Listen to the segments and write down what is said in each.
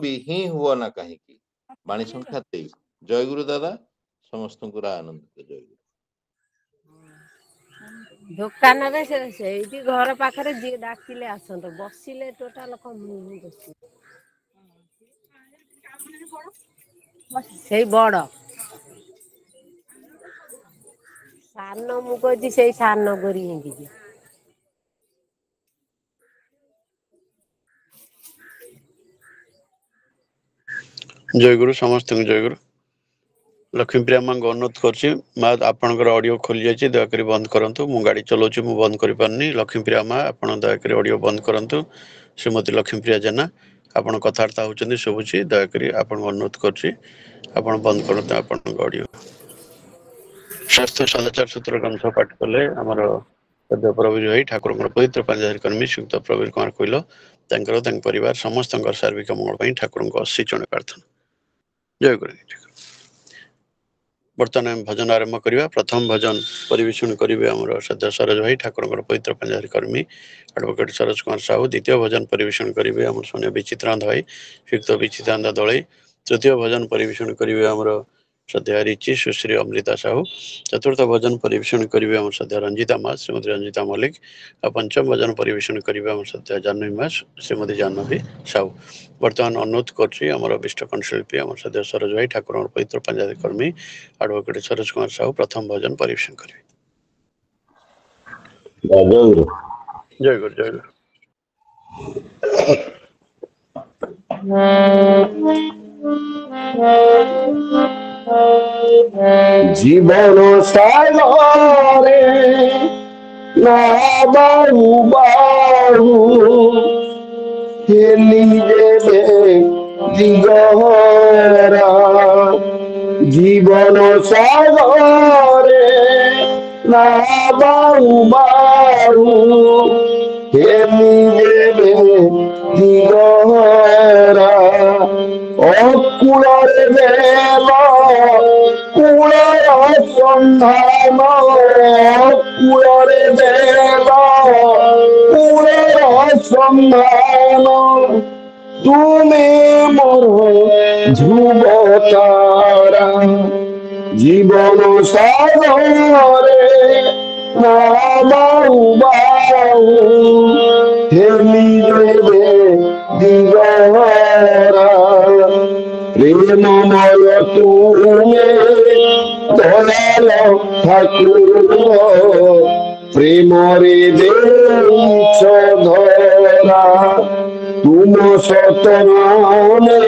ବି ହିଁ ହୁଅ ନା କାହିଁକି। ବାଣୀ ସଂଖ୍ୟା 23। ଜୟଗୁରୁ ଦାଦା, ସମସ୍ତଙ୍କୁ ଆନନ୍ଦିତ ଜୟଗୁରୁ। ଦୋକାନରେ ସେଇଠି ଘର ପାଖରେ ଯିଏ ଡାକିଲେ ଆସନ୍ତ, ବସିଲେ ଟୋଟାଲ ସେଇ ବଡ ସାନ ମୁଁ କହୁଛି ସେଇ ସାନ କରି ହେଇକି ଜୟଗୁରୁ, ସମସ୍ତଙ୍କୁ ଜୟଗୁରୁ। ଲକ୍ଷ୍ମୀପ୍ରିୟା ମାଙ୍କୁ ଅନୁରୋଧ କରୁଛି, ମା ଆପଣଙ୍କର ଅଡିଓ ଖୋଲି ଯାଇଛି, ଦୟାକରି ବନ୍ଦ କରନ୍ତୁ। ମୁଁ ଗାଡ଼ି ଚଲାଉଛି, ମୁଁ ବନ୍ଦ କରିପାରୁନି। ଲକ୍ଷ୍ମୀପ୍ରିୟା ମା, ଆପଣ ଦୟାକରି ଅଡିଓ ବନ୍ଦ କରନ୍ତୁ। ଶ୍ରୀମତୀ ଲକ୍ଷ୍ମୀପ୍ରିୟା ଜେନା, ଆପଣ କଥାବାର୍ତ୍ତା ହେଉଛନ୍ତି, ଶୁଭୁଛି, ଦୟାକରି ଆପଣଙ୍କୁ ଅନୁରୋଧ କରୁଛି ଆପଣ ବନ୍ଦ କରନ୍ତୁ ଆପଣଙ୍କ ଅଡିଓ। ସ୍ୱାସ୍ଥ୍ୟ ସଦାଚାର ସୂତ୍ର ଗ୍ରନ୍ଥ ପାଠ କଲେ ଆମର ପ୍ରଭୁଜୀ ଭାଇ ଠାକୁରଙ୍କର ପବିତ୍ର ପାଞ୍ଚ କର୍ମୀ ଶ୍ରୀଯୁକ୍ତ ପ୍ରବୀର କୁମାର କହିଲ ତାଙ୍କର ତାଙ୍କ ପରିବାର ସମସ୍ତଙ୍କର ସାର୍ବିକ ମଙ୍ଗଳ ପାଇଁ ଠାକୁରଙ୍କ ଅଶୀଚରଣ ପ୍ରାର୍ଥନା। ଜୟଗୁରୁ। ବର୍ତ୍ତମାନ ଆମେ ଭଜନ ଆରମ୍ଭ କରିବା। ପ୍ରଥମ ଭଜନ ପରିବେଷଣ କରିବେ ଆମର ଶ୍ରଦ୍ଧା ସରୋଜ ଭାଇ ଠାକୁରଙ୍କର ପବିତ୍ର ପାଞ୍ଚ କର୍ମୀ ଆଡଭୋକେଟ ସରୋଜ କୁମାର ସାହୁ। ଦ୍ୱିତୀୟ ଭଜନ ପରିବେଷଣ କରିବେ ଆମର ସୌନ୍ୟ ବିଚିତ୍ରାନନ୍ଦ ଭାଇ ଶ୍ରୀଯୁକ୍ତ ବିଚିତ୍ରାନନ୍ଦ ଦଳେଇ। ତୃତୀୟ ଭଜନ ପରିବେଷଣ କରିବେ ଆମର ଶ୍ରଦ୍ଧା ରିଚି ସୁଶ୍ରୀ ଅମୃତା ସାହୁ। ଚତୁର୍ଥ ଭଜନ ପରିବେଷଣ କରିବେ ଆମର ଶ୍ରଦ୍ଧା ରଞ୍ଜିତା ମାସ ଶ୍ରୀମତୀ ରଞ୍ଜିତା ମଲ୍ଲିକ। ଆଉ ପଞ୍ଚମ ଭଜନ ପରିବେଷଣ କରିବେ ଆମର ଶ୍ରଦ୍ଧା ଜାହ୍ନବୀ ମାସ ଶ୍ରୀମତୀ ଜାହ୍ନବୀ ସାହୁ। ବର୍ତ୍ତମାନ ଅନୁରୋଧ କରୁଛି ଆମର ବିଷ୍ଟ କଣ୍ଠଶିଳ୍ପୀ ଆମର ଶ୍ରଦ୍ଧା ସରୋଜ ଭାଇ ଠାକୁରଙ୍କର ପବିତ୍ର ପାଞ୍ଚ କର୍ମୀ ଆଡଭୋକେଟ ସରୋଜ କୁମାର ସାହୁ ପ୍ରଥମ ଭଜନ ପରିବେଷଣ କରିବେ। ଜୟଗୁରୁ। ଜୟଗୁରୁ ଜୟଗୁରୁ। জীবন সাগরে না বাহু বাহু ঠেলি দেবে দিগরা। জীবন সাগরে না বাহু বাহু ঠেলি দেবে দিগরা। অকুଳରେ বেল কূଳର ସନ୍ଧାନ, କୂଳରେ ବେଲ କୂଳର ସନ୍ଧାନ। ତୁମେ ମୋର ଧ୍ରୁବ ତାରା। জীবন সাগরে না বাহু বাহু ঠেলি দেবে দিগরা। প্রেমময় তুমি দয়াল ঠাকুর প্রেমরে দেইছ ধরা। তুম সতনামে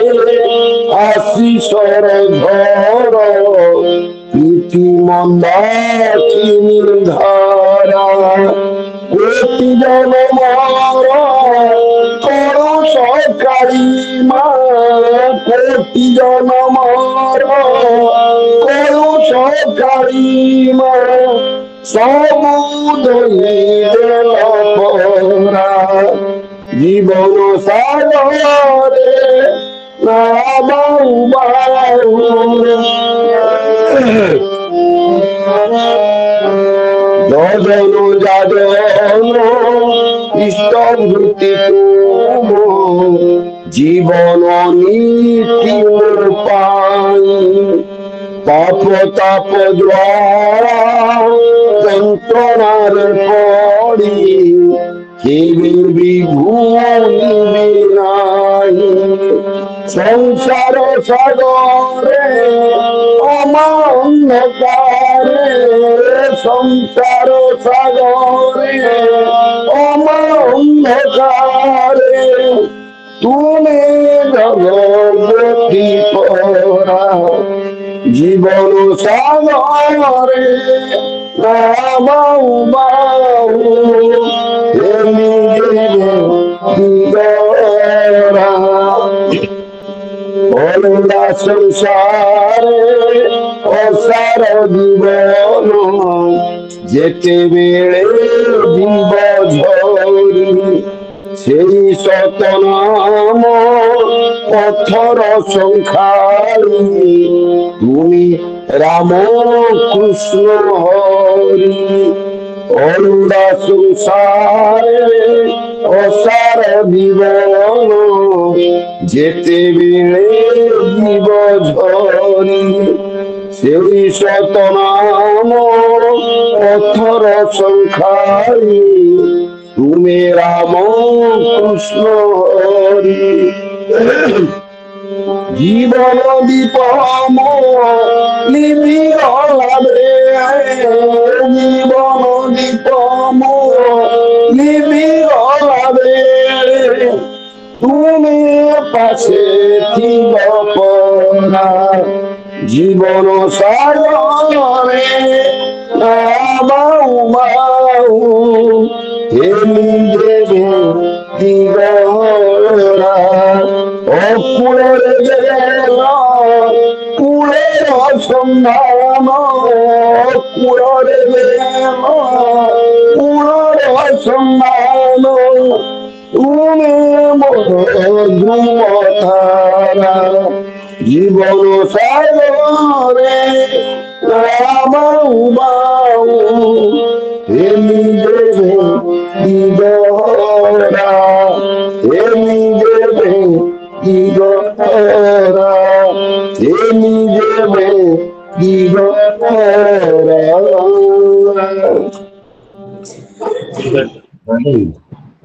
আশিসর ধর প্রীতি মন্দাকিনী ধারা। কোটি জনমর করো সরকারি মা, কোটি জনমর করো সরকারি মা। সমুদয় পরা জীবন সাগরে না বাহু বাহু। যজন যাজন ইষ্টভূতি তুম জীবন নীতি পাই। পাপ তাপ দ্বারা যন্ত্রণার পড়ি কেবে বিভূমি নাই। সংসার সাগরে অন্ধকারে, সংসার সাগরে অন্ধকারে তুমি জগৎ পরা। জীবন সাগরে না বাহু বাহু ঠেলি দেবে দিগরা। অন্ধা সংসারে অসার জীবন যেতে বেড়ে দিব ঝরি। সেই সতনাম পথর সংখ্যারি তুমি রাম কৃষ্ণ হরি। অরুণা সংসারে অসার জীবন যেতে বেড়ে জীব ঝরি সেই শতনাম পথর সংখ্যারি তুমি রাম কৃষ্ণ হরি জীবন দীপম নিবিড়ে জীবন দীপম নিবিড়ে তুমি পাশে থিব পরা জীবন সাগরে বাউ বাউ হেমি দেবে দিগরা অকুলের বেল কুলের সন্ধান কুলের বেল কুলের সন্ধান তুমি ধ্রুবতারা জীবন সাগরে বাউ বাউ হেমি দেবে দিগরা হেমি দেবে দিগরা হেমি দেবে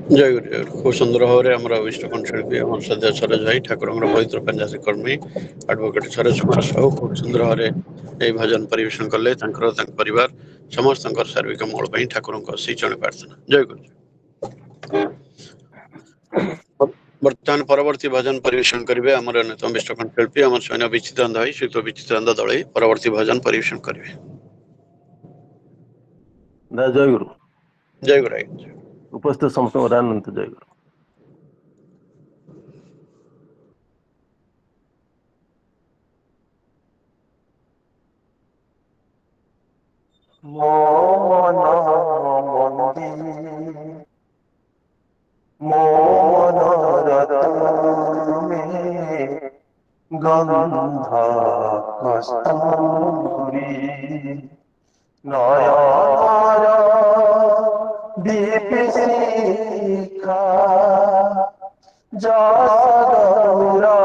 জয় গুরু জয় গুরু। খুব সুন্দর ভাবে আমার অভিষ্ট কণ্ঠশিল্পী আমার শ্রদ্ধেয় সରୋଜ ଭାଇ ଠାକୁରଙ୍କର ପବିତ୍ର ପଞ୍ଜାସୀ କର୍ମୀ ଆଡଭୋକେଟ ସରୋଜ କୁମାର ସାହୁ ଖୁବ ସୁନ୍ଦର ଭାବରେ ଏହି ଭଜନ ପରିବେଷଣ କଲେ। ତାଙ୍କର ତାଙ୍କ ପରିବାର ସମସ୍ତଙ୍କର ସାର୍ବିକ ମଙ୍ଗଳ ପାଇଁ ଠାକୁରଙ୍କ ସେଇ ଜଣେ ପ୍ରାର୍ଥନା। ଜୟ ଗୁରୁ। ବର୍ତ୍ତମାନ ପରବର୍ତ୍ତୀ ଭଜନ ପରିବେଷଣ କରିବେ ଆମର ଅନ୍ୟତମ ବିଷ୍ଟ କଣ୍ଠଶିଳ୍ପୀ ଆମର ସ୍ୱୟଂ ବିଚିତ୍ରାନନ୍ଦ ଭାଇ ଶ୍ରୀଯୁକ୍ତ ବିଚିତ୍ରାନନ୍ଦ ଦଳେଇ ପରବର୍ତ୍ତୀ ଭଜନ ପରିବେଷଣ କରିବେ। ଜୟ ଗୁରୁ। ଜୟ ଗୁରୁ ଆଜ୍ଞା। ଉପସ୍ଥିତ ସମସ୍ତଙ୍କୁ ରାନନ୍ତ ଜୟ ଗୁରୁ। ମନ ମନ୍ଦି ମନର ତୁମେ ଗନ୍ଧ କସ୍ତୁରୀ ନୟନର ଦୀପଶିଖା ଯଶୋଦରେ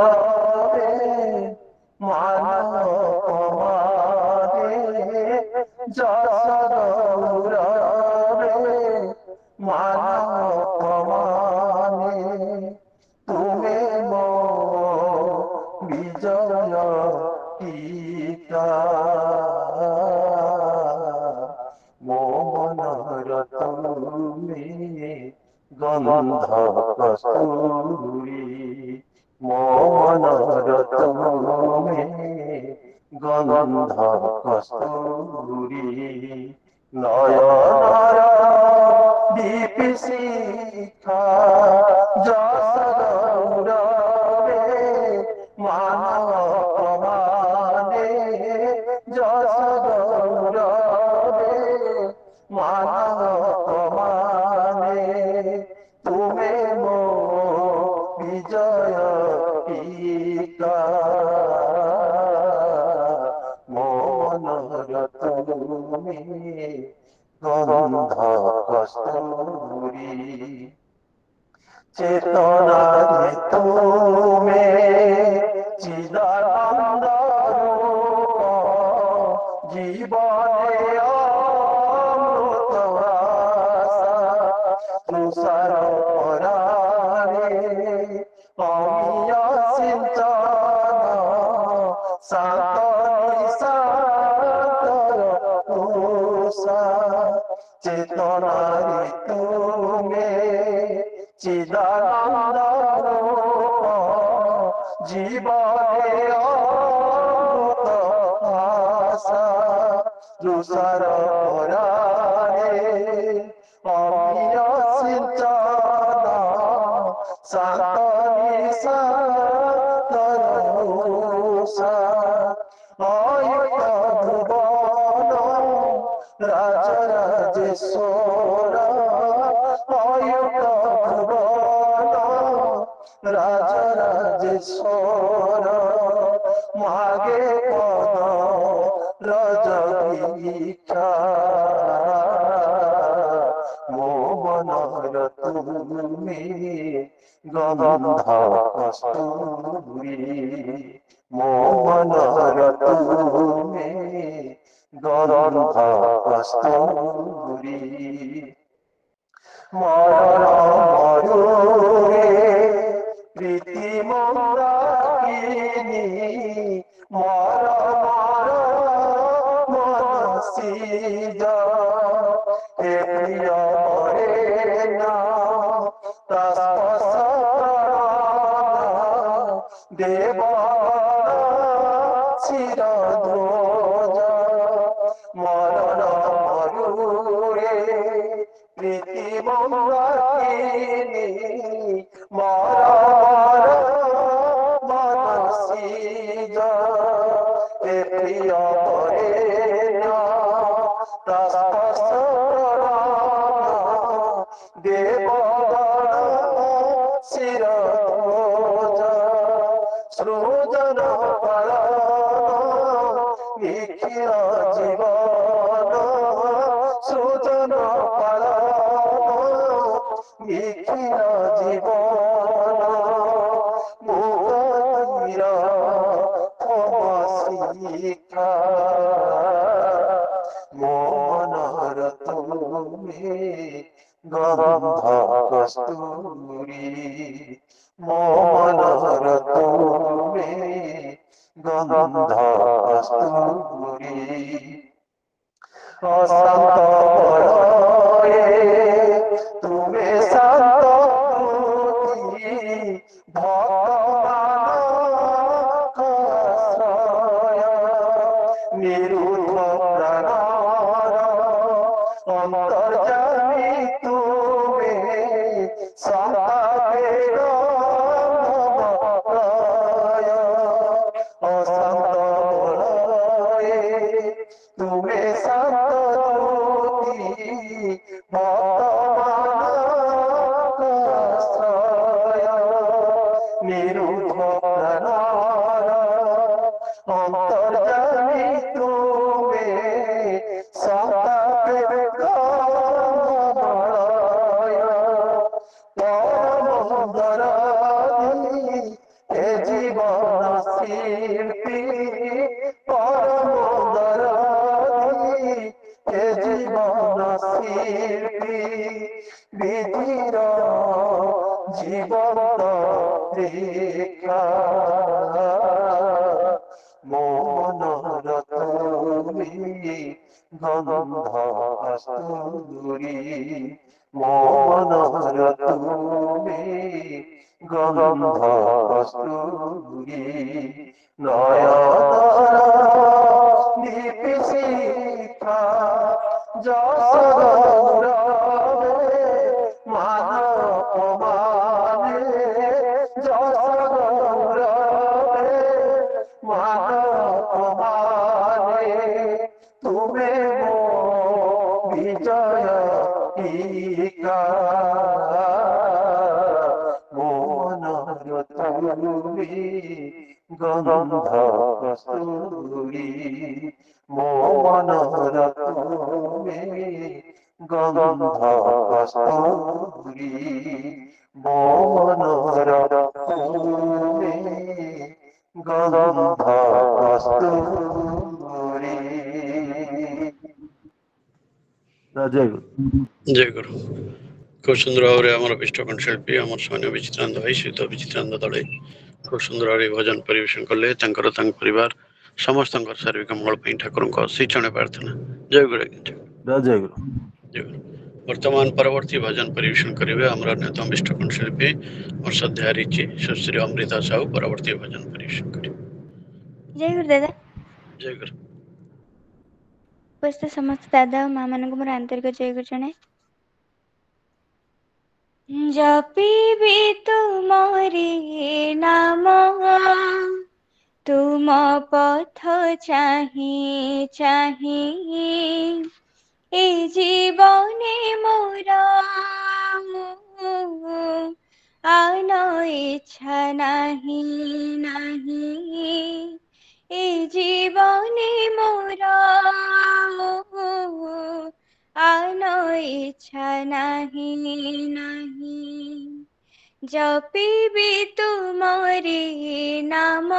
ମାନମାରେ ଯଶୋଦରେ ମାନମାରେ ତୁମେ ମୋ ବିଜୟ ପିତା ମୋ ମନର ତୁମେ ଗନ୍ଧ କସ୍ତୁରୀ ମୋ ମନର ତୁମେ ଗନ୍ଧ କସ୍ତୁରୀ ନୟନର ଦୀପଶିଖା ଯଶୋଦରେ ମାନମାରେ ଯଶୋଦରେ ମାନମାରେ ତୁମେ ମୋ ବିଜୟ ପିତା ମୋ ମନର ତୁମେ ଗନ୍ଧ କସ୍ତୁରୀ চেতনারে তুমি চিদানন্দ জীবনে অমৃত আশা তুষার পরাণে অমিয় সিঞ্চন শান্ত নিশান্তর উষা চেতনারে তুমি চিদানন্দ জীবনে অমৃত আশা তুষার পরাণে অমিয় সিঞ্চন শান্ত নিশান্তর উষা অয়ুত ভুবন রাজরাজেশ্বর অয়ুত ভুবন রাজরাজেশ্বর মাগে পদ রজ ভিক্ষা গন্ধ কস্তুরী মোহনর তুমি গন্ধ কস্তুরী মরণ ময়ূরে প্রীতি মন্দাকিনী মর মর মনসী হে প্রিয় মরে না দেব চির মরণ মরুরে প্রীতি মন্দাকিনী মর মনসী হে প্রিয় মরে না দেব চির সৃজন ফল নিখিল জীবন সৃজন ফল নিখিল জীবন মুক্তির শিক্ষা মনর তুমি গন্ধ কস্তুরী মনর তুমি গন্ধ কস্তুরী অশান্ত বলয়ে তুমি শান্ত ভক্তমানসায় নিরুদ্ধ প্রাণ অন্তর্যামী তুমি সন্তাপের নমঃ অশান্ত বলয়ে তুমি শান্তি ভক্তমানসায় নিরুদ্ধ প্রাণ অন্তর্যামী তুমি সন্তাপের পরমদরদি হে জীবন শিল্পী পরমদরদি হে জীবন শিল্পী বিধির জীবন্ত রেখা মনর তুমি গন্ধ কস্তুরী মনর তুমি গন্ধ কস্তুরী নয়ন দীপিশিখা যশোরে মানব মানে যশোরে মানব মানে তুমি বিজয় টিকা মনর তুমি গন্ধ কস্তুরী মনর তুমি গন্ধ কস্তুরী মনর তুমি গন্ধ কস্তুরী জয় গুরু। ଜୟ ଗୁରୁ। ଖୁବ୍ ସୁନ୍ଦର ଭାବରେ ଆମର ବିଷ୍ଟକଣ୍ଠ ଶିଳ୍ପୀ ଆମର ସୈନ୍ୟ ବିଚିତ୍ରାନନ୍ଦ ଭାଇ ସହିତ ବିଚିତ୍ରାନନ୍ଦ ଦଳେ ଖୁବ୍ ସୁନ୍ଦର ଭାବରେ ଭଜନ ପରିବେଷଣ କଲେ। ତାଙ୍କର ତାଙ୍କ ପରିବାର ସମସ୍ତଙ୍କର ଶାରୀରିକ ମଙ୍ଗଳ ପାଇଁ ଠାକୁରଙ୍କ ଶ୍ରୀଚରଣ ପ୍ରାର୍ଥନା। ଜୟ ଗୁରୁ ଆଜ୍ଞା, ଜୟ ଗୁରୁ। ଜୟ ଗୁରୁ। ବର୍ତ୍ତମାନ ପରବର୍ତ୍ତୀ ଭଜନ ପରିବେଷଣ କରିବେ ଆମର ଅନ୍ୟତମ ବିଷ୍ଟକଣ୍ଠ ଶିଳ୍ପୀ ମୋର ଶ୍ରଦ୍ଧା ରିଚି ସୁଶ୍ରୀ ଅମୃତା ସାହୁ ପରବର୍ତ୍ତୀ ଭଜନ ପରିବେଷଣ କରିବେ। ଜୟ ଗୁରୁ ଦାଦା। ଜୟ ଗୁରୁ। ଉପସ୍ଥିତ ସମସ୍ତ ଦାଦା ଓ ମା ମାନଙ୍କୁ ମୋର ଆନ୍ତରିକ ଜୟ ଗୁରୁ ଜଣାଏ। ଜପିବି ତୁମରି ନାମ ତୁମ ପଥ ଚାହିଁ ଚାହିଁ ଏ ଜୀବନେ ମୋର ଆନ ଇଚ୍ଛା ନାହିଁ ନାହିଁ ଏ ଜୀବନେ ମୋର আনো ইচ্ছা নাহি নাহি जपिबी तुमरी नाम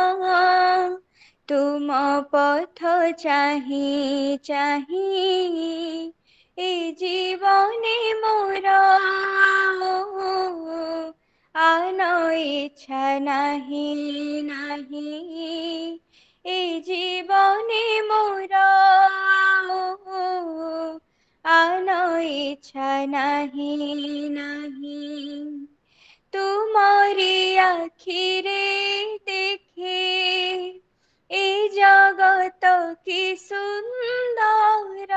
तुम पथ चाही चाही ए जीवने मोर आन इच्छा नाही नाही ए जीवने मोर आन इच्छा नाही नाही तुम्हारी आखिरे देखे ए जगत की सुंदर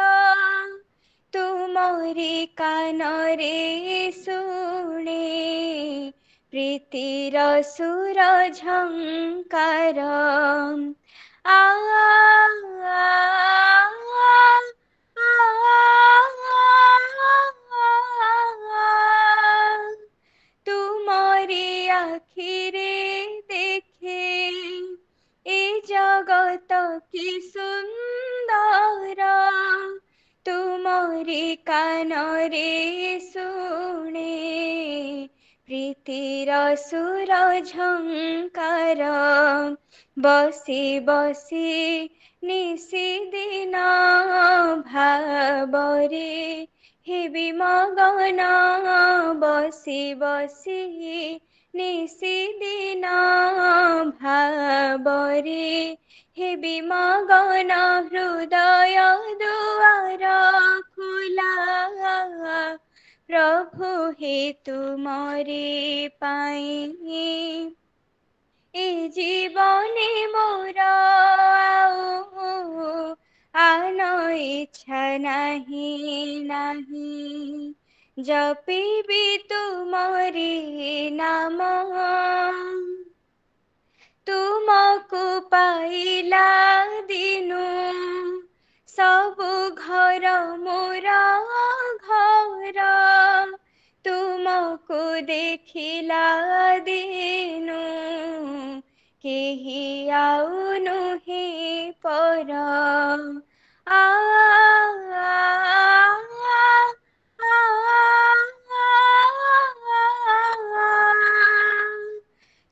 तुम्हारी कानरे शुणे प्रीतिर सुर झंकार आ तुम्हारी आखिरे देखे ए जगत की सुंदर तुम्हारी कानरे शुणे प्रीतिर सुर झंकार बसी बसी निशिदिन भावरे हेबी मगन बसी बसी निशिदिन भावरे हेबी मगन हृदय दुआर खुला प्रभु हे तुमरे पाई ए जीवने मोर आन इच्छा नाही नाही जपिबी तुमरी नाम तुमको पाइला दिनु सबु घर मोर घर तुमको देखिला दिनु केही आउनु हे पर आ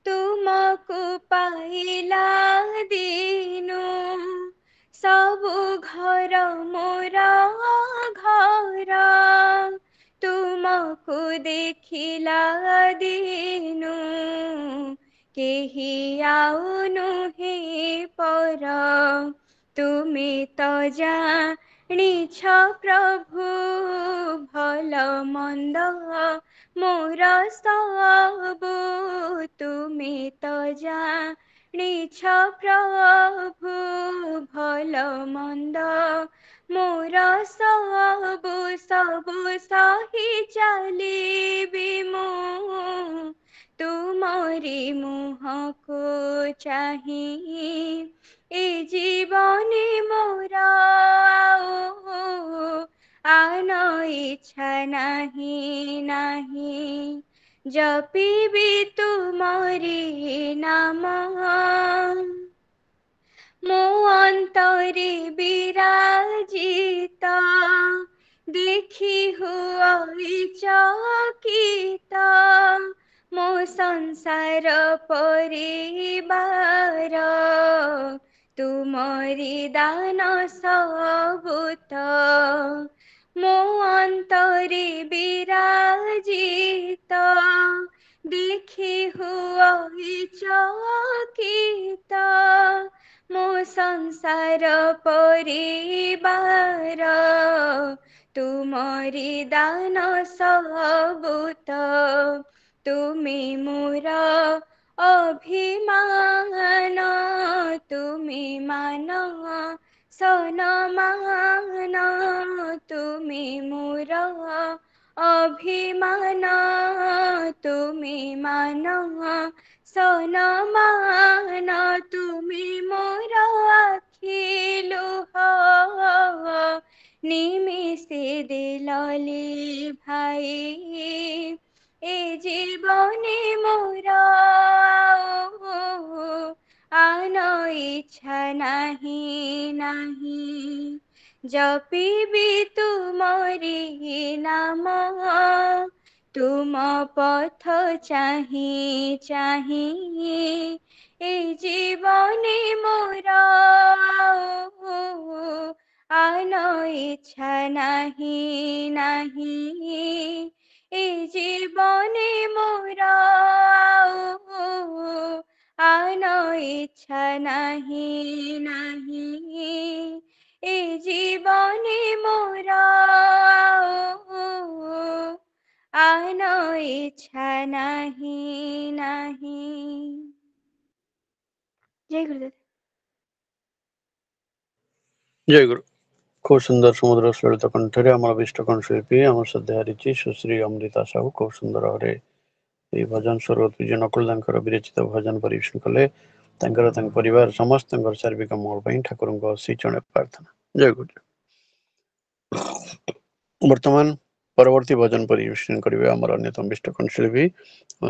तुमको पाइला दिनु सबु घर मोर घर तुमको देखिला दिनु केही आउनु हे पर तुमे तो जानिछ प्रभु भल मन्द मोर सबु तुमे तो जानिछ प्रभु भल मन्द मोर सबु सबु सही चलिबी मु तुमरी मुहको चाही ए जीवने मोर आन इच्छा नाही नाही जपिबी तुमरी नाम मो अंतरे विराजित देखी हुई चकित मो संसार परिवार तुमरी दान सबूत मो अंतरे विराजित देखी हुई चकित मो संसार परिवार तुमरी दान सबूत तुमे मोर अभिमान तुमे मान सनमान तुमे मोर अभिमान तुमे मान सनमान तुमे मोर आखि लुह निमिषे दिलले भाई ए जीवने मोर आन इच्छा नाही नाही जपिबी तुमरी नाम तुम पथ चाहि चाहि ए जीवने मोर आन इच्छा नाही नाही ए जीवने मोर आन इच्छा नाही नाही ए जीवने मोर आन इच्छा नाही नाही। जय गुरुदेव। जय गुरु। खूब सुंदर समुद्र ललित कंठरे आम अभिष्ट कंठशिल्पी आम श्रद्धा ऋचि सुश्री अमृता साहू खूब सुंदर भाव भजन स्वरूप विजय नकुल विरचित भजन परिवेशन कले परिवार समस्त शारीरिक मंगल ठाकुर श्रीचरण प्रार्थना। जय गुरु। वर्तमान परवर्ती भजन परिवेशन करेंगे आम अन्यतम इष्ट कंठशिल्पी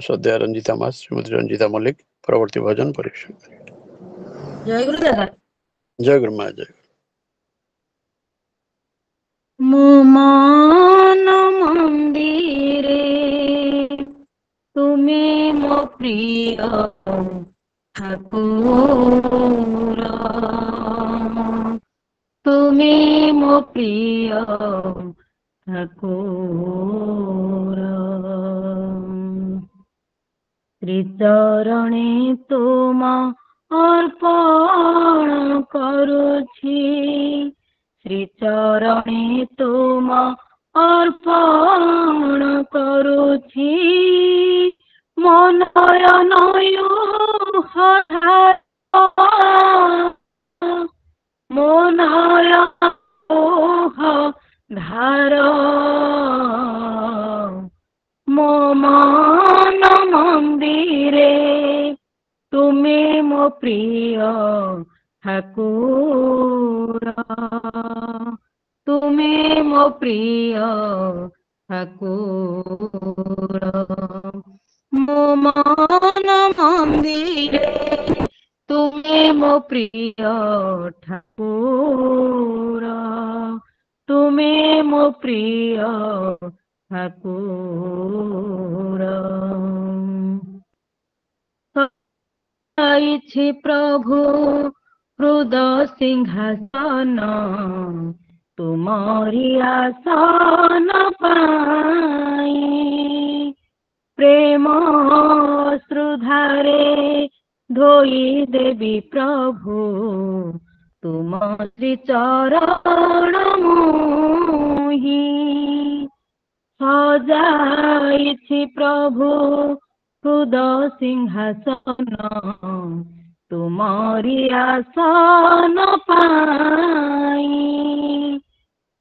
श्रद्धा रंजिता मास श्रीमती रंजिता मल्लिक परवर्ती भजन परिवेशन करेंगे। जय गुरु दादा। जय गुरु माँ। जय मो मान मंदिरे तुमे मो प्रिय ठाकुर तुमे मो प्रिय ठाकुर श्रीचरणे तुम अर्पण करुछि श्रीचरणे तुम अर्पण करुछि मनयनय मनय धार मो मान मंदिरे तुमे मो प्रिय ठाकुर तुमे मो प्रिय ठाकुर मो मान मंदिरे तुमे मो प्रिय ठाकुर तुमे मो प्रिय ठाकुर इछि प्रभु हृदय सिंहासन तुमरी आसन पाई प्रेम श्रुधारे धोई देवी प्रभु तुम श्री चरण मोहि सजाइछि प्रभु हृदय सिंहासन तुमरी आसन पाई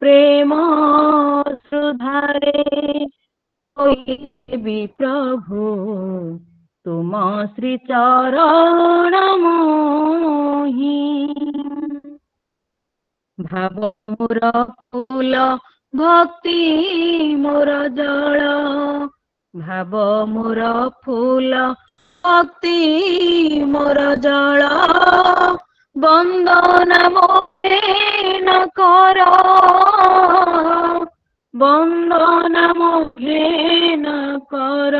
प्रेम श्रुधारे देवी प्रभु तुम श्री चरण मोहि भाव मोर फूल भक्ति मोर जल भाव मोर फूल भक्ति मोर जल बंदन मोरे न कर बंदन मोरे न कर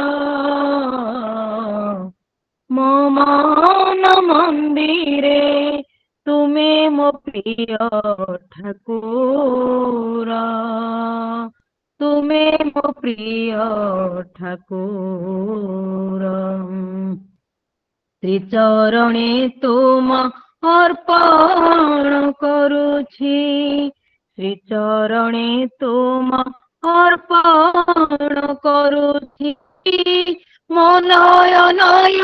मो मान मंदिरे तुमे मो प्रिय ठाकुर तुमे मो प्रिय ठाकुर श्रीचरणे तुम अर्पण करुछि श्रीचरणे तुम अर्पण करुछि मनयनय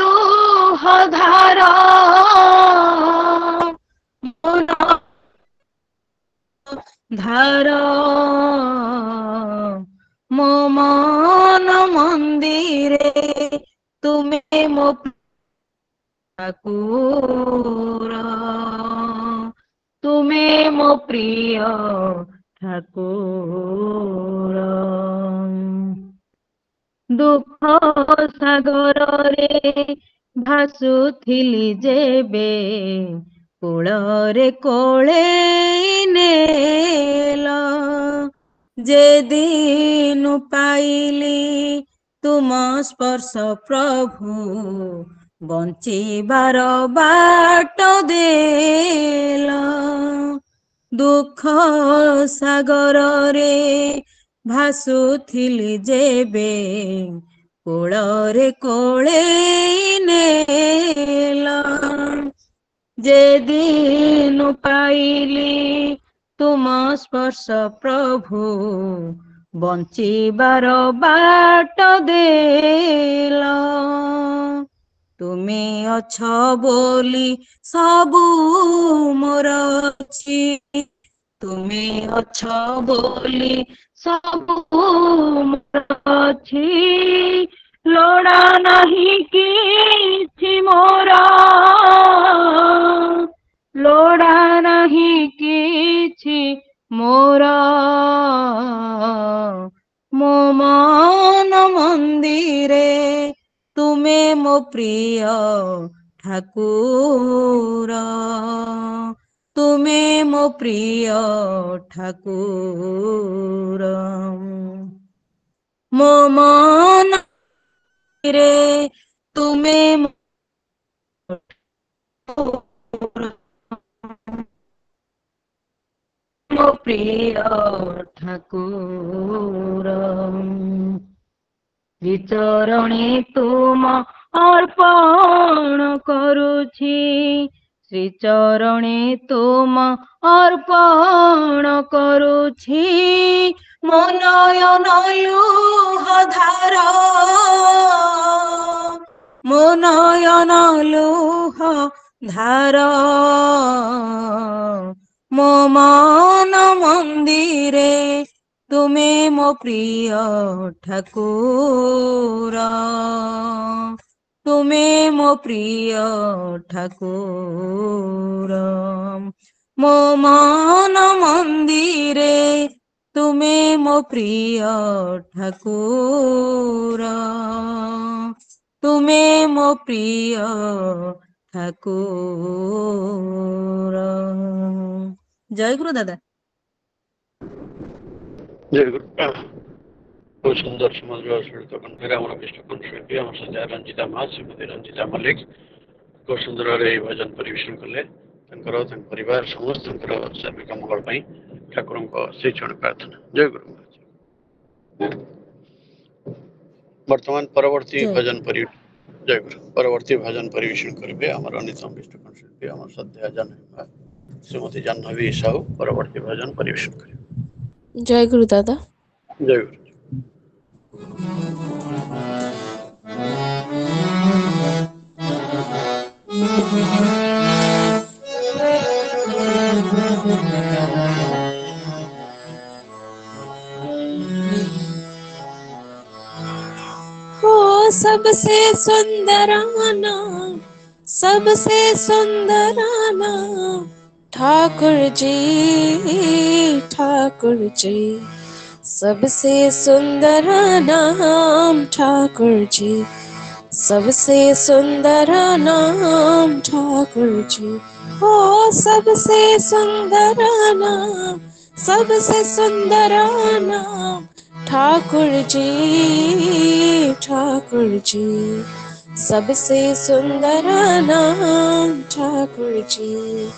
धार धार मो मान मंदिरे तुमे मो ठाकुर तुमे मो प्रिय ठाकुर दुख सागर रे भासुथिली जेबे कूଳରେ कोळे नेल जे दिनु पाइली तुम स्पर्श प्रभु बंचिबार बाट देल दुख सागर रे भासुथिली जेबे कोଳରେ कोळेଇ ନେଲ जे दिन पाइली तुम स्पर्श प्रभु बंचिबार बाट देल तुमे अछ बोली सबु मोर अछि तुमे अछ बोली सबु मोर अछि लोड़ा नहीं किछि मोर लोड़ा नहीं किछि मोर मो मन मंदिरे तुमे मो प्रिय ठाकुर तुमे मो प्रिय ठाकुर मो मन रे तुमे मो प्रिय ठाकुर श्रीचरणे तुम अर्पण करुछि श्रीचरणे तुम अर्पण करुछि मो नयन लुह धार मो नयन लुह धार मो मन मंदिरे तुमे मो प्रिय ठाकुर तुमे मो प्रिय ठाकुर मो मन मंदिरे तुमे मो प्रिय ठाकुर तुमे मो प्रिय ठाकुर जय गुरु दादा जय गुरु बहुत सुंदर समझ श्रीत कंठरे आम विष्णु कंठशिल्पी आम सजा रंजिता माँ श्रीमती रंजिता मल्लिक बहुत सुंदर भजन परिवेशन कले परिवार समस्त सार्विक मंगल ठाकुर श्री चरण प्रार्थना जय गुरु वर्तमान परवर्ती जय भजन जय गुरु परवर्ती भजन परिवेशन करेंगे आमर अनितम विष्णु कंठशिल्पी आम श्रद्धेय जाह्नवी श्रीमती जाह्नवी साहू परवर्ती भजन परिवेशन करेंगे जय गुरु दादा जय गुरु हो सबसे सुंदर नाम ठाकुर जी सबसे सुंदर नाम ठाकुर जी सबसे सुंदर नाम ठाकुर जी हो सबसे सुंदर नाम ठाकुर जी सबसे सुंदर नाम ठाकुर जी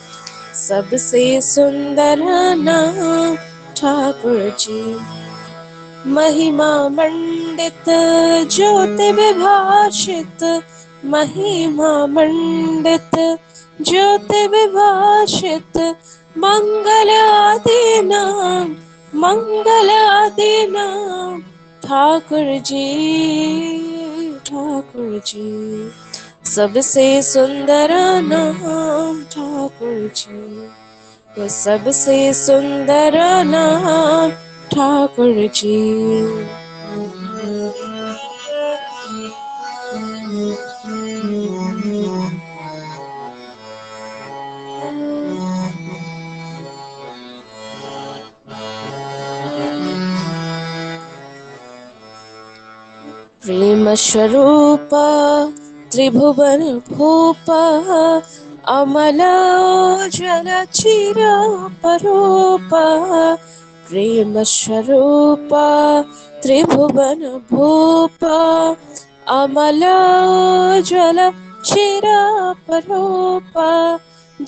सबसे सुंदर नाम ठाकुर जी महिमा मंडित ज्योति विभाषित महिमा मंडित ज्योति विभाषित मंगल आदि नाम ठाकुर जी सबसे सुंदर नाम ठाकुर जी वो सबसे सुंदर नाम ठाकुर जी प्रेम स्वरूप त्रिभुवन भूप अमलाचल चिर परूप प्रेम स्वरूप त्रिभुवन भूप अमला ज्वल चिरापरूप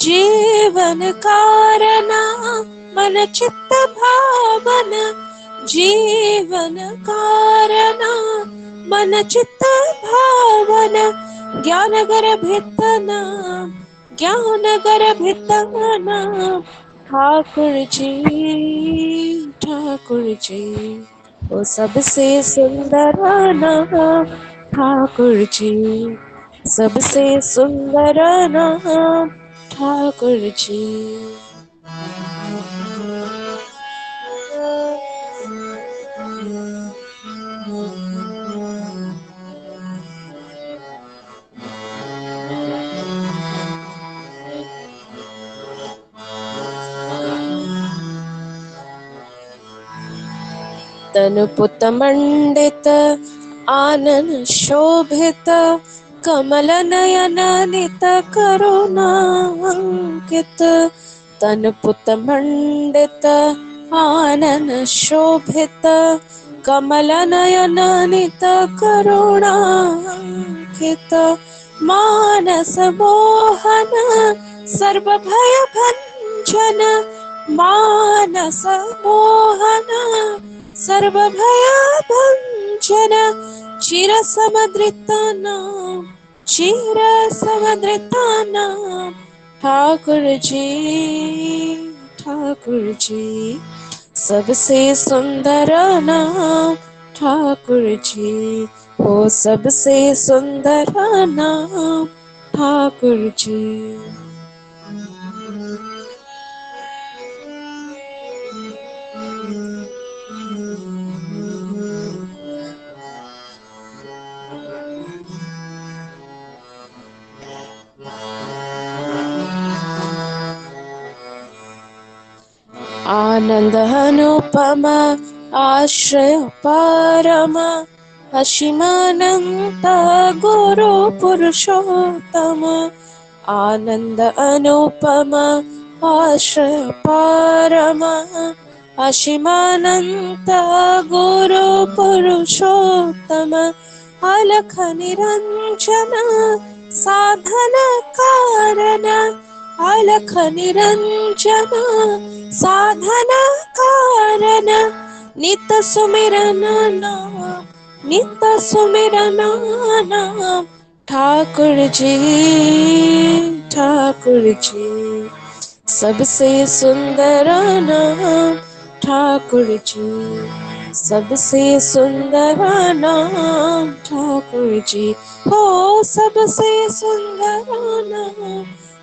जीवन कारण मन चित्त भावन जीवन कारण मन चित्त भावन ज्ञान गर्भितना ठाकुर जी वो सबसे सुंदर नाम ठाकुर जी सबसे सुंदर नाम ठाकुर जी। तनु पुत मंडित आनन शोभित कमल नयन नित करुणा अंकित तनु पुत मंडित आनन शोभित कमल नयन नित करुणा अंकित मानस मोहन सर्व भय भंजन मानस मोहन सर्व भय भंजन चिर समुद्रितना ठाकुर जी सबसे सुंदर नाम ठाकुर जी हो सबसे सुंदर नाम ठाकुर जी। आनंद अनुपम आश्रय परम असीमानंत गुरु पुरुषोत्तम आनंद अनुपम आश्रय परम असीमानंत गुरु पुरुषोत्तम अलख निरंजन साधन कारण अलख निरंजन साधन कारण नित सुमिरन नाम ठाकुर जी सबसे सुंदर नाम ठाकुर जी सबसे सुंदर नाम ठाकुर जी हो सबसे सुंदर नाम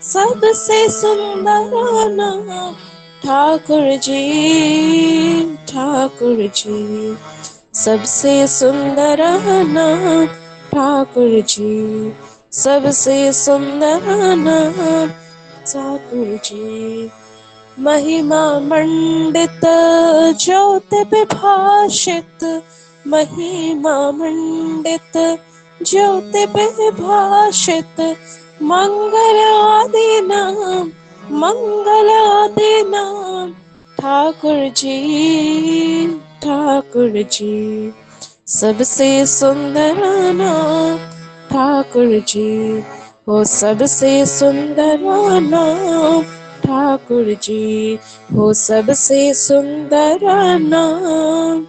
सबसे सुंदर नाम ठाकुर जी सबसे सुंदर नाम ठाकुर जी सबसे सुंदर नाम ठाकुर जी। महिमा मंडित ज्योति विभाषित महिमा मंडित ज्योति विभाषित मंगल आदि नाम ठाकुर जी सबसे सुंदर नाम ठाकुर जी हो सबसे सुंदर नाम ठाकुर जी हो सबसे सुंदर नाम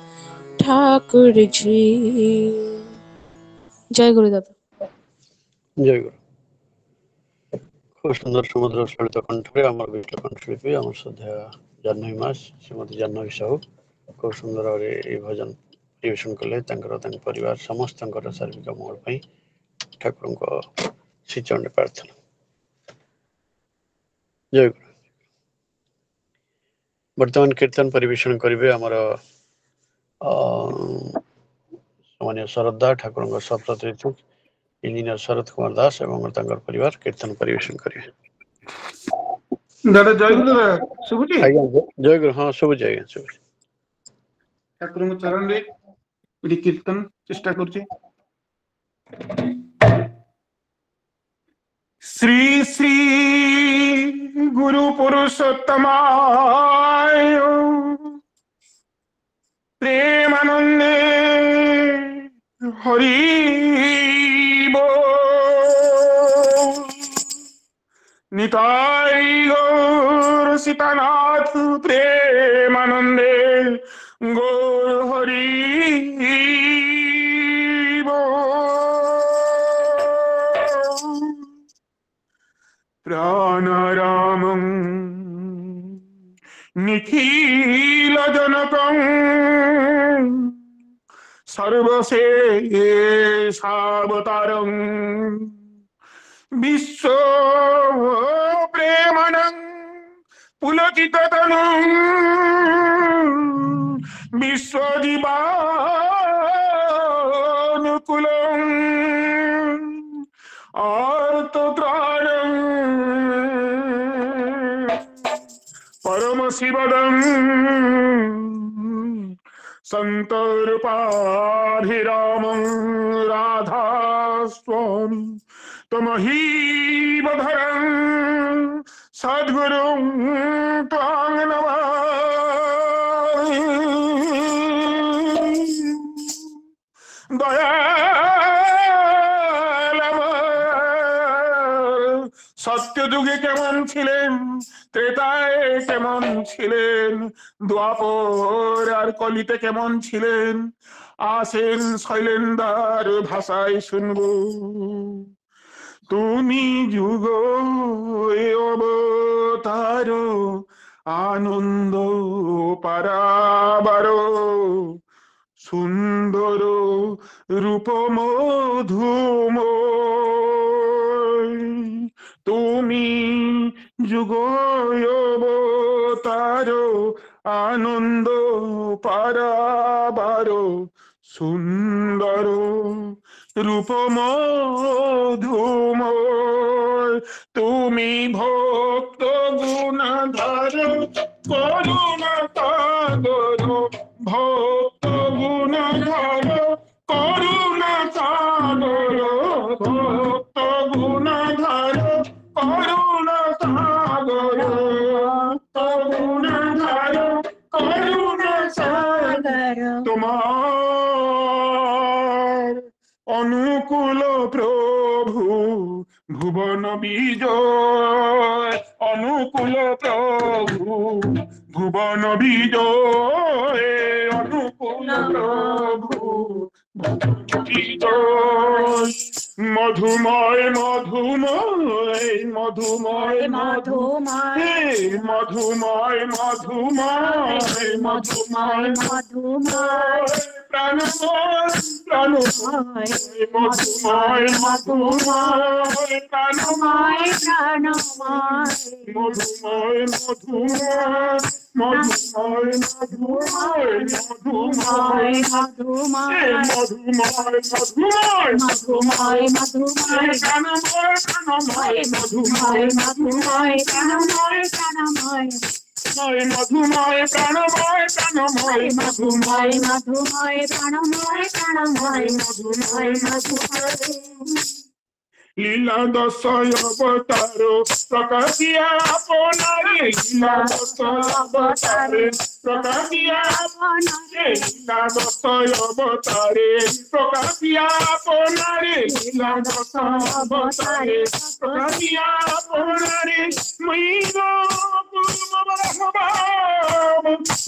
ठाकुर जी। जय गुरुदाता। जय गुरु। खूब सुंदर समुद्र सलित कंठरे आम विष्ट कंठशिल्पी आम श्रद्धा जाह्नवी मास श्रीमती जाह्नवी साहू खूब सुंदर भाव भजन परिवेशन कले परिवार समस्त शारीरिक मंगल ठाकुर श्रीचरण प्रार्थना। जय गुरु। वर्तमान कीर्तन परिवेशन करेंगे आमर सामान्य शरदा ठाकुर सप्रतिनिधि इंजीनियर शरद कुमार दास एवं परिवार कीर्तन परिवेशन करेंगे। दादा जय गुरु दादा शुभुची जय गुरु हाँ शुभ जय शुभ ठाकुर चरण रे कीर्तन चेष्टा कर श्री श्री गुरु पुरुषोत्तमाय प्रेमानंदे হরি বল। নিতাই গৌর সীতানাথ প্রেমানন্দে গৌর হরি বল। প্রাণারামং নিখিল জনকং সর্বশেষাবতারং বিশ্ব প্রেমানং পুলকিততনুং বিশ্বজীবানুকুলং আর্তত্রাণং পরম শিবদং সন্তর্পাভিরামং রাধা স্বামী তমহীবধরং সদ্গুরুং ত্বাং নমামি। দয়াল আমার সত্যযুগে কেমন ছিলেন, ত্রেতায় কেমন ছিলেন, দ্বাপর আর কলিতে কেমন ছিলেন, আসেন শৈলেন্দার ভাষায় শুনবো। তুমি যুগ অবতার আনন্দ পারাবার, সুন্দর রূপ মধুময়। তুমি যুগ অবতার আনন্দ পারাবার, সুন্দর রূপ মধুময়। তুমি ভক্ত গুণধর করুণা সাগর, ভক্ত গুণধর করুণা সাগর, ভক্ত গুণধর করুণা সাগর, ভক্ত গুণধর করুণা সাগর। তোমার অনুকূল প্রভু ভুবন বিজয়, অনুকূল প্রভু ভুবন বিজয়, অনুকূল প্রভু বিজয়। মধুময় মধুময় মধুময় মধুময় মধুময় মধুময় মধুময় মধুময় প্রাণময় প্রাণময় মধুময় মধুময় প্রাণময় প্রাণময় মধুময় মধুময় মধুময় মধুময় মধুময় মধুময় মধুময় মধুময় মধুময় মধুময় প্রাণময় প্রাণময় মধুময় মধুময় প্রাণময় প্রাণময় মধুময় প্রাণময় প্রাণময় মধুময় মধুময় প্রাণময় প্রাণময় মধুময় মধুময়। লীলা দশয় অবতার প্রকাশিয়া আপনারে, লীলা দশয় অবতারে প্রকাশিয়া আপনারে, লীলা দশয় অবতারে প্রকাশিয়া আপনারে, লীলা দশয় অবতারে প্রকাশিয়া আপনারে। মৃগ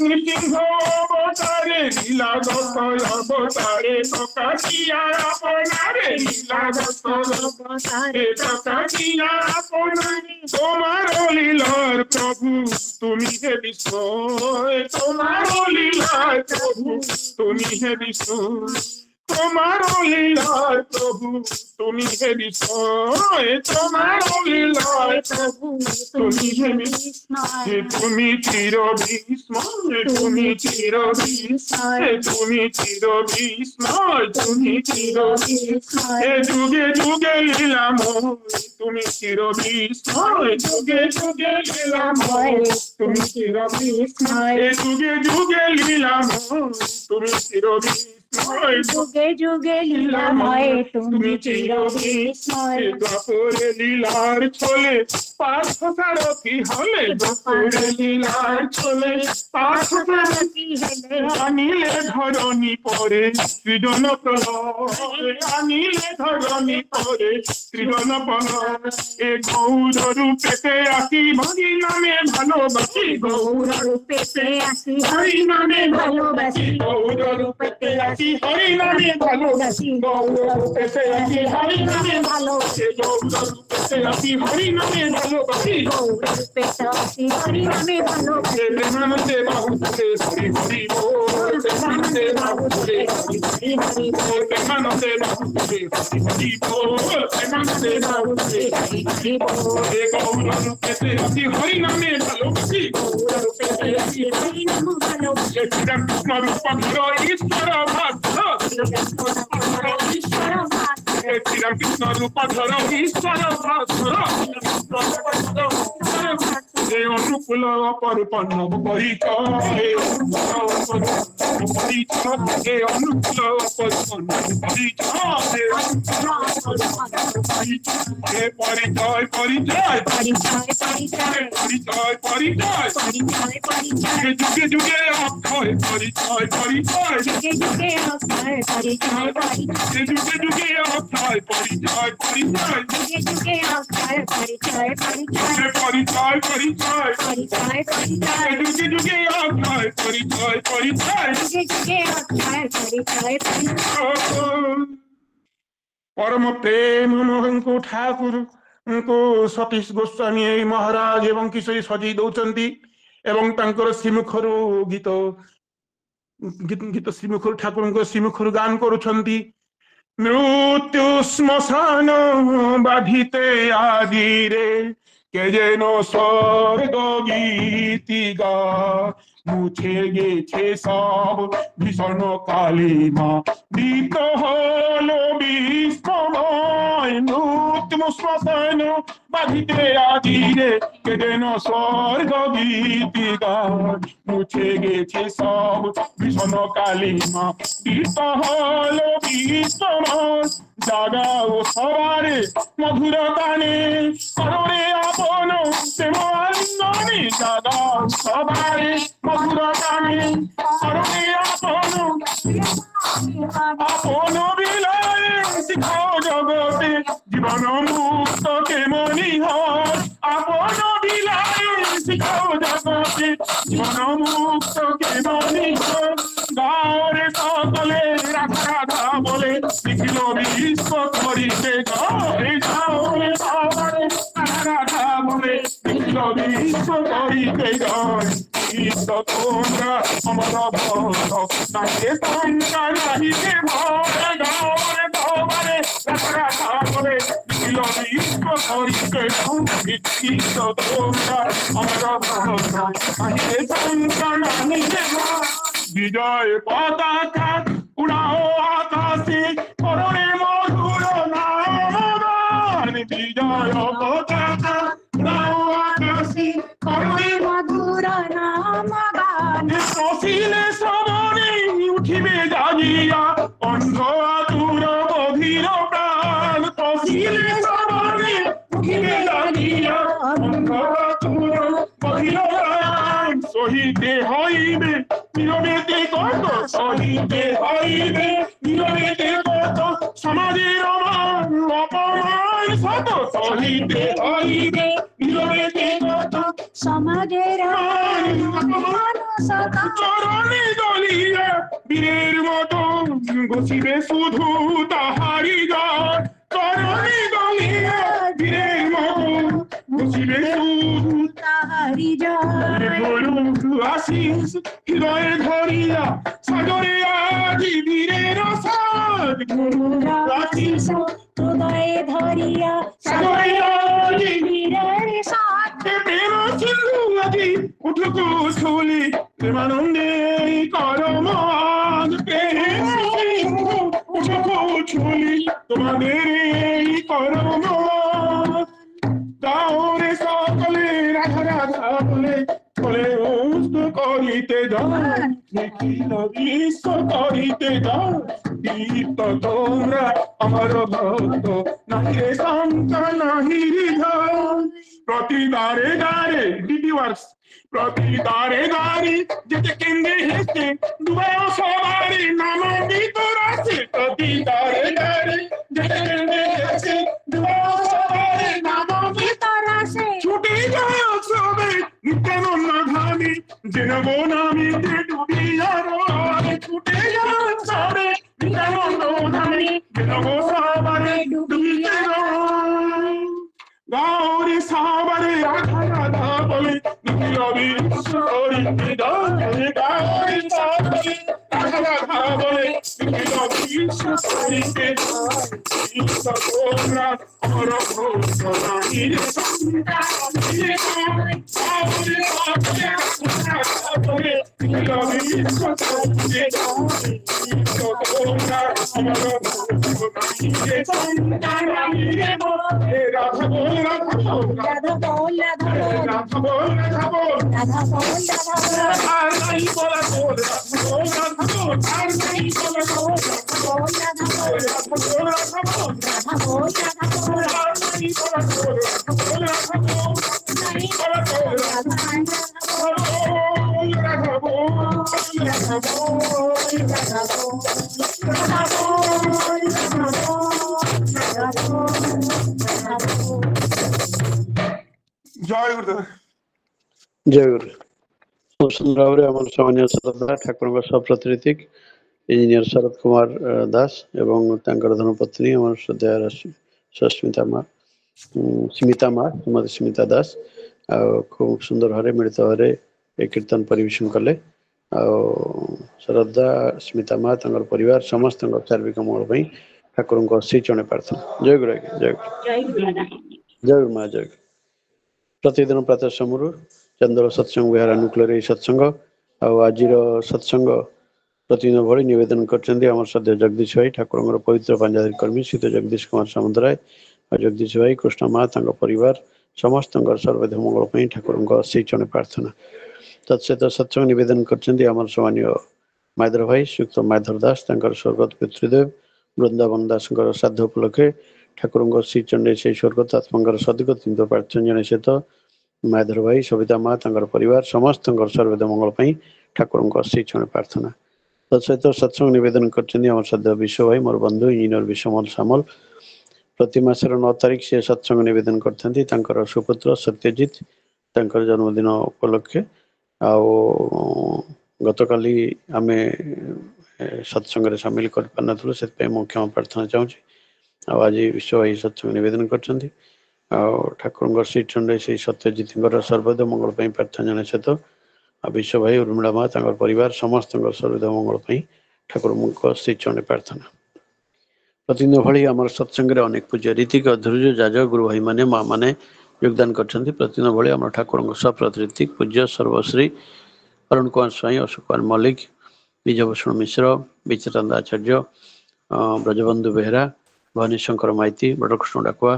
নৃসিংহ অবতারে, লীলা দশয় অবতারে প্রকাশিয়া আপনারে, লীলা দশয় অবতারে প্রকাশিয়া আপনারে। তোমার লীলার প্রভু তুমি হে বিস্ময়, তোমার লীলার প্রভু তুমি হে বিস্ময়, তোমার লীলার প্রভু তুমি হে বিস্ময়, তোমার লীলার প্রভু তুমি হে বিস্ময়। তুমি চির বিস্ময়, তুমি চির বিস্ময়, তুমি চির বিস্ময়, তুমি চির বিস্ময়। যুগে যুগে লীলাময় তুমি চির বিস্ময়, যুগে যুগে লীলাময় তুমি চির বিস্ময়, যুগে যুগে লীলাময় তুমি চির বিস্ময়। যুগে যুগে লীলাময় তুমি চির বিস্ময় দ্বাপরে লীলার ছলে পার্থ সারথি হলে দ্বাপরে লীলার ছলে পার্থ সারথি হলে আনিলে ধরণী পরে সৃজন প্রলয় আনিলে ধরণী পরে সৃজন প্রলয় এ গৌর রূপেতে আসি হরি নামে ভালোবাসি গৌর রূপেতে আসি হরি নামে ভালোবাসি গৌর রূপেতে আসি হরি নামে ভালোবাসি গৌর রূপেতে আসি হরি নামে ভালোবাসি গৌর রূপেতে আসি হরি নামে ভালোবাসি গৌর রূপেতে আসি হরি নামে ভালোবাসি প্রেমানন্দে বাহুতে হরি হরি বল প্রেমানন্দে বাহুতে হরি হরি বল প্রেমানন্দে বাহুতে হরি হরি বল প্রেমানন্দে বাহুতে হরি হরি বল এ গৌর রূপেতে আসি হরি নামে ভালোবাসি গৌর রূপেতে আসি হরি নামে ভালোবাসি কৃষ্ণ রূপ ধর ঈশ্বর ভাস্কর শ্রীরামকৃষ্ণ রূপ ধর ঈশ্বর ভাস্কর এ অনুকূল অপরিপন্ন পরিচয় এ অনুকূল অপরিপন্ন পরিচয় এ পরিচয় পরিচয় পরিচয় পরিচয় যুগে যুগে অক্ষয় পরিচয় পরিচয় যুগে যুগে অক্ষয় পরিচয় পরিচয় যুগে যুগে অক্ষয় পরিচয় পরিচয় যুগে যুগে অক্ষয় পরিচয় পরিচয় পরিচয় পরিচয় পরিচয় পরিচয় যুগে যুগে অক্ষয় পরিচয় পরিচয় যুগে যুগে অক্ষয় পরিচয় পরিচয় পরম প্রেম ମୋହଙ୍କୁ ଠାକୁରଙ୍କୁ ସତୀଶ ଗୋସ୍ୱାମୀ ଏଇ ମହାରାଜ ଏବଂ କିଶୋରୀ ସଜେଇ ଦଉଛନ୍ତି ଏବଂ ତାଙ୍କର ଶ୍ରୀମୁଖରୁ ଗୀତ ଶ୍ରୀମୁଖରୁ ଠାକୁରଙ୍କ ଶ୍ରୀମୁଖରୁ ଗାନ କରୁଛନ୍ତି ମୃତ୍ୟୁ ଶ୍ମଶାନ ବାଧିତେ ଆଦିରେ কে যেন স্বর্গ গীতিগা মুছে গেছে সব ভীষণ কালিমা দীপ্ত হলো বিশ্বময় মৃত্যু শ্মশান বাধিতে আদিরে কে যেন স্বর্গ গীতিগা মুছে গেছে সব ভীষণ কালিমা দীপ্ত হলো বিশ্বময় জাগাও সবারে মধুর গানে করোরে আপন প্রেম আলিঙ্গনে জাগাও সবারে মধুর গানে করোরে আপন আপন বিলায় শিখাও জগতে জীবন মুক্ত কেমনি হয় আপন বিলায় শিখাও জগতে জীবন মুক্ত কেমনি হয় গাঁরে সকলে রাধা রাধা বলে শিখিল বিশ্ব করিতে গাঁরে গাঁরে সকলে রাধা বলে শিখিল বিশ্ব করিতে গায় তোমরা অমর ভক্ত তাকে তোমরা নাহিতে ভয় গাঁরে তোমারে রাধা রাধা বলে শিখিল বিশ্ব করিতে তোমরা অমর ভক্ত তাকে তোমরা নাহিতে ভয় বিজয় পতাকা উড়াও আকাশে করোরে মধুর নাম বিজয় পতাকা উড়াও আকাশে করোরে মধুর নাম গান শশিলে শ্রবণে উঠিবে জাগিয়া অন্ধ আতুর গভীর প্রাণ শশিলে শ্রবণে উঠিবে জাগিয়া অন্ধ আতুর গভীর প্রাণ সহিতে হইবে নীরবেতে কত সহিতে হইবে নীরবেতে কত সমাজের অপমান শত সহিতে হইবে নীরবেতে কত সমাজের অপমান শত চরণে দলিয়া বীরের মতো বসিবে শুধু তাহারি গান চরণে দলিয়া বীরের মতো বসিবে শুধু তাহারি গান আশিস হৃদয়ে ধরিয়া সাগরে আজি বীরের সাদ আশিস হৃদয়ে ধরিয়া সাগরে আজি বীরের সাদ প্রেম সিন্ধু আজি উঠুকু ছুলি প্রেমানন্দে করমান প্রেম সিন্ধু উঠুকু ছুলি তোমাদের এই করমান গাঁরে সকলে রাধা রাধা বলে বলে বলিতে যাও নিখিল বিশ্ব করিতে যাও তীর্থ তোমরা আমার ভক্ত নাহি শঙ্কা নাহি হৃদয় প্রতি দ্বারে দ্বারে ডিটি ওয়ার্কস প্রতি দ্বারে দ্বারে যেতে কেন্দ্রে হেসে দুয়ার সবারে নাম ভিতর আছে প্রতি দ্বারে দ্বারে যেতে কেন্দ্রে হেসে দুয়ার সবারে নাম ভিতর আছে ছুটে যাও সবে নিত্যানন্দ ধামে যেন নামিতে ডুবিয়া রয় ছুটে যাও সবে নিত্যানন্দ ধামে যেন সবারে ডুবিয়া রয় গৌরী সাবরে রাধা রাধা বলে নিখিল বিশ্ব করিতে যাও গৌরী সাবরে রাধা রাধা বলে নিখিল বিশ্ব করিতে যাও তীর্থ তোমরা আমার ভক্ত নাহি শঙ্কা নাহি হৃদয় গৌরী সাবরে রাধা বলে নিখিল বিশ্ব করিতে যাও তীর্থ তোমরা আমার ভক্ত নাহি শঙ্কা নাহি হৃদয় রাধা বল রাধা বল রাধা বল রাধা বল রাধা বল রাধা বল রাধা বল আর নাই বলা বল রাধা বল রাধা বল আর নাই বলা বল রাধা বল রাধা বল রাধা বল রাধা বল রাধা বল রাধা বল আর নাই বলা বল রাধা বল রাধা বল নাই বলা বল রাধা বল রাধা বল রাধা বল রাধা বল রাধা বল রাধা বল জয় গুরুদেব ଜୟ ଗୁରୁ। ଖୁବ୍ ସୁନ୍ଦର ଭାବରେ ଆମର ସମ୍ମାନୀୟ ଶ୍ରଦ୍ଧା ଠାକୁରଙ୍କ ସପ୍ରତିନିଧିକ ଇଞ୍ଜିନିୟର ଶରତ କୁମାର ଦାସ ଏବଂ ତାଙ୍କର ଧର୍ମପତ୍ନୀ ଆମର ଶ୍ରଦ୍ଧା ସ୍ମିତା ମା ଶ୍ରୀମତୀ ସ୍ମିତା ଦାସ ଆଉ ଖୁବ୍ ସୁନ୍ଦର ଭାବରେ ମିଳିତ ଭାବରେ ଏ କୀର୍ତ୍ତନ ପରିବେଷଣ କଲେ। ଆଉ ଶ୍ରଦ୍ଧା ସ୍ମିତା ମା ତାଙ୍କର ପରିବାର ସମସ୍ତଙ୍କ ଚାର୍ବିକ ମଙ୍ଗଳ ପାଇଁ ଠାକୁରଙ୍କ ଅଶୀ ଚରଣରେ ପ୍ରାର୍ଥନା। ଜୟ ଗୁରୁ ଆଜ୍ଞା ଜୟ ଗୁରୁ ଜୟ ଗୁରୁ ମା ଜୟ ଗୁରୁ। ପ୍ରତିଦିନ ପ୍ରାତଃ ସମୟରୁ ଚନ୍ଦ୍ର ସତ୍ସଙ୍ଗ ବିହାର ଅନୁକୂଳରେ ଏହି ସତ୍ସଙ୍ଗ ଆଉ ଆଜିର ସତ୍ସଙ୍ଗ ପ୍ରତିଦିନ ଭଳି ନିବେଦନ କରିଛନ୍ତି ଆମର ସଦ୍ୟ ଜଗଦୀଶ ଭାଇ ଠାକୁରଙ୍କର ପବିତ୍ର ପାଞ୍ଜାଧାରୀ କର୍ମୀ ଶ୍ରୀତ ଜଗଦୀଶ କୁମାର ସାମନ୍ତରାୟ ଆଉ ଜଗଦୀଶ ଭାଇ କୃଷ୍ଣ ମା ତାଙ୍କ ପରିବାର ସମସ୍ତଙ୍କର ସର୍ବଦେହ ମଙ୍ଗଳ ପାଇଁ ଠାକୁରଙ୍କ ଅଶୀ ଚରଣରେ ପ୍ରାର୍ଥନା। ତତ୍ସହିତ ସତ୍ସଙ୍ଗ ନିବେଦନ କରିଛନ୍ତି ଆମର ସମ୍ମାନୀୟ ମାଧର ଭାଇ ଶ୍ରୀଯୁକ୍ତ ମାଧର ଦାସ ତାଙ୍କର ସ୍ୱର୍ଗତ ପିତୃଦେବ ବୃନ୍ଦାବନ ଦାସଙ୍କର ଶ୍ରାଦ୍ଧ ଉପଲକ୍ଷେ ଠାକୁରଙ୍କ ଶ୍ରୀ ଚଣ୍ଡୀ ସେହି ସ୍ୱର୍ଗତ ଆତ୍ମାଙ୍କର ସଦ୍ଗତି ପ୍ରାର୍ଥନା ଜଣାଇ ସହିତ ମାଧର ଭାଇ ସବିତା ମା ତାଙ୍କର ପରିବାର ସମସ୍ତଙ୍କର ସର୍ବଦେହ ମଙ୍ଗଳ ପାଇଁ ଠାକୁରଙ୍କ ଶ୍ରୀ ଚରଣରେ ପ୍ରାର୍ଥନା। ତତ୍ସହିତ ସତ୍ସଙ୍ଗ ନିବେଦନ କରିଛନ୍ତି ଆମର ସଦ୍ୟ ବିଶ୍ୱ ଭାଇ ମୋର ବନ୍ଧୁ ଇଞ୍ଜିନିୟର ବିଶ୍ୱମଲ ସାମଲ ପ୍ରତି ମାସର 9 ତାରିଖ ସେ ସତ୍ସଙ୍ଗ ନିବେଦନ କରିଥାନ୍ତି ତାଙ୍କର ସୁପୁତ୍ର ସତ୍ୟଜିତ ତାଙ୍କର ଜନ୍ମଦିନ ଉପଲକ୍ଷେ। ଆଉ ଗତକାଲି ଆମେ ସତ୍ସଙ୍ଗରେ ସାମିଲ କରିପାରିନଥିଲୁ ସେଥିପାଇଁ ମୁଁ କ୍ଷମା ପ୍ରାର୍ଥନା ଚାହୁଁଛି। ଆଉ ଆଜି ବିଶ୍ୱ ଭାଇ ସତ୍ସଙ୍ଗ ନିବେଦନ କରିଛନ୍ତି ଆଉ ଠାକୁରଙ୍କ ଶ୍ରୀଚଣ୍ଡୀ ସେଇ ସତ୍ୟଜିତଙ୍କର ସର୍ବଦେହ ମଙ୍ଗଳ ପାଇଁ ପ୍ରାର୍ଥନା ଜଣାଇ ସହିତ ଆଉ ବିଶ୍ୱ ଭାଇ ଉର୍ମିଳା ମା ତାଙ୍କର ପରିବାର ସମସ୍ତଙ୍କର ସର୍ବଦେହ ମଙ୍ଗଳ ପାଇଁ ଠାକୁରଙ୍କ ଶ୍ରୀଚଣ୍ଡୀ ପ୍ରାର୍ଥନା। ପ୍ରତିଦିନ ଭଳି ଆମର ସତ୍ସଙ୍ଗରେ ଅନେକ ପୂଜ୍ୟ ରୀତିକ ଧୈର୍ଯ୍ୟ ଯାଜକ ଗୁରୁ ଭାଇମାନେ ମା ମାନେ ଯୋଗଦାନ କରିଛନ୍ତି। ପ୍ରତିଦିନ ଭଳି ଆମର ଠାକୁରଙ୍କ ସପ୍ରତିନିଧିକ ପୂଜ୍ୟ Sarbashri Arun Kumar Swain Ashok Kumar Mallick Bijaybhusan Mishra Bichitrananda Acharya Brajabandhu Behera Bhabani Shankar Maiti Badakrushna Dakua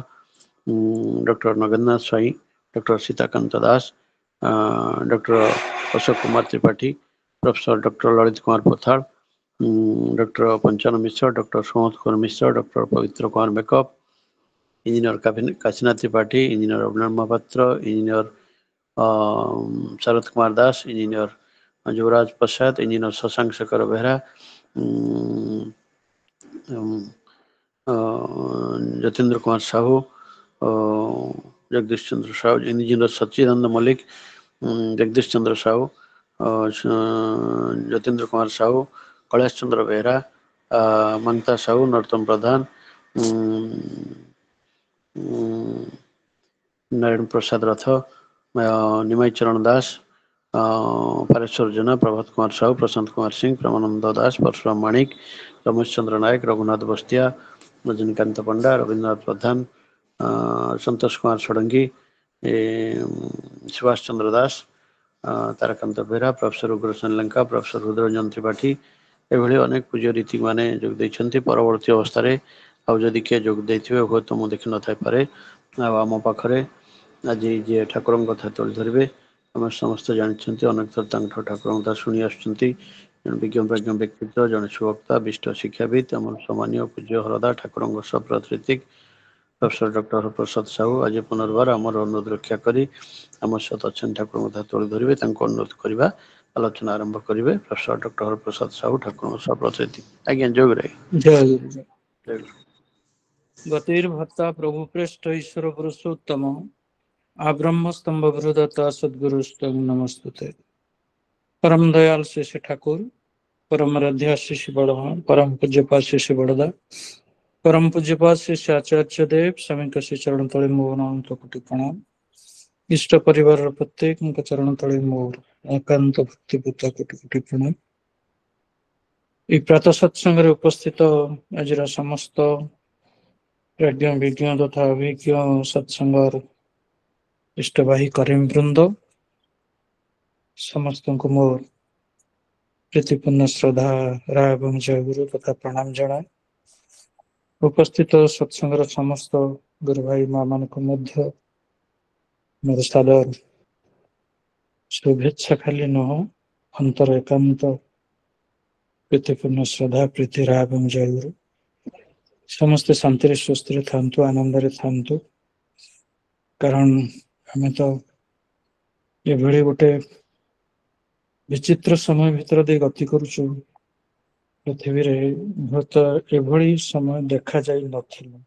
doctor Nagendranath Swain doctor Sitakanta Das doctor Ashok Kumar Tripathy professor doctor Lalit Kumar Pothal doctor Panchan Mishra doctor Sumanta Kumar Mishra doctor Pabitra Kumar ମେକଅପ engineer Kashinath Tripathy engineer Abhinab Mahapatra engineer Sarat Kumar Das engineer Jubaraj Prasad engineer Shashank Shekhar Behera Jatindra Kumar Sahu Jagadish Chandra Sahu engineer Sachidananda Mallick Jagdish Chandra Sahu Jatindra Kumar Sahu Kailash Chandra Behera Mamata Sahu Narottam ପ୍ରଧାନ ନାରାୟଣ ପ୍ରସାଦ ରଥ ନିମାଇ ଚରଣ ଦାସ ପାରେଶ୍ୱର ଜେନା ପ୍ରଭାତ କୁମାର ସାହୁ ପ୍ରଶାନ୍ତ କୁମାର ସିଂ ପ୍ରେମାନନ୍ଦ ଦାସ ପରଶୁରାମ ମାଣିକ ରମେଶ ଚନ୍ଦ୍ର ନାୟକ ରଘୁନାଥ ବସ୍ତିଆ ରଜନୀକାନ୍ତ ପଣ୍ଡା ରବୀନ୍ଦ୍ରନାଥ ପ୍ରଧାନ ସନ୍ତୋଷ କୁମାର ଷଡ଼ଙ୍ଗୀ ସୁଭାଷ ଚନ୍ଦ୍ର ଦାସ ତାରାକାନ୍ତ ବେହେରା ପ୍ରଫେସର ଉଗ୍ରସେନ ଲେଙ୍କା ପ୍ରଫେସର ରୁଦ୍ରରଞ୍ଜନ ତ୍ରିପାଠୀ ଏଭଳି ଅନେକ ପୂଜ୍ୟ ରୀତିକ ମାନେ ଯୋଗ ଦେଇଛନ୍ତି। ପରବର୍ତ୍ତୀ ଅବସ୍ଥାରେ ଆଉ ଯଦି କିଏ ଯୋଗ ଦେଇଥିବେ ହୁଏତ ମୁଁ ଦେଖିନଥାଇପାରେ। ଆଉ ଆମ ପାଖରେ ଆଜି ଯିଏ ଠାକୁରଙ୍କ କଥା ତୁଳି ଧରିବେ ଆମେ ସମସ୍ତେ ଜାଣିଛନ୍ତି ଅନେକ ଥର ତାଙ୍କ ଠାକୁରଙ୍କ କଥା ଶୁଣି ଆସୁଛନ୍ତି। ଜଣେ ବିଜ୍ଞ ବ୍ୟକ୍ତିତ୍ୱ, ଜଣେ ସୁବକ୍ତା, ବିଷ୍ଟ ଶିକ୍ଷାବିତ୍, ଆମର ସମ୍ମାନୀୟ ପୂଜ୍ୟ ହରଦା ଠାକୁରଙ୍କ ସହ ପ୍ରତିନିଧିକ ପ୍ରଫେସର ଡକ୍ଟର ହରପ୍ରସାଦ ସାହୁ ଆଜି ପୁନର୍ବାର ଆମର ଅନୁରୋଧ ରକ୍ଷା କରି ଆମ ସହିତ ଅଛନ୍ତି, ଠାକୁରଙ୍କ କଥା ତୋଳି ଧରିବେ, ତାଙ୍କୁ ଅନୁରୋଧ କରିବା ଆଲୋଚନା ଆରମ୍ଭ କରିବେ। ପ୍ରଫେସର ଡକ୍ଟର ହରପ୍ରସାଦ ସାହୁ ଠାକୁରଙ୍କ ସହ ପ୍ରତିନିଧି। ଆଜ୍ଞା, ଯୋଗରେ ଜୟ ଗୁରୁ। ଗତିର୍ଭର୍ତ୍ତା ପ୍ରଭୁ ପ୍ରେଷ୍ଠ ଈଶ୍ୱର ପୁରୁଷୋତ୍ତମ ଆବ୍ରହ୍ମ स्तंभ गुरुदत्ता सद्गुरु नमस्तुते। परम दयाल श्री ठाकुर, परम आराध्य श्री बड़वान, परम पूज्यपाद श्री बड़दा, परम पूज्यपाद श्री आचार्य देव स्वामी श्री चरण तले मोर कोटि प्रणाम। इष्ट परिवार प्रत्येक चरण तले मोर एकांत भक्तिपूत कोटि कोटि प्रणाम। ये प्रातः सत्संग उपस्थित आज समस्त प्राज्ञ विज्ञ तथा अभिज्ञ सत्संगर इष्टवाही करीम वृंद समस्त को मोर प्रीतिपूर्ण श्रद्धा राय एवं जय गुरु तथा प्रणाम जनाए। उपस्थित सत्संगर समस्त गुरु भाई माँ मान को मध्य मोर सादर शुभेच्छा खाली नुह अंतर एकांत प्रीतिपूर्ण श्रद्धा प्रीति राय एवं जय गुरु। समस्ते शांति स्वस्थ थांतु, आनंद थांतु, कारण आम तो ये गोटे विचित्र समय भितर दे गति करुचु। पृथ्वी रे भूत एभली समय देखा जाई नथिला,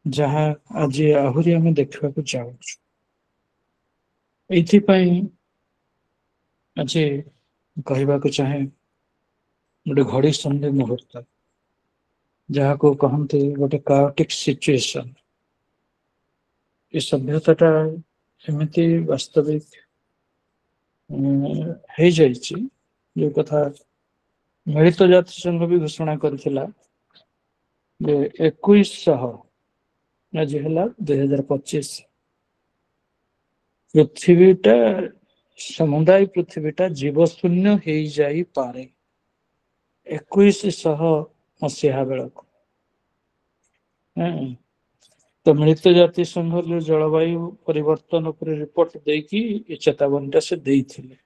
जहाँ आज आहुरी आम देखा चाहूँ। एथिपाई आज कहवा चाहे गोटे घड़ी संधि मुहूर्त जहाँ को कहते गोटे कायोटिक सिचुएशन। ये सभ्यताटा एमती वास्तविक हो जाइए जो कथा मिलित जाति संघ भी घोषणा करथिला जे 2100 आज है 2025 पृथ्वीटा समुदाय पृथ्वीटा जीवशून्य हो जाई पारे 2100 मसीहा बेलक। तो मिलित जाति संघ जो जलवायु परिवर्तन पर रिपोर्ट देकी ये चेतावनीटा से देइथिले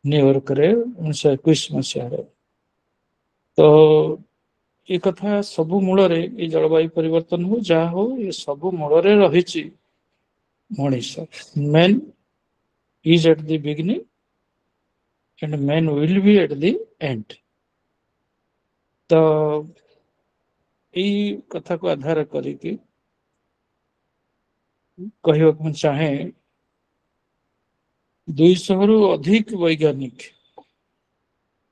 न्यूयॉर्क रे 1921 मसीह। तो ये कथा सबु मूल रे ये जलवायु परिवर्तन हो जहा हो ये सबु मूल रे रहिछि मनीष। Man is at the beginning and man will be at the end. तो यही कथा को आधार करिकी कहवा चाहे 200 रु अधिक वैज्ञानिक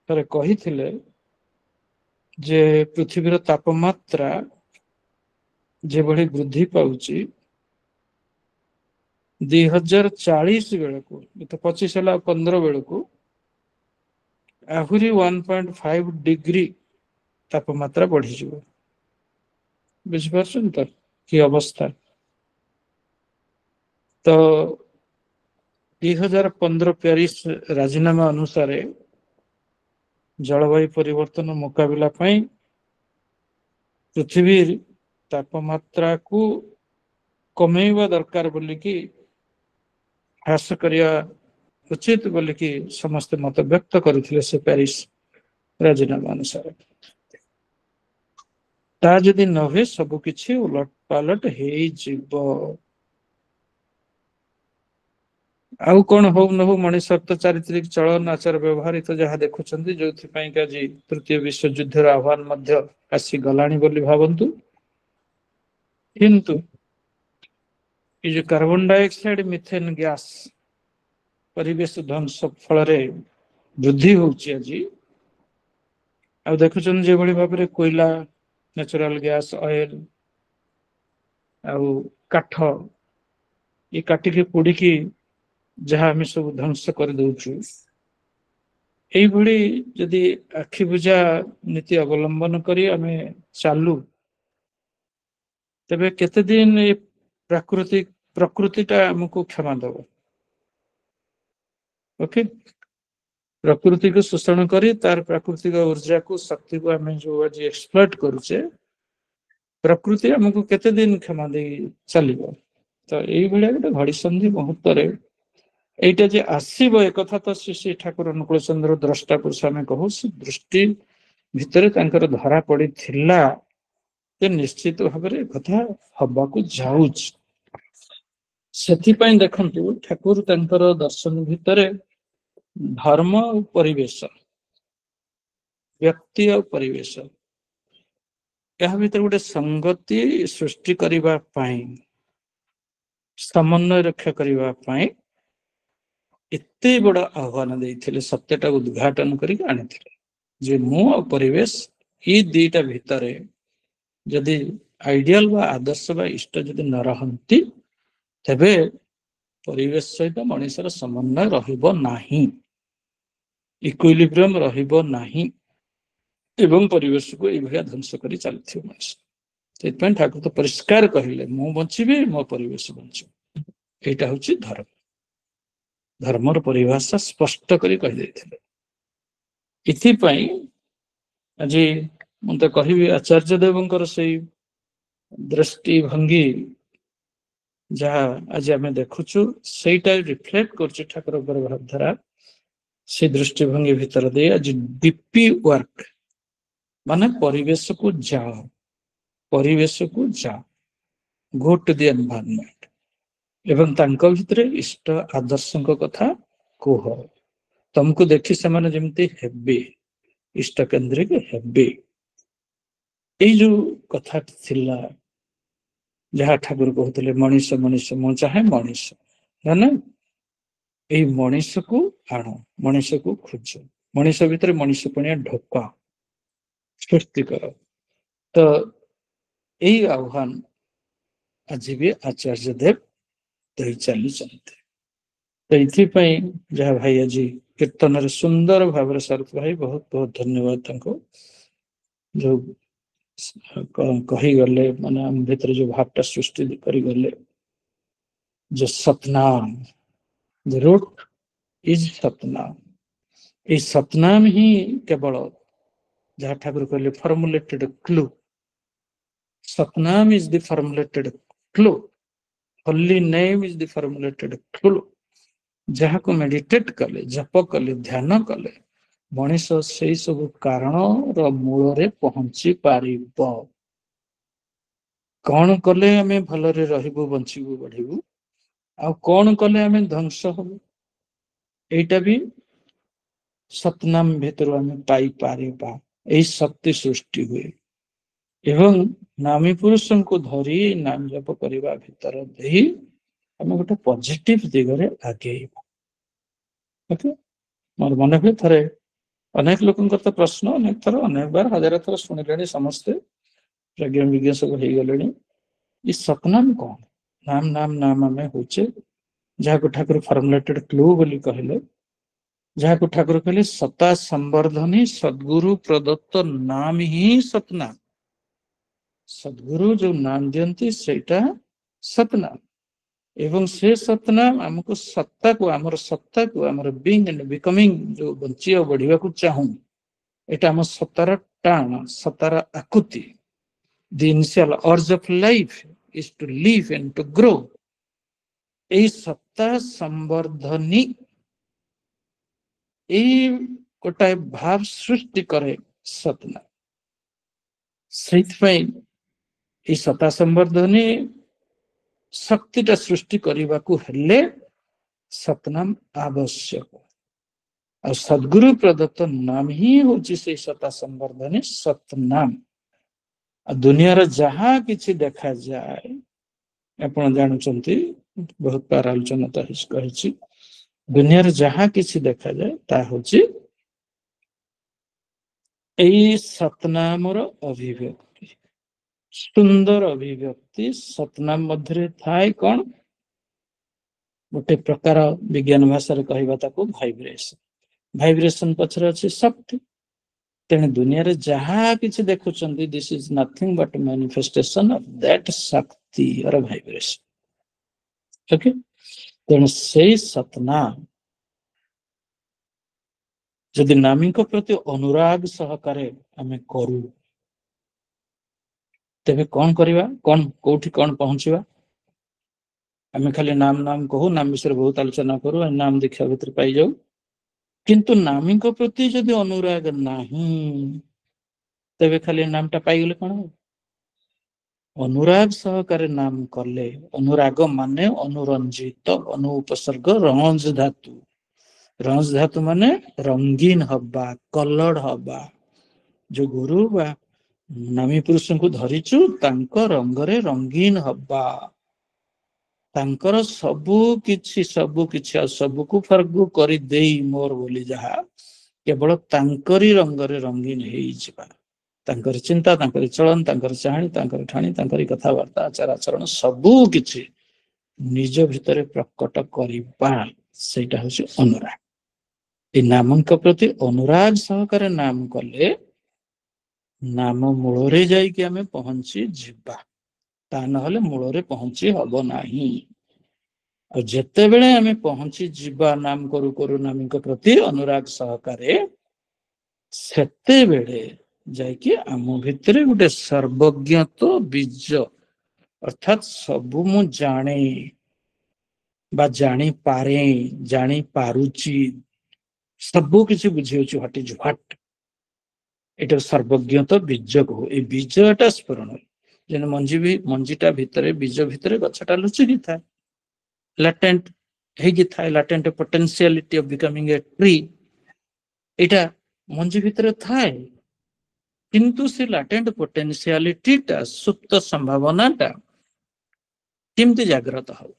थे कही जे पृथ्वीर तापमात्रा जे भली वृद्धि पाउची 2040 बेलू तो 25 है 15 बेलू आहुरी 1.5 डिग्री तापमात्रा बढ़ी जाए। बुझिपार तो कि अवस्था। तो 2015 पेरिस राजीनामा अनुसार जलवायु परिवर्तन मुकाबला पाई पृथ्वी तापमात्रा को कमेवा दरकार बोलिकी ह्रास करिया उचित बोलिकी समस्त मत व्यक्त करथिले से पेरिस राजीनामा अनुसार। ता जदि न हुए सब किछि उलट पालट हे जीव। आउ कौन हो न हो मनुष्य तो चारित्रिक चलन आचार व्यवहार तो जहाँ देखुं जो तृतीय विश्व युद्धर आह्वान मध्य आसी गलानी बोली भावंतु। किंतु ये जो कार्बन डाइऑक्साइड मिथेन गैस परिवेश ध्वंस फल वृद्धि होची आज आ देखुं जो भाव में कोयला नेचुरल गैस ऑयल आउ काठ ये काटिकी पोड़िकी जहाँ आम सब ध्वंस कर दौचु यदि आखि बुझा नीति अवलंबन करी आमे चालू तेबे केते दिन ये प्रकृतिटा हमको क्षमा दब। ओके, प्रकृति को शोषण करी तार प्राकृतिक ऊर्जा को शक्ति को आम जो आज एक्सप्लॉइट करुचे प्रकृति हमको केते दिन क्षमा दे चलो। तो यही गोटे घड़ी संधि मुहूर्त এইটা যে ଆସିବ একଥା ତ ଶ୍ରୀ ଠାକୁର ଅନୁକୂଳ ଚନ୍ଦ୍ର ଦ୍ରଷ୍ଟା ପୁରୁଷ ଆମେ କହୁ, ସେ ଦୃଷ୍ଟି ଭିତରେ ତାଙ୍କର ଧରା ପଡିଥିଲା ଯେ ନିଶ୍ଚିତ ଭାବରେ କଥା ହବାକୁ ଯାଉଛି। ସେଥିପାଇଁ ଦେଖନ୍ତୁ ଠାକୁର ତାଙ୍କର ଦର୍ଶନ ଭିତରେ ଧର୍ମ ଆଉ ପରିବେଶ, ବ୍ୟକ୍ତି ଆଉ ପରିବେଶ, ଏହା ଭିତରେ ଗୋଟେ ସଂଗତି ସୃଷ୍ଟି କରିବା ପାଇଁ, ସମନ୍ୱୟ ରକ୍ଷା କରିବା ପାଇଁ ଏତେ ବଡ ଆହ୍ୱାନ ଦେଇଥିଲେ, ସତ୍ୟଟା ଉଦ୍ଘାଟନ କରିକି ଆଣିଥିଲେ ଯେ ମୁଁ ଆଉ ପରିବେଶ ଏଇ ଦିଟା ଭିତରେ ଯଦି ଆଇଡିଆଲ ବା ଆଦର୍ଶ ବା ଇଷ୍ଟ ଯଦି ନ ରହନ୍ତି ତେବେ ପରିବେଶ ସହିତ ମଣିଷର ସମନ୍ୱୟ ରହିବ ନାହିଁ, ଇକ୍ୱିଲିବ୍ରିୟମ ରହିବ ନାହିଁ ଏବଂ ପରିବେଶକୁ ଏଇଭଳିଆ ଧ୍ୱଂସ କରି ଚାଲିଥିବ ମଣିଷ। ସେଥିପାଇଁ ଠାକୁର ତ ପରିଷ୍କାର କହିଲେ ମୁଁ ବଞ୍ଚିବି ମୋ ପରିବେଶ ବଞ୍ଚିବ। ଏଇଟା ହଉଛି ଧର୍ମ, ଧର୍ମର ପରିଭାଷା ସ୍ପଷ୍ଟ କରି କହିଦେଇଥିଲେ। ଏଥିପାଇଁ ଆଜି ମୁଁ ତ କହିବି ଆଚାର୍ଯ୍ୟ ଦେବଙ୍କର ସେଇ ଦୃଷ୍ଟିଭଙ୍ଗୀ ଯାହା ଆଜି ଆମେ ଦେଖୁଛୁ ସେଇଟା ରିଫ୍ଲେକ୍ଟ କରୁଛି ଠାକୁରଙ୍କର ଭାବଧାରା। ସେ ଦୃଷ୍ଟିଭଙ୍ଗୀ ଭିତରେ ଦେଇ ଆଜି ଡିପି ୱାର୍କ ମାନେ ପରିବେଶକୁ ଯାଅ, ପରିବେଶକୁ ଯାଅ, ଗୋ ଟୁ ଦି ଏନଭାରନମେଣ୍ଟ ଏବଂ ତାଙ୍କ ଭିତରେ ଇଷ୍ଟ ଆଦର୍ଶଙ୍କ କଥା କୁହ। ତମକୁ ଦେଖି ସେମାନେ ଯେମିତି ହେବେ, ଇଷ୍ଟ କେନ୍ଦ୍ରିକ ହେବେ। ଏଇ ଯୋଉ କଥାଟି ଥିଲା ଯାହା ଠାକୁର କହୁଥିଲେ ମଣିଷ ମଣିଷ ମୁଁ ଚାହେଁ ମଣିଷ, ନା ଏଇ ମଣିଷକୁ ଆଣ, ମଣିଷକୁ ଖୋଜ, ମଣିଷ ଭିତରେ ମଣିଷ ପଣିଆ ଢୋକା ସୃଷ୍ଟି କର। ତ ଏଇ ଆହ୍ୱାନ ଆଜି ବି ଆଚାର୍ଯ୍ୟ ଦେବ ଦେଇ ଚାଲିଛନ୍ତି। ତ ଏଥିପାଇଁ ଯାହା ଭାଇ ଆଜି କୀର୍ତ୍ତନରେ ସୁନ୍ଦର ଭାବରେ ଶରତ ଭାଇ ବହୁତ ବହୁତ ଧନ୍ୟବାଦ ତାଙ୍କୁ, ଯୋଉ କହିଗଲେ ମାନେ ଆମ ଭିତରେ ଯୋଉ ଭାବଟା ସୃଷ୍ଟି କରିଗଲେ ଯେ Satnam, the root is Satnam. ଏଇ ସତନାମ ହିଁ କେବଳ ଯାହା ଠାକୁର କହିଲେ formulated clue, Satnam is the formulated clue, holy name is the formulated clue. ଯାହାକୁ ମେଡିଟେଟ କଲେ, ଜପ କଲେ, ଧ୍ୟାନ କଲେ ମଣିଷ ସେଇ ସବୁ କାରଣର ମୂଳରେ ପହଞ୍ଚି ପାରିବ। କଣ କଲେ ଆମେ ଭଲରେ ରହିବୁ, ବଞ୍ଚିବୁ, ବଢିବୁ, ଆଉ କଣ କଲେ ଆମେ ଧ୍ୱଂସ ହବୁ, ଏଇଟା ବି ସତନାମ ଭିତରୁ ଆମେ ପାଇପାରିବା। ଏଇ ଶକ୍ତି ସୃଷ୍ଟି ହୁଏ ଏବଂ ନାମୀ ପୁରୁଷଙ୍କୁ ଧରି ନାମ ଜପ କରିବା ଭିତର ଦେଇ ଆମେ ଗୋଟେ ପଜିଟିଭ ଦିଗରେ ଆଗେଇବା। ଓକେ, ମୋର ମନେ ହୁଏ ଥରେ ଅନେକ ଲୋକଙ୍କର ତ ପ୍ରଶ୍ନ ଅନେକ ଥର ଅନେକ ବାର ହଜାର ଥର ଶୁଣିଲେଣି ସମସ୍ତେ, ପ୍ରଜ୍ଞ ବିଜ୍ଞ ସବୁ ହେଇଗଲେଣି। ଏ ସତନାମ କଣ? ନାମ ନାମ ନାମ ଆମେ ହଉଛେ ଯାହାକୁ ଠାକୁର ଫର୍ମୁଲେଟେଡ କ୍ଲୁ ବୋଲି କହିଲେ, ଯାହାକୁ ଠାକୁର କହିଲେ ସତା ସମ୍ବର୍ଦ୍ଧନୀ ସଦ୍ଗୁରୁ ପ୍ରଦତ୍ତ ନାମ ହିଁ ସତନାମ। ସଦ୍ଗୁରୁ ଯୋଉ ନାମ ଦିଅନ୍ତି ସେଇଟା ସତନାମ ଏବଂ ସେ ସତନାମ ଆମକୁ ସତ୍ତାକୁ, ଆମର ବିଙ୍ଗ ଆଣ୍ଡ ବିକମିଂ, ଯୋଉ ବଞ୍ଚିବା ବଢିବାକୁ ଚାହୁଁ, ଏଇଟା ଆମ ସତାର ଟାଣ, ସତାର ଆକୁତି। The initial urge of life is to live and to grow. ଏଇ ସତ୍ତା ସମ୍ବର୍ଦ୍ଧନୀ ଏଇ ଗୋଟାଏ ଭାବ ସୃଷ୍ଟି କରେ ସତନାମ। ସେଇଥିପାଇଁ ଏଇ ସତ୍ତା ସମ୍ବର୍ଦ୍ଧନୀ ଶକ୍ତିଟା ସୃଷ୍ଟି କରିବାକୁ ହେଲେ ସତନାମ ଆବଶ୍ୟକ। ଆଉ ସଦ୍ଗୁରୁ ପ୍ରଦତ୍ତ ନାମ ହିଁ ହଉଛି ସେଇ ସତ୍ତା ସମ୍ବର୍ଦ୍ଧନୀ ସତନାମ। ଆଉ ଦୁନିଆର ଯାହା କିଛି ଦେଖାଯାଏ ଆପଣ ଜାଣୁଛନ୍ତି, ବହୁତ ବାର ଆଲୋଚନା ତ କହିଛି, ଦୁନିଆରେ ଯାହା କିଛି ଦେଖାଯାଏ ତାହା ହଉଛି ଏଇ ସତନାମର ଅଭିବ୍ୟକ୍ତି, ସୁନ୍ଦର ଅଭିବ୍ୟକ୍ତି। ସତନାମ ମଧ୍ୟରେ ଥାଏ କଣ? ଗୋଟେ ପ୍ରକାର ବିଜ୍ଞାନ ଭାଷାରେ କହିବା ତାକୁ ଭାଇବ୍ରେସନ। ଭାଇବ୍ରେସନ ପଛରେ ଅଛି ଶକ୍ତି। ତେଣୁ ଦୁନିଆରେ ଯାହା କିଛି ଦେଖୁଛନ୍ତି, this is nothing but manifestation of that ଶକ୍ତି ଅର ଭାଇବ୍ରେସନ। ଓକେ, ତେଣୁ ସେଇ ସତନାମ ଯଦି ନାମୀଙ୍କ ପ୍ରତି ଅନୁରାଗ ସହକାରେ ଆମେ କରୁ, ତେବେ କଣ କରିବା, କଣ କୋଉଠି କଣ ପହଞ୍ଚିବା? ଆମେ ଖାଲି ନାମ ନାମ କହୁ, ନାମ ବିଷୟରେ ବହୁତ ଆଲୋଚନା କରୁ, ନାମ ଦୀକ୍ଷା ଭିତରେ ପାଇଯାଉ, କିନ୍ତୁ ନାମୀଙ୍କ ପ୍ରତି ଯଦି ଅନୁରାଗ ନାହିଁ ତେବେ ଖାଲି ନାମଟା ପାଇଗଲେ କଣ ହବ? ଅନୁରାଗ ସହକାରେ ନାମ କଲେ, ଅନୁରାଗ ମାନେ ଅନୁରଞ୍ଜିତ, ଅନୁ ଉପସର୍ଗ ରଞ୍ଜ ଧାତୁ, ରଞ୍ଜ ଧାତୁ ମାନେ ରଙ୍ଗୀନ ହବା, କଲର୍ଡ ହବା। ଯୋଉ ଗୁରୁ ବା ନାମୀ ପୁରୁଷଙ୍କୁ ଧରିଛୁ ତାଙ୍କ ରଙ୍ଗରେ ରଙ୍ଗୀନ ହବା, ତାଙ୍କର ସବୁ କିଛି ଆଉ ସବୁକୁ ଫର୍ଗୁ କରିଦେଇ ମୋର ବୋଲି ଯାହା କେବଳ ତାଙ୍କରି ରଙ୍ଗରେ ରଙ୍ଗୀନ ହେଇଯିବା। ତାଙ୍କରି ଚିନ୍ତା, ତାଙ୍କରି ଚଳନ, ତାଙ୍କର ଚାହାଣୀ, ତାଙ୍କର ଠାଣି, ତାଙ୍କରି କଥାବାର୍ତ୍ତା, ଆଚାର ଆଚରଣ ସବୁ କିଛି ନିଜ ଭିତରେ ପ୍ରକଟ କରିବା, ସେଇଟା ହଉଛି ଅନୁରାଗ। ଏ ନାମଙ୍କ ପ୍ରତି ଅନୁରାଗ ସହକାରେ ନାମ କଲେ ନାମ ମୂଳରେ ଯାଇକି ଆମେ ପହଞ୍ଚି ଯିବା, ତା ନହେଲେ ମୂଳରେ ପହଞ୍ଚି ହବ ନାହିଁ। ଆଉ ଯେତେବେଳେ ଆମେ ପହଞ୍ଚି ଯିବା ନାମ କରୁ କରୁ ନାମୀଙ୍କ ପ୍ରତି ଅନୁରାଗ ସହକାରେ, ସେତେବେଳେ ଯାଇକି ଆମ ଭିତରେ ଗୋଟେ ସର୍ବଜ୍ଞତ ବୀଜ, ଅର୍ଥାତ୍ ସବୁ ମୁଁ ଜାଣେ ବା ଜାଣିପାରେ, ଜାଣିପାରୁଛି, ସବୁ କିଛି ବୁଝିଉଛି, ହ୍ୱାଟ ଇଜ ହ୍ୱାଟ, ଏଇଟା ସର୍ବଜ୍ଞତ ବୀଜ କହୁ। ଏଇ ବୀଜଟା ସ୍ଫୁରଣ, ଯେମିତି ମଞ୍ଜିଟା ଭିତରେ, ବୀଜ ଭିତରେ ଗଛଟା ଲୁଚିକି ଥାଏ, ଲାଟେଣ୍ଟ ହେଇକି ଥାଏ, latent potentiality of becoming a tree, ଏଇଟା ମଞ୍ଜି ଭିତରେ ଥାଏ। କିନ୍ତୁ ସେ ଲାଟେଣ୍ଟ ପୋଟେନ୍ସିଆଲିଟିଟା, ସୁପ୍ତ ସମ୍ଭାବନାଟା କେମିତି ଜାଗ୍ରତ ହବ,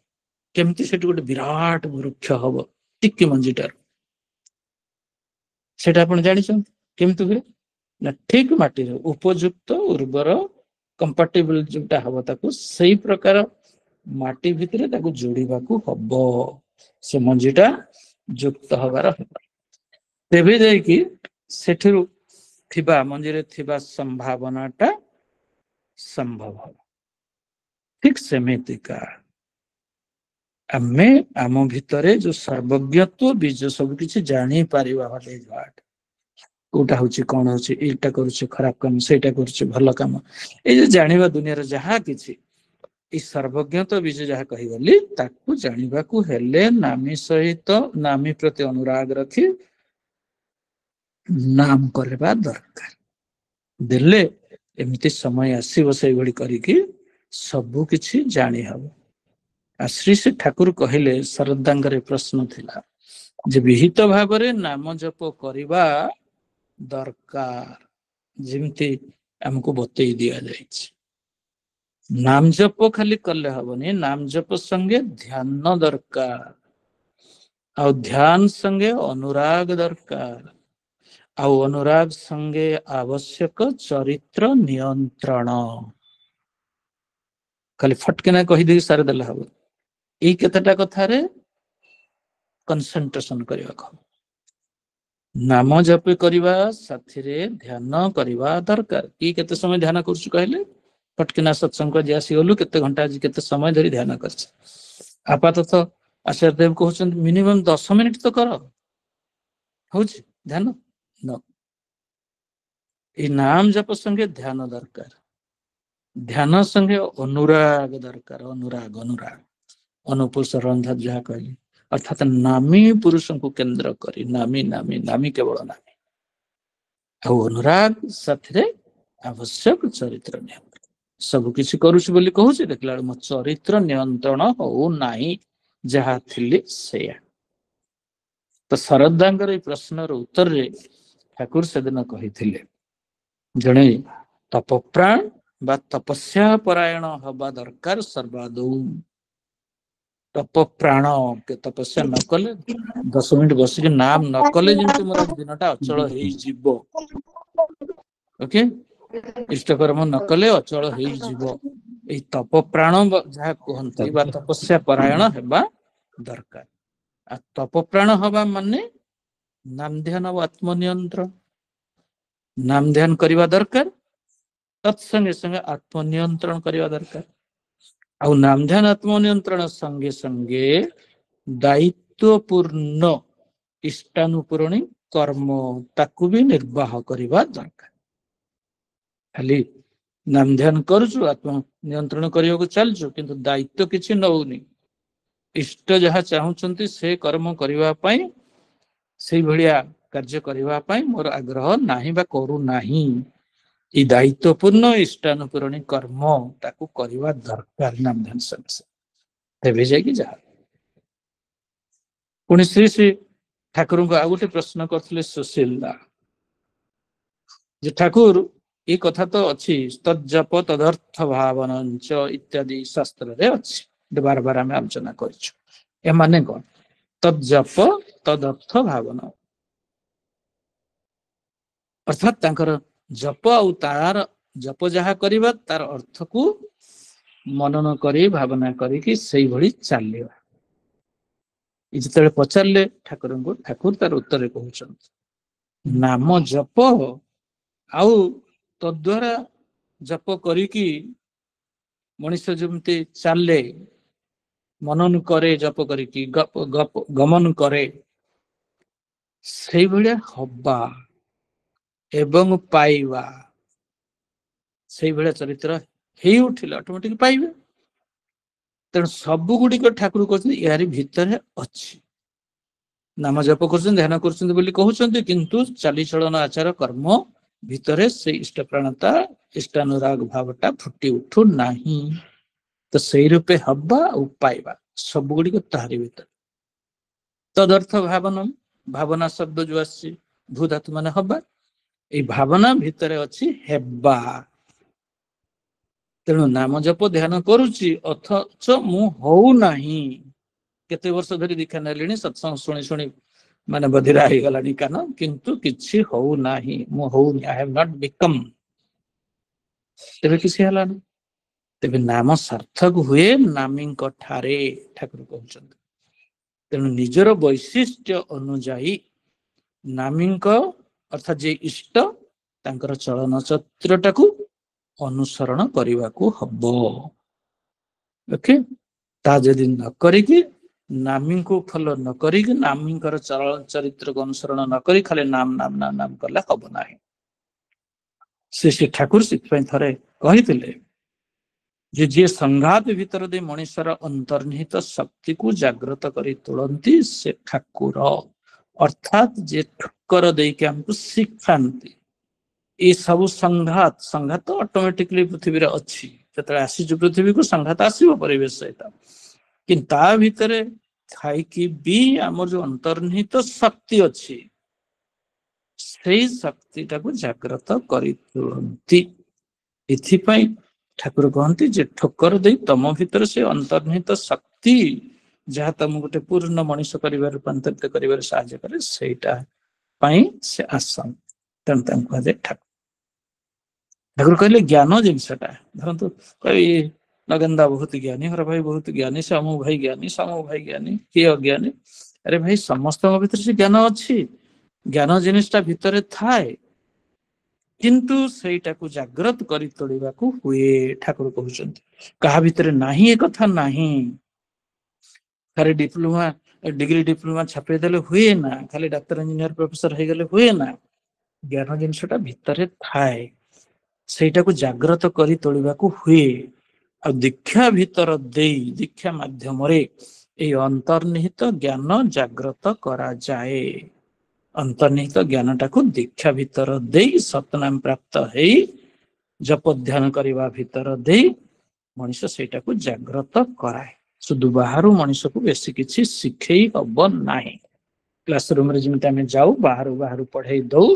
କେମିତି ସେଠି ଗୋଟେ ବିରାଟ ବୃକ୍ଷ ହବ ଟିକେ ମଞ୍ଜିଟାର, ସେଇଟା ଆପଣ ଜାଣିଛନ୍ତି କେମିତି ହୁଏ ନା? ଠିକ ମାଟିରେ ଉପଯୁକ୍ତ ଉର୍ବର କମ୍ପାଟିବଲ ଯୋଉଟା ହବ ତାକୁ, ସେଇ ପ୍ରକାର ମାଟି ଭିତରେ ତାକୁ ଯୋଡ଼ିବାକୁ ହବ, ସେ ମଞ୍ଜିଟା ଯୁକ୍ତ ହବାର ହବ, ତେବେ ଯାଇକି ସେଠିରୁ ଥିବା ମଞ୍ଜିରେ ଥିବା ସମ୍ଭାବନାଟା ସମ୍ଭବ ହବ। ଠିକ ସେମିତିକା ଆମେ ଆମ ଭିତରେ ଯୋଉ ସର୍ବଜ୍ଞତ୍ଵ ବୀଜ, ସବୁ କିଛି ଜାଣିପାରିବା, କୋଉଟା ହଉଛି କଣ ହଉଛି, ଏଇଟା କରୁଛି ଖରାପ କାମ, ସେଇଟା କରୁଛି ଭଲ କାମ, ଏଇ ଯୋଉ ଜାଣିବା ଦୁନିଆର ଯାହା କିଛି, ଏଇ ସର୍ବଜ୍ଞତ ବୀଜ ଯାହା କହିଗଲି, ତାକୁ ଜାଣିବାକୁ ହେଲେ ନାମୀ ସହିତ, ନାମୀ ପ୍ରତି ଅନୁରାଗ ରଖି ନାମ କରିବା ଦରକାର। ଦେଲେ ଏମିତି ସମୟ ଆସିବ, ସେଇଭଳି କରିକି ସବୁ କିଛି ଜାଣି ହବ। ଆଉ ଶ୍ରୀ ଶ୍ରୀ ଠାକୁର କହିଲେ, ଶରଦାଙ୍ଗରେ ପ୍ରଶ୍ନ ଥିଲା ଯେ ବିହିତ ଭାବରେ ନାମ ଜପ କରିବା ଦରକାର, ଯେମିତି ଆମକୁ ବତେଇ ଦିଆଯାଇଛି। ନାମ ଜପ ଖାଲି କଲେ ହବନି, ନାମ ଜପ ସଙ୍ଗେ ଧ୍ୟାନ ଦରକାର, ଆଉ ଧ୍ୟାନ ସଙ୍ଗେ ଅନୁରାଗ ଦରକାର, ଆଉ ଅନୁରାଗ ସଙ୍ଗେ ଆବଶ୍ୟକ ଚରିତ୍ର ନିୟନ୍ତ୍ରଣ। ଖାଲି ଫଟକିନା କହିଦେଇ ସାରିଦେଲେ ହବ, ଏଇ କେତେଟା କଥାରେ କନସେଣ୍ଟ୍ରେସନ କରିବାକୁ ହବ। ନାମ ଜପ କରିବା ସାଥିରେ ଧ୍ୟାନ କରିବା ଦରକାର। କି କେତେ ସମୟ ଧ୍ୟାନ କରୁଛୁ କହିଲେ? ଫଟକିନା ସତ୍ସଙ୍ଗ ଆଜି ଆସିଗଲୁ, କେତେ ଘଣ୍ଟା ଆଜି କେତେ ସମୟ ଧରି ଧ୍ୟାନ କରିଛି? ଆପାତତଃ ଆଚାର୍ଯ୍ୟ ଦେବ କହୁଛନ୍ତି ମିନିମମ୍ 10 ମିନିଟ୍ ତ କର, ହଉଛି ଧ୍ୟାନ? ଏଇ ନାମ ଜପ ସଙ୍ଗେ ଧ୍ୟାନ ଦରକାର, ଧ୍ୟାନ ସଙ୍ଗେ ଅନୁରାଗ ଦରକାର, ଅନୁରାଗ ଅନୁପୁରୁଷ ରନ୍ଧା ଯାହା କହିଲେ, ଅର୍ଥାତ ନାମୀ ପୁରୁଷଙ୍କୁ କେନ୍ଦ୍ର କରି, ନାମୀ ନାମୀ ନାମୀ କେବଳ ନାମୀ, ଆଉ ଅନୁରାଗ ସାଥିରେ ଆବଶ୍ୟକ ଚରିତ୍ର ନିୟନ୍ତ୍ରଣ। ସବୁ କିଛି କରୁଛି ବୋଲି କହୁଛି, ଦେଖିଲା ବେଳକୁ ମୋ ଚରିତ୍ର ନିୟନ୍ତ୍ରଣ ହଉ ନାହିଁ, ଯାହା ଥିଲି ସେଇଆ। ତ ଶରଦାଙ୍କର ଏଇ ପ୍ରଶ୍ନର ଉତ୍ତରରେ ଠାକୁର ସେଦିନ କହିଥିଲେ, ଜଣେ ତପପ୍ରାଣ ବା ତପସ୍ୟା ପରାୟଣ ହବା ଦରକାର ସର୍ବାଦୌ। ତପପ୍ରାଣ, ତପସ୍ୟା ନ କଲେ, 10 ମିନିଟ୍ ବସିକି ନାମ ନ କଲେ ଯେମିତି ମୋର ଦିନଟା ଅଚଳ ହେଇଯିବ, ଓକେ, ଇଷ୍ଟକର୍ମ ନ କଲେ ଅଚଳ ହେଇଯିବ। ଏଇ ତପପ୍ରାଣ ଯାହା କୁହନ୍ତି ବା ତପସ୍ୟା ପରାୟଣ ହେବା ଦରକାର। ଆଉ ତପପ୍ରାଣ ହବା ମାନେ ନାମ ଧ୍ୟାନ ଓ ଆତ୍ମନିୟନ୍ତ୍ରଣ, ନାମ ଧ୍ୟାନ କରିବା ଦରକାର, ତତ୍ସଙ୍ଗେ ସଙ୍ଗେ ଆତ୍ମନିୟନ୍ତ୍ରଣ କରିବା ଦରକାର। ଆଉ ନାମ ଧ୍ୟାନ ଆତ୍ମନିୟନ୍ତ୍ରଣ ସଙ୍ଗେ ସଙ୍ଗେ ଦାୟିତ୍ୱପୂର୍ଣ୍ଣ ଇଷ୍ଟାନୁପୂରଣୀ କର୍ମ, ତାକୁ ବି ନିର୍ବାହ କରିବା ଦରକାର। ଖାଲି ନାମ ଧ୍ୟାନ କରୁଛୁ, ଆତ୍ମ ନିୟନ୍ତ୍ରଣ କରିବାକୁ ଚାଲିଛୁ, କିନ୍ତୁ ଦାୟିତ୍ୱ କିଛି ନଉନି, ଇଷ୍ଟ ଯାହା ଚାହୁଁଛନ୍ତି ସେ କର୍ମ କରିବା ପାଇଁ, ସେଇଭଳିଆ କାର୍ଯ୍ୟ କରିବା ପାଇଁ ମୋର ଆଗ୍ରହ ନାହିଁ ବା କରୁନାହିଁ। এই ଦାୟିତ୍ୱପୂର୍ଣ୍ଣ ଇଷ୍ଟାନୁପୂରଣୀ କର୍ମ ତାକୁ କରିବା ଦରକାର ନାମଧାନ ସଙ୍ଗେ ତେବେ ଯାଇକି ଯାହା। ପୁଣି ଶ୍ରୀ ଶ୍ରୀ ଠାକୁରଙ୍କୁ ଆଉ ଗୋଟେ ପ୍ରଶ୍ନ କରିଥିଲେ ସୁଶୀଲ ଯେ ଠାକୁର ଏ କଥା ତ ଅଛି ତଜ୍ଜପ ତଦର୍ଥ ଭାବନଞ୍ଚ ଇତ୍ୟାଦି ଶାସ୍ତ୍ରରେ ଅଛି, ବାର ବାର ଆମେ ଆଲୋଚନା କରିଛୁ। ଏମାନେ କଣ? ତଜ୍ଜପ ତଦର୍ଥ ଭାବନା, ଅର୍ଥାତ୍ ତାଙ୍କର ଜପ ଆଉ ତାର ଜପ ଯାହା କରିବା ତାର ଅର୍ଥକୁ ମନନ କରି ଭାବନା କରିକି ସେଇଭଳି ଚାଲିବା। ଯେତେବେଳେ ପଚାରିଲେ ଠାକୁରଙ୍କୁ, ଠାକୁର ତାର ଉତ୍ତରେ କହୁଛନ୍ତି ନାମ ଜପ ଆଉ ତଦ୍ୱାରା ଜପ କରିକି ମଣିଷ ଯେମିତି ଚାଲେ, ମନନ କରେ, ଜପ କରିକି ଗମନ କରେ, ସେଇଭଳିଆ ହବା ଏବଂ ପାଇବା, ସେଇଭଳିଆ ଚରିତ୍ର ହେଇ ଉଠିଲେ ଅଟୋମେଟିକ ପାଇବେ। ତେଣୁ ସବୁ ଗୁଡ଼ିକ ଠାକୁର କହୁଛନ୍ତି ଏହାରି ଭିତରେ ଅଛି। ନାମ ଜପ କରୁଛନ୍ତି, ଧ୍ୟାନ କରୁଛନ୍ତି ବୋଲି କହୁଛନ୍ତି, କିନ୍ତୁ ଚାଲିଚଳନ ଆଚାର କର୍ମ ଭିତରେ ସେଇ ଇଷ୍ଟପ୍ରାଣତା ଇଷ୍ଟାନୁରାଗ ଭାବଟା ଫୁଟି ଉଠୁ ନାହିଁ। ତ ସେଇ ରୂପେ ହବା ଆଉ ପାଇବା ସବୁ ଗୁଡ଼ିକ ତାହାରି ଭିତରେ। ତଦର୍ଥ ଭାବନା, ଭାବନା ଶବ୍ଦ ଯୋଉ ଆସିଛି ଭୂ ଧାତୁ ମାନେ ହବା, ଏଇ ଭାବନା ଭିତରେ ଅଛି ହେବା। ତେଣୁ ନାମ ଜପ ଧ୍ୟାନ କରୁଛି ଅଥଚ ମୁଁ ହଉନାହିଁ। କେତେ ବର୍ଷ ଧରି ଦୀକ୍ଷା ନେଲିଣି, ସତ୍ସଙ୍ଗ ଶୁଣି ଶୁଣି ମାନେ ବଧିରା ହେଇଗଲାଣି କାନ, କିନ୍ତୁ କିଛି ହଉନାହିଁ, ମୁଁ ହଉନି, ଆଇ ହାଭ୍ ନଟ୍ ବିକମ୍। ତେବେ କିଛି ହେଲାନି। ତେବେ ନାମ ସାର୍ଥକ ହୁଏ ନାମୀଙ୍କ ଠାରେ, ଠାକୁର କହୁଛନ୍ତି। ତେଣୁ ନିଜର ବୈଶିଷ୍ଟ୍ୟ ଅନୁଯାୟୀ ନାମୀଙ୍କ ଅର୍ଥାତ୍ ଯେ ଇଷ୍ଟ ତାଙ୍କର ଚଳନ ଚରିତ୍ରଟାକୁ ଅନୁସରଣ କରିବାକୁ ହବ। ଓକେ, ତା ଯଦି ନ କରିକି, ନାମୀଙ୍କୁ ଫଲୋ ନ କରିକି, ନାମୀଙ୍କର ଚଳନ ଚରିତ୍ରକୁ ଅନୁସରଣ ନ କରି ଖାଲି ନାମ ନାମ ନାମ ନାମ କଲେ ହବ ନାହିଁ। ଶ୍ରୀ ଠାକୁର ସେଥିପାଇଁ ଥରେ କହିଥିଲେ ଯେ ଯିଏ ସଂଘାତ ଭିତରେ ଦେଇ ମଣିଷର ଅନ୍ତର୍ନିହିତ ଶକ୍ତିକୁ ଜାଗ୍ରତ କରି ତୋଳନ୍ତି ସେ ଠାକୁର। ଅର୍ଥାତ୍ ଯିଏ ଠୁକର ଦେଇକି ଆମକୁ ଶିଖାନ୍ତି। ଏ ସବୁ ସଂଘାତ ତ ଅଟୋମେଟିକଲି ପୃଥିବୀରେ ଅଛି। ଯେତେବେଳେ ଆସିଛୁ ପୃଥିବୀକୁ ସଂଘାତ ଆସିବ ପରିବେଶ ସହିତ, କିନ୍ତୁ ତା ଭିତରେ ଥାଇକି ବି ଆମର ଯୋଉ ଅନ୍ତର୍ନିହିତ ଶକ୍ତି ଅଛି, ସେଇ ଶକ୍ତିଟାକୁ ଜାଗ୍ରତ କରି ତୋଳନ୍ତି। ଏଥିପାଇଁ ଠାକୁର କହନ୍ତି ଯେ ଠୋକର ଦେଇ ତମ ଭିତରେ ସେ ଅନ୍ତର୍ନିହିତ ଶକ୍ତି ଯାହା ତମକୁ ଗୋଟେ ପୂର୍ଣ୍ଣ ମଣିଷ କରିବାରେ, ରୂପାନ୍ତରିତ କରିବାରେ ସାହାଯ୍ୟ କରେ, ସେଇଟା ପାଇଁ ସେ ଆସନ୍ତି। ତେଣୁ ତାଙ୍କୁ କୁହାଯାଏ ଠାକୁର। ଠାକୁର କହିଲେ ଜ୍ଞାନ ଜିନିଷଟା, ଧରନ୍ତୁ କହିବି ନଗେନ୍ଦା ବହୁତ ଜ୍ଞାନୀ, ହର ଭାଇ ବହୁତ ଜ୍ଞାନୀ, ସମୁ ଭାଇ ଜ୍ଞାନୀ, ସମୁ ଭାଇ ଜ୍ଞାନୀ, କିଏ ଅଜ୍ଞାନୀ? ଆରେ ଭାଇ ସମସ୍ତଙ୍କ ଭିତରେ ସେ ଜ୍ଞାନ ଅଛି। ଜ୍ଞାନ ଜିନିଷଟା ଭିତରେ ଥାଏ, କିନ୍ତୁ ସେଇଟାକୁ ଜାଗ୍ରତ କରି ତୋଳିବାକୁ ହୁଏ। ଠାକୁର କହୁଛନ୍ତି କାହା ଭିତରେ ନାହିଁ ଏ କଥା ନାହିଁ। ଖାଲି ଡିପ୍ଲୋମା ଡିଗ୍ରୀ ଡିପ୍ଲୋମା ଛାପେଇ ଦେଲେ ହୁଏ ନା, ଖାଲି ଡାକ୍ତର ଇଞ୍ଜିନିୟର ପ୍ରଫେସର ହେଇଗଲେ ହୁଏ ନା। ଜ୍ଞାନ ଜିନିଷଟା ଭିତରେ ଥାଏ, ସେଇଟାକୁ ଜାଗ୍ରତ କରି ତୋଳିବାକୁ ହୁଏ। ଆଉ ଦୀକ୍ଷା ଭିତର ଦେଇ, ଦୀକ୍ଷା ମାଧ୍ୟମରେ ଏଇ ଅନ୍ତର୍ନିହିତ ଜ୍ଞାନ ଜାଗ୍ରତ କରାଯାଏ। ଅନ୍ତର୍ନିହିତ ଜ୍ଞାନଟାକୁ ଦୀକ୍ଷା ଭିତର ଦେଇ ସତନାମ ପ୍ରାପ୍ତ ହେଇ ଜପ ଧ୍ୟାନ କରିବା ଭିତର ଦେଇ ମଣିଷ ସେଇଟାକୁ ଜାଗ୍ରତ କରାଏ। ସୁଦୁ ବାହାରୁ ମଣିଷକୁ ବେଶୀ କିଛି ଶିଖେଇ ହବ ନାହିଁ। କ୍ଲାସ ରୁମରେ ଯେମିତି ଆମେ ଯାଉ ବାହାରୁ ବାହାରୁ ପଢେଇ ଦଉ,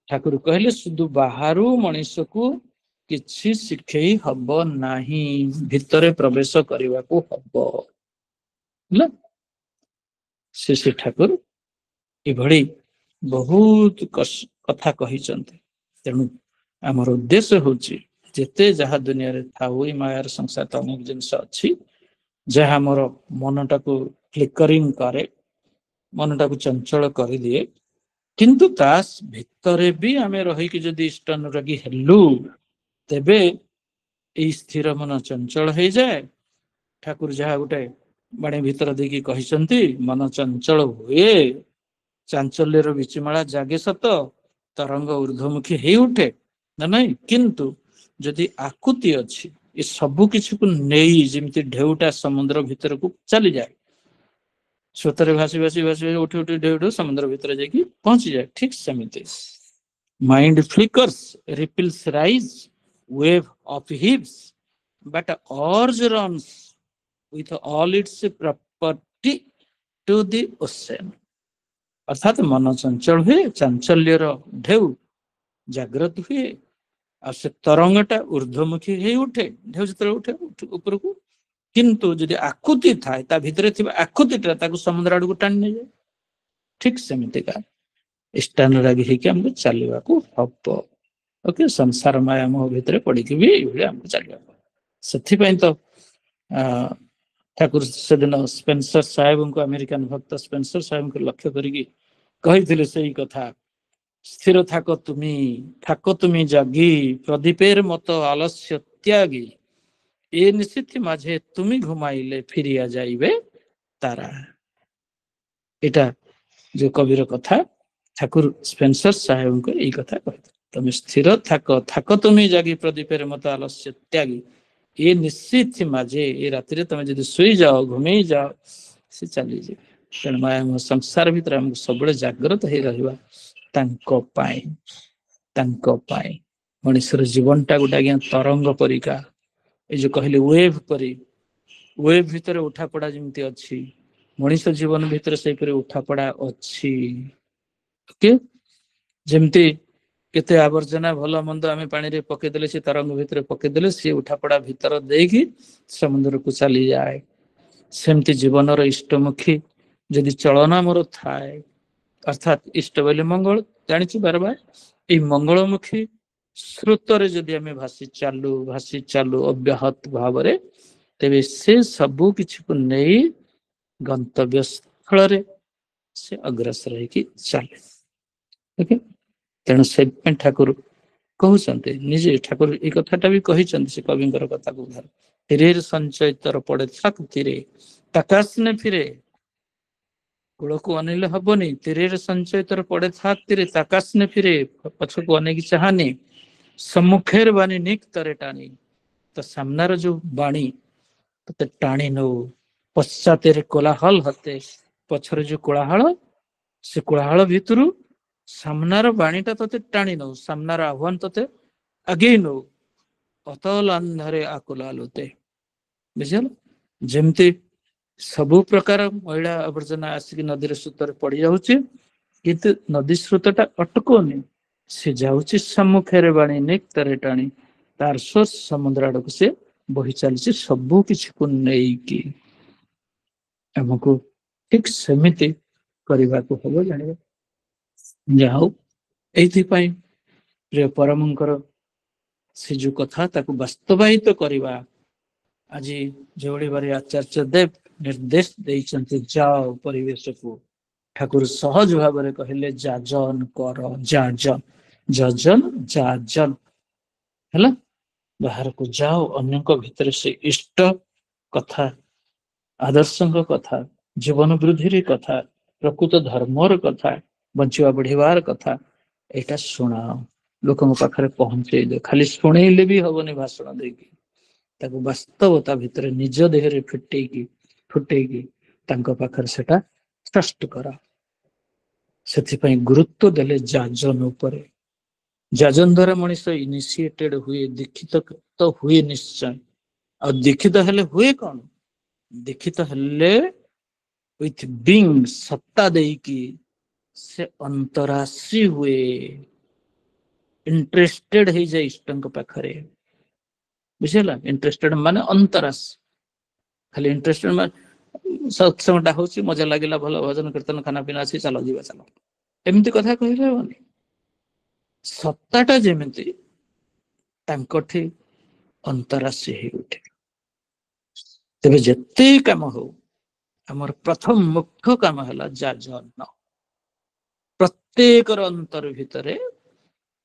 ଠାକୁର କହିଲେ ସୁଦୁ ବାହାରୁ ମଣିଷକୁ କିଛି ଶିଖେଇ ହବ ନାହିଁ, ଭିତରେ ପ୍ରବେଶ କରିବାକୁ ହବ। ହେଲା, ଶ୍ରୀ ଠାକୁର ଏଭଳି ବହୁତ କଥା କହିଛନ୍ତି। ତେଣୁ ଆମର ଉଦ୍ଦେଶ୍ୟ ହଉଛି ଯେତେ ଯାହା ଦୁନିଆରେ ଥାଉ, ଏଇ ମାୟାର ସଂସାର ଅନେକ ଜିନିଷ ଅଛି ଯାହା ଆମର ମନଟାକୁ ଫ୍ଲିକରିଂ କରେ, ମନଟାକୁ ଚଞ୍ଚଳ କରିଦିଏ। କିନ୍ତୁ ତା ଭିତରେ ବି ଆମେ ରହିକି ଯଦି ଇଷ୍ଟାନୁରାଗୀ ହେଲୁ, ତେବେ ଏଇ ସ୍ଥିର ମନ ଚଞ୍ଚଳ ହେଇଯାଏ। ଠାକୁର ଯାହା ଗୋଟେ ବାଣୀ ଭିତର ଦେଇକି କହିଛନ୍ତି, ମନ ଚଞ୍ଚଳ ହୁଏ, ଚାଞ୍ଚଲ୍ୟର ବିଚିମାଳା ଜାଗେ ସତ, ତରଙ୍ଗ ଊର୍ଦ୍ଧ୍ୱମୁଖୀ ହେଇ ଉଠେ ନା ନାଇଁ। କିନ୍ତୁ ଯଦି ଆକୁତି ଅଛି, ଏ ସବୁ କିଛିକୁ ନେଇ ଯେମିତି ଢେଉଟା ସମୁଦ୍ର ଭିତରକୁ ଚାଲିଯାଏ, ସ୍ରୋତରେ ଭାସି ଭାସି ଭାସି ଭାସି ଉଠି ଉଠି ଢେଉ ଢେଉ ସମୁଦ୍ର ଭିତରେ ଯାଇକି ପହଞ୍ଚିଯାଏ, ଠିକ ସେମିତି mind ଫ୍ଲିକର୍ସ ରିପିଲ୍ସ ରାଇଜ wave upheaves but urge runs with all its property to the ocean। ଅର୍ଥାତ ମନ ଚଞ୍ଚଳ ହୁଏ, ଚାଞ୍ଚଲ୍ୟର ଢେଉ ଜାଗ୍ରତ ହୁଏ, ଆଉ ସେ ତରଙ୍ଗଟା ଊର୍ଦ୍ଧ୍ୱମୁଖୀ ହେଇ ଉଠେ, ଢେଉ ଯେତେବେଳେ ଉଠେ ଉପରକୁ, କିନ୍ତୁ ଯଦି ଆକୁତି ଥାଏ ତା ଭିତରେ ଥିବା ଆକୁତିଟା ତାକୁ ସମୁଦ୍ର ଆଡକୁ ଟାଣି ନେଇଯାଏ। ଠିକ ସେମିତିକା ଇଷ୍ଟାନରାଗୀ ହେଇକି ଆମକୁ ଚାଲିବାକୁ ହବ। ଓକେ, ସଂସାର ମାୟା ମୋହ ଭିତରେ ପଡିକି ବି ଏଇଭଳି ଆମକୁ ଚାଲିବାକୁ। ସେଥିପାଇଁ ତ ଠାକୁର ସେଦିନ ସ୍ପେନ୍ସର ସାହେବଙ୍କୁ, ଆମେରିକାନ ଭକ୍ତ ସ୍ପେନ୍ସର ସାହେବଙ୍କୁ ଲକ୍ଷ୍ୟ କରିକି କହିଥିଲେ ସେଇ କଥା, ସ୍ଥିର ଥାକ তুমি জাগি প্রদীপের মতো আলস্য ত্যাগী, এ নিশীথি মাঝে তুমি ঘুমাইলে ফিরিয়া যাইবে তারা। এটা যে কবির কথা, ঠাকুর স্পেন্সর সাহেবଙ୍କୁ এই কথা କହିଥିଲେ, তুমি স্থির থাকো তুমি জাগি প্রদীপের মতো আলস্য ত্যাগী, ଏ ନିଶ୍ଚିତ ମାଝେ, ଏ ରାତିରେ ତମେ ଯଦି ଶୋଇଯାଅ, ଘୁମେଇ ଯାଅ, ସେ ଚାଲିଯିବେ। ତେଣୁ ମାୟା ସଂସାର ଭିତରେ ଆମକୁ ସବୁବେଳେ ଜାଗ୍ରତ ହେଇ ରହିବା ତାଙ୍କ ପାଇଁ। ମଣିଷର ଜୀବନଟା ଗୋଟେ ଆଜ୍ଞା ତରଙ୍ଗ ପରିକା, ଏ ଯୋଉ କହିଲେ ୱେଭ ପରି, ୱେଭ ଭିତରେ ଉଠାପଡା ଯେମିତି ଅଛି, ମଣିଷ ଜୀବନ ଭିତରେ ସେଇପରି ଉଠାପଡା ଅଛି। ଓକେ, ଯେମିତି କେତେ ଆବର୍ଜନା ଭଲ ମନ୍ଦ ଆମେ ପାଣିରେ ପକେଇଦେଲେ, ସେ ତରଙ୍ଗ ଭିତରେ ପକେଇଦେଲେ, ସିଏ ଉଠାପଡା ଭିତର ଦେଇକି ସମୁଦ୍ରକୁ ଚାଲିଯାଏ। ସେମିତି ଜୀବନର ଇଷ୍ଟମୁଖୀ ଯଦି ଚଳନା ମୋର ଥାଏ, ଅର୍ଥାତ ଇଷ୍ଟ ବୋଇଲେ ମଙ୍ଗଳ, ଜାଣିଛୁ ବାରବାର, ଏଇ ମଙ୍ଗଳମୁଖୀ ସ୍ରୋତରେ ଯଦି ଆମେ ଭାସି ଚାଲୁ ଅବ୍ୟାହତ ଭାବରେ, ତେବେ ସେ ସବୁ କିଛିକୁ ନେଇ ଗନ୍ତବ୍ୟ ସ୍ଥଳରେ ସେ ଅଗ୍ରସର ହେଇକି ଚାଲେ। ଓକେ, ତେଣୁ ସେଥିପାଇଁ ଠାକୁର କହୁଛନ୍ତି, ନିଜେ ଠାକୁର ଏଇ କଥାଟା ବି କହିଛନ୍ତି, ସେ କବିଙ୍କର କଥାକୁ ଧର, ତୀରେର ସଞ୍ଚୟିତର ପଡେ ଥାକ ତୀରେ ତାକାଶନେ ଫିରେ, କୂଳକୁ ଅନେଇଲେ ହବନି, ତୀରେର ସଞ୍ଚୟିତର ପଡେ ଥାକ ତୀରେ ତାକାଶନେ ଫିରେ, ପଛକୁ ଅନେଇକି ଚାହାନି, ସମ୍ମୁଖେର ବାଣୀ ନିକ ତରେ ଟାଣି, ତ ସାମ୍ନାର ଯୋଉ ବାଣୀ ତତେ ଟାଣି ନଉ, ପଶ୍ଚାତରେ କୋଲାହଲ ହତେ, ପଛରେ ଯୋଉ କୋଳାହଳ, ସେ କୋଳାହଳ ଭିତରୁ ସାମ୍ନାର ବାଣୀଟା ତତେ ଟାଣି ନଉ, ସାମ୍ନାର ଆହ୍ୱାନ ତତେ ଆଗେଇ ନଉ, ଅତଲ ଅନ୍ଧାରେ ଆକୁଲ ଆଲୁତେ। ବୁଝିଲ, ଯେମିତି ସବୁ ପ୍ରକାର ମଇଳା ଆବର୍ଜନା ଆସିକି ନଦୀର ସ୍ରୋତରେ ପଡି ଯାଉଛି, କିନ୍ତୁ ନଦୀ ସ୍ରୋତଟା ଅଟକୁନି, ସେ ଯାଉଛି ସମ୍ମୁଖରେ ବାଣୀ ନିକ୍ତରେ ଟାଣି, ତାର ସ୍ୱର ସମୁଦ୍ର ଆଡକୁ ସେ ବହି ଚାଲିଛି ସବୁ କିଛିକୁ ନେଇକି। ଆମକୁ ଠିକ ସେମିତି କରିବାକୁ ହବ, ଜାଣିବା। ଯାହା ହଉ, ଏଇଥିପାଇଁ ପ୍ରିୟ ପରମଙ୍କର ସେ ଯୋଉ କଥା ତାକୁ ବାସ୍ତବାୟିତ କରିବା, ଆଜି ଯେଉଁଭଳି ଭାବରେ ଆଚାର୍ଯ୍ୟ ଦେବ ନିର୍ଦ୍ଦେଶ ଦେଇଛନ୍ତି, ଯାଅ ପରିବେଶକୁ, ଠାକୁର ସହଜ ଭାବରେ କହିଲେ ଯାଜନ କର, ଯାଜନ ହେଲା, ବାହାରକୁ ଯାଅ, ଅନ୍ୟଙ୍କ ଭିତରେ ସେ ଇଷ୍ଟ କଥା, ଆଦର୍ଶଙ୍କ କଥା, ଜୀବନ ବୃଦ୍ଧିର କଥା, ପ୍ରକୃତ ଧର୍ମର କଥା, ବଞ୍ଚିବା ବଢିବାର କଥା, ଏଇଟା ଶୁଣାଅ, ଲୋକଙ୍କ ପାଖରେ ପହଞ୍ଚେଇ ଦିଅ। ଖାଲି ଶୁଣେଇଲେ ବି ହବନି ଭାଷଣ ଦେଇକି, ତାକୁ ବାସ୍ତବତା ଭିତରେ ନିଜ ଦେହରେ ଫୁଟେଇକି ତାଙ୍କ ପାଖରେ ସେଟା ସ୍ପଷ୍ଟ କର। ସେଥିପାଇଁ ଗୁରୁତ୍ୱ ଦେଲେ ଯାଜନ ଉପରେ। ଯାଜନ ଦ୍ୱାରା ମଣିଷ ଇନିସିଏଟେଡ ହୁଏ, ଦୀକ୍ଷିତ ତ ହୁଏ ନିଶ୍ଚୟ। ଆଉ ଦୀକ୍ଷିତ ହେଲେ ହୁଏ କଣ? ଦୀକ୍ଷିତ ହେଲେ ୱିଥ ବିଙ୍ଗ, ସତ୍ତା ଦେଇକି ସେ ଅନ୍ତରାଶୀ ହୁଏ, ଇଣ୍ଟରେଷ୍ଟେଡ ହେଇଯାଏ ଇଷ୍ଟଙ୍କ ପାଖରେ। ବୁଝିଲା, ଇଣ୍ଟରେଷ୍ଟେଡ ମାନେ ଅନ୍ତରାଶୀ। ଖାଲି ଇଣ୍ଟରେଷ୍ଟେଡ ମାନେ ସତ୍ସଙ୍ଗଟା ହଉଛି, ମଜା ଲାଗିଲା, ଭଲ ଭଜନ କୀର୍ତ୍ତନ ଖାନା ପିନା ଅଛି, ଚାଲ ଯିବା ଚାଲ, ଏମିତି କଥା କହିଲେ ହବନି। ସତ୍ତାଟା ଯେମିତି ତାଙ୍କଠି ଅନ୍ତରାଶୀ ହେଇ ଉଠେ। ତେବେ ଯେତେ କାମ ହଉ, ଆମର ପ୍ରଥମ ମୁଖ୍ୟ କାମ ହେଲା ଯାଜନ। ପ୍ରତ୍ୟେକର ଅନ୍ତର ଭିତରେ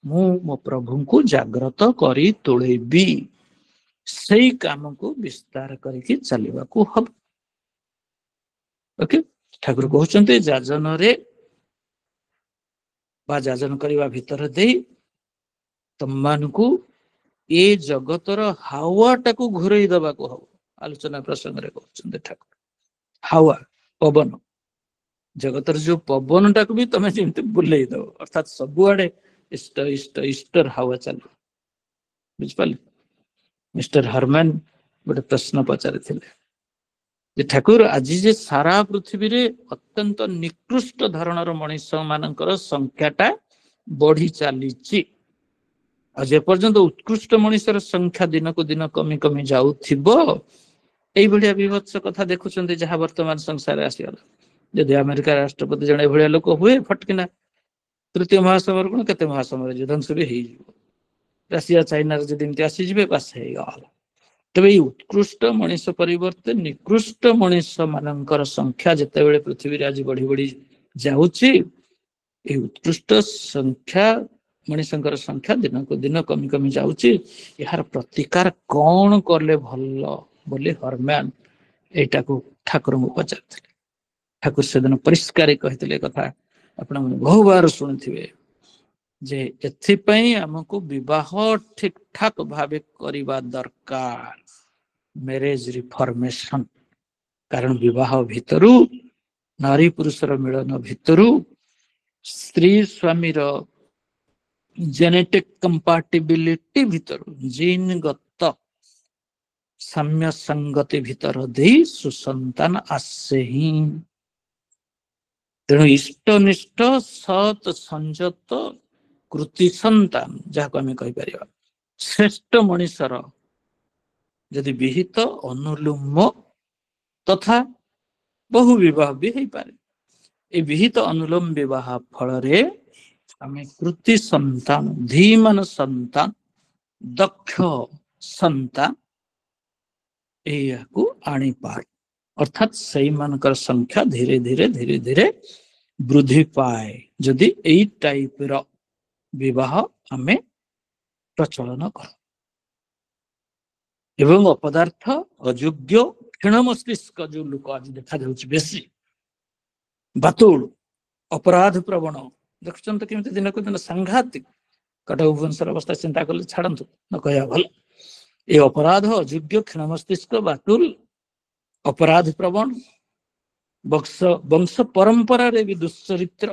ମୁଁ ମୋ ପ୍ରଭୁଙ୍କୁ ଜାଗ୍ରତ କରି ତୋଳିବି, ସେଇ କାମକୁ ବିସ୍ତାର କରିକି ଚାଲିବାକୁ ହବ। ଓକେ, ଠାକୁର କହୁଛନ୍ତି ଯାଜନରେ ବା ଯାଜନ କରିବା ଭିତରେ ଦେଇ ତମମାନଙ୍କୁ ଏ ଜଗତର ହାୱାଟାକୁ ଘୋରେଇ ଦବାକୁ ହବ। ଆଲୋଚନା ପ୍ରସଙ୍ଗରେ କହୁଛନ୍ତି ଠାକୁର ହାୱା ପବନ, ଜଗତର ଯୋଉ ପବନଟାକୁ ବି ତମେ ଯେମିତି ବୁଲେଇ ଦବ, ଅର୍ଥାତ୍ ସବୁଆଡେ ଇଷ୍ଟ ଇଷ୍ଟ ଇଷ୍ଟର ହାୱା ଚାଲୁ। ବୁଝିପାରିଲେ? ମିଷ୍ଟର ହରମ୍ୟାନ ଗୋଟେ ପ୍ରଶ୍ନ ପଚାରିଥିଲେ ଯେ ଠାକୁର ଆଜି ଯେ ସାରା ପୃଥିବୀରେ ଅତ୍ୟନ୍ତ ନିକୃଷ୍ଟ ଧରଣର ମଣିଷ ମାନଙ୍କର ସଂଖ୍ୟାଟା ବଢି ଚାଲିଛି, ଆଉ ଯେପର୍ଯ୍ୟନ୍ତ ଉତ୍କୃଷ୍ଟ ମଣିଷର ସଂଖ୍ୟା ଦିନକୁ ଦିନ କମି କମି ଯାଉଥିବ, ଏଇଭଳିଆ ବିଭତ୍ସ କଥା ଦେଖୁଛନ୍ତି ଯାହା ବର୍ତ୍ତମାନ ସଂସାରରେ ଆସିଗଲା। ଯଦି ଆମେରିକା ରାଷ୍ଟ୍ରପତି ଜଣେ ଏଭଳିଆ ଲୋକ ହୁଏ, ଫଟକିନା ତୃତୀୟ ମହାସମର କଣ କେତେ ମହାସମର ଯୁଦ୍ଧାଂଶ ବି ହେଇଯିବ। ରାସିଆ ଚାଇନାର ଯଦି ଏମିତି ଆସିଯିବେ, ବାସ୍ ହେଇଗଲା। ତେବେ ଏଇ ଉତ୍କୃଷ୍ଟ ମଣିଷ ପରିବର୍ତ୍ତେ ନିକୃଷ୍ଟ ମଣିଷ ମାନଙ୍କର ସଂଖ୍ୟା ଯେତେବେଳେ ପୃଥିବୀରେ ଆଜି ବଢି ବଢି ଯାଉଛି, ଏଇ ଉତ୍କୃଷ୍ଟ ସଂଖ୍ୟା ମଣିଷଙ୍କର ସଂଖ୍ୟା ଦିନକୁ ଦିନ କମି କମି ଯାଉଛି। ଏହାର ପ୍ରତିକାର କଣ କଲେ ଭଲ ବୋଲି ହରମ୍ୟାନ ଏଇଟାକୁ ଠାକୁରଙ୍କୁ ପଚାରିଥିଲେ। ଠାକୁର ସେଦିନ ପରିଷ୍କାର କହିଥିଲେ କଥା ଆପଣମାନେ ବହୁବାର ଶୁଣିଥିବେ ଯେ ଏଥିପାଇଁ ଆମକୁ ବିବାହ ଠିକ ଠାକ ଭାବେ କରିବା ଦରକାର, ମ୍ୟାରେଜ ରିଫର୍ମେସନ। କାରଣ ବିବାହ ଭିତରୁ, ନାରୀ ପୁରୁଷର ମିଳନ ଭିତରୁ, ସ୍ତ୍ରୀ ସ୍ୱାମୀର ଜେନେଟିକ କମ୍ପାଟିବିଲିଟି ଭିତରୁ, ଜିନଗତ ସାମ୍ୟ ସଙ୍ଗତି ଭିତର ଦେଇ ସୁସନ୍ତାନ ଆସେ ହିଁ। ତେଣୁ ଇଷ୍ଟନିଷ୍ଠ ସତ୍ ସଂଯତ କୃତି ସନ୍ତାନ ଯାହାକୁ ଆମେ କହିପାରିବା, ଶ୍ରେଷ୍ଠ ମଣିଷର ଯଦି ବିହିତ ଅନୁଲୁମ ତଥା ବହୁ ବିବାହ ବି ହେଇପାରେ। ଏ ବିହିତ ଅନୁଲୋମ ବିବାହ ଫଳରେ ଆମେ କୃତି ସନ୍ତାନ, ଧୀମାନ ସନ୍ତାନ, ଦକ୍ଷ ସନ୍ତାନ ଏହାକୁ ଆଣିପାରୁ। ଅର୍ଥାତ୍ ସେଇମାନଙ୍କର ସଂଖ୍ୟା ଧୀରେ ଧୀରେ ଧୀରେ ଧୀରେ ବୃଦ୍ଧି ପାଏ ଯଦି ଏଇ ଟାଇପର ବିବାହ ଆମେ ପ୍ରଚଳନ କରୁ। ଏବଂ ଅପଦାର୍ଥ, ଅଯୋଗ୍ୟ, କ୍ଷୀଣ ମସ୍ତିଷ୍କ ଯୋଉ ଲୋକ ଆଜି ଦେଖାଯାଉଛି ବେଶୀ, ବାତୁଳ, ଅପରାଧ ପ୍ରବଣ, ଦେଖୁଛନ୍ତି କେମିତି ଦିନକୁ ଦିନ ସାଂଘାତିକ। କଟକ ଭୁବନେଶ୍ୱର ଅବସ୍ଥା ଚିନ୍ତା କଲେ ଛାଡନ୍ତୁ, ନ କହିବା ଭଲ। ଏ ଅପରାଧ, ଅଯୋଗ୍ୟ, କ୍ଷୀଣ ମସ୍ତିଷ୍କ, ବାତୁଲ, ଅପରାଧ ପ୍ରବଣ, ବଂଶ ପରମ୍ପରାରେ ବି ଦୁଶ୍ଚରିତ୍ର,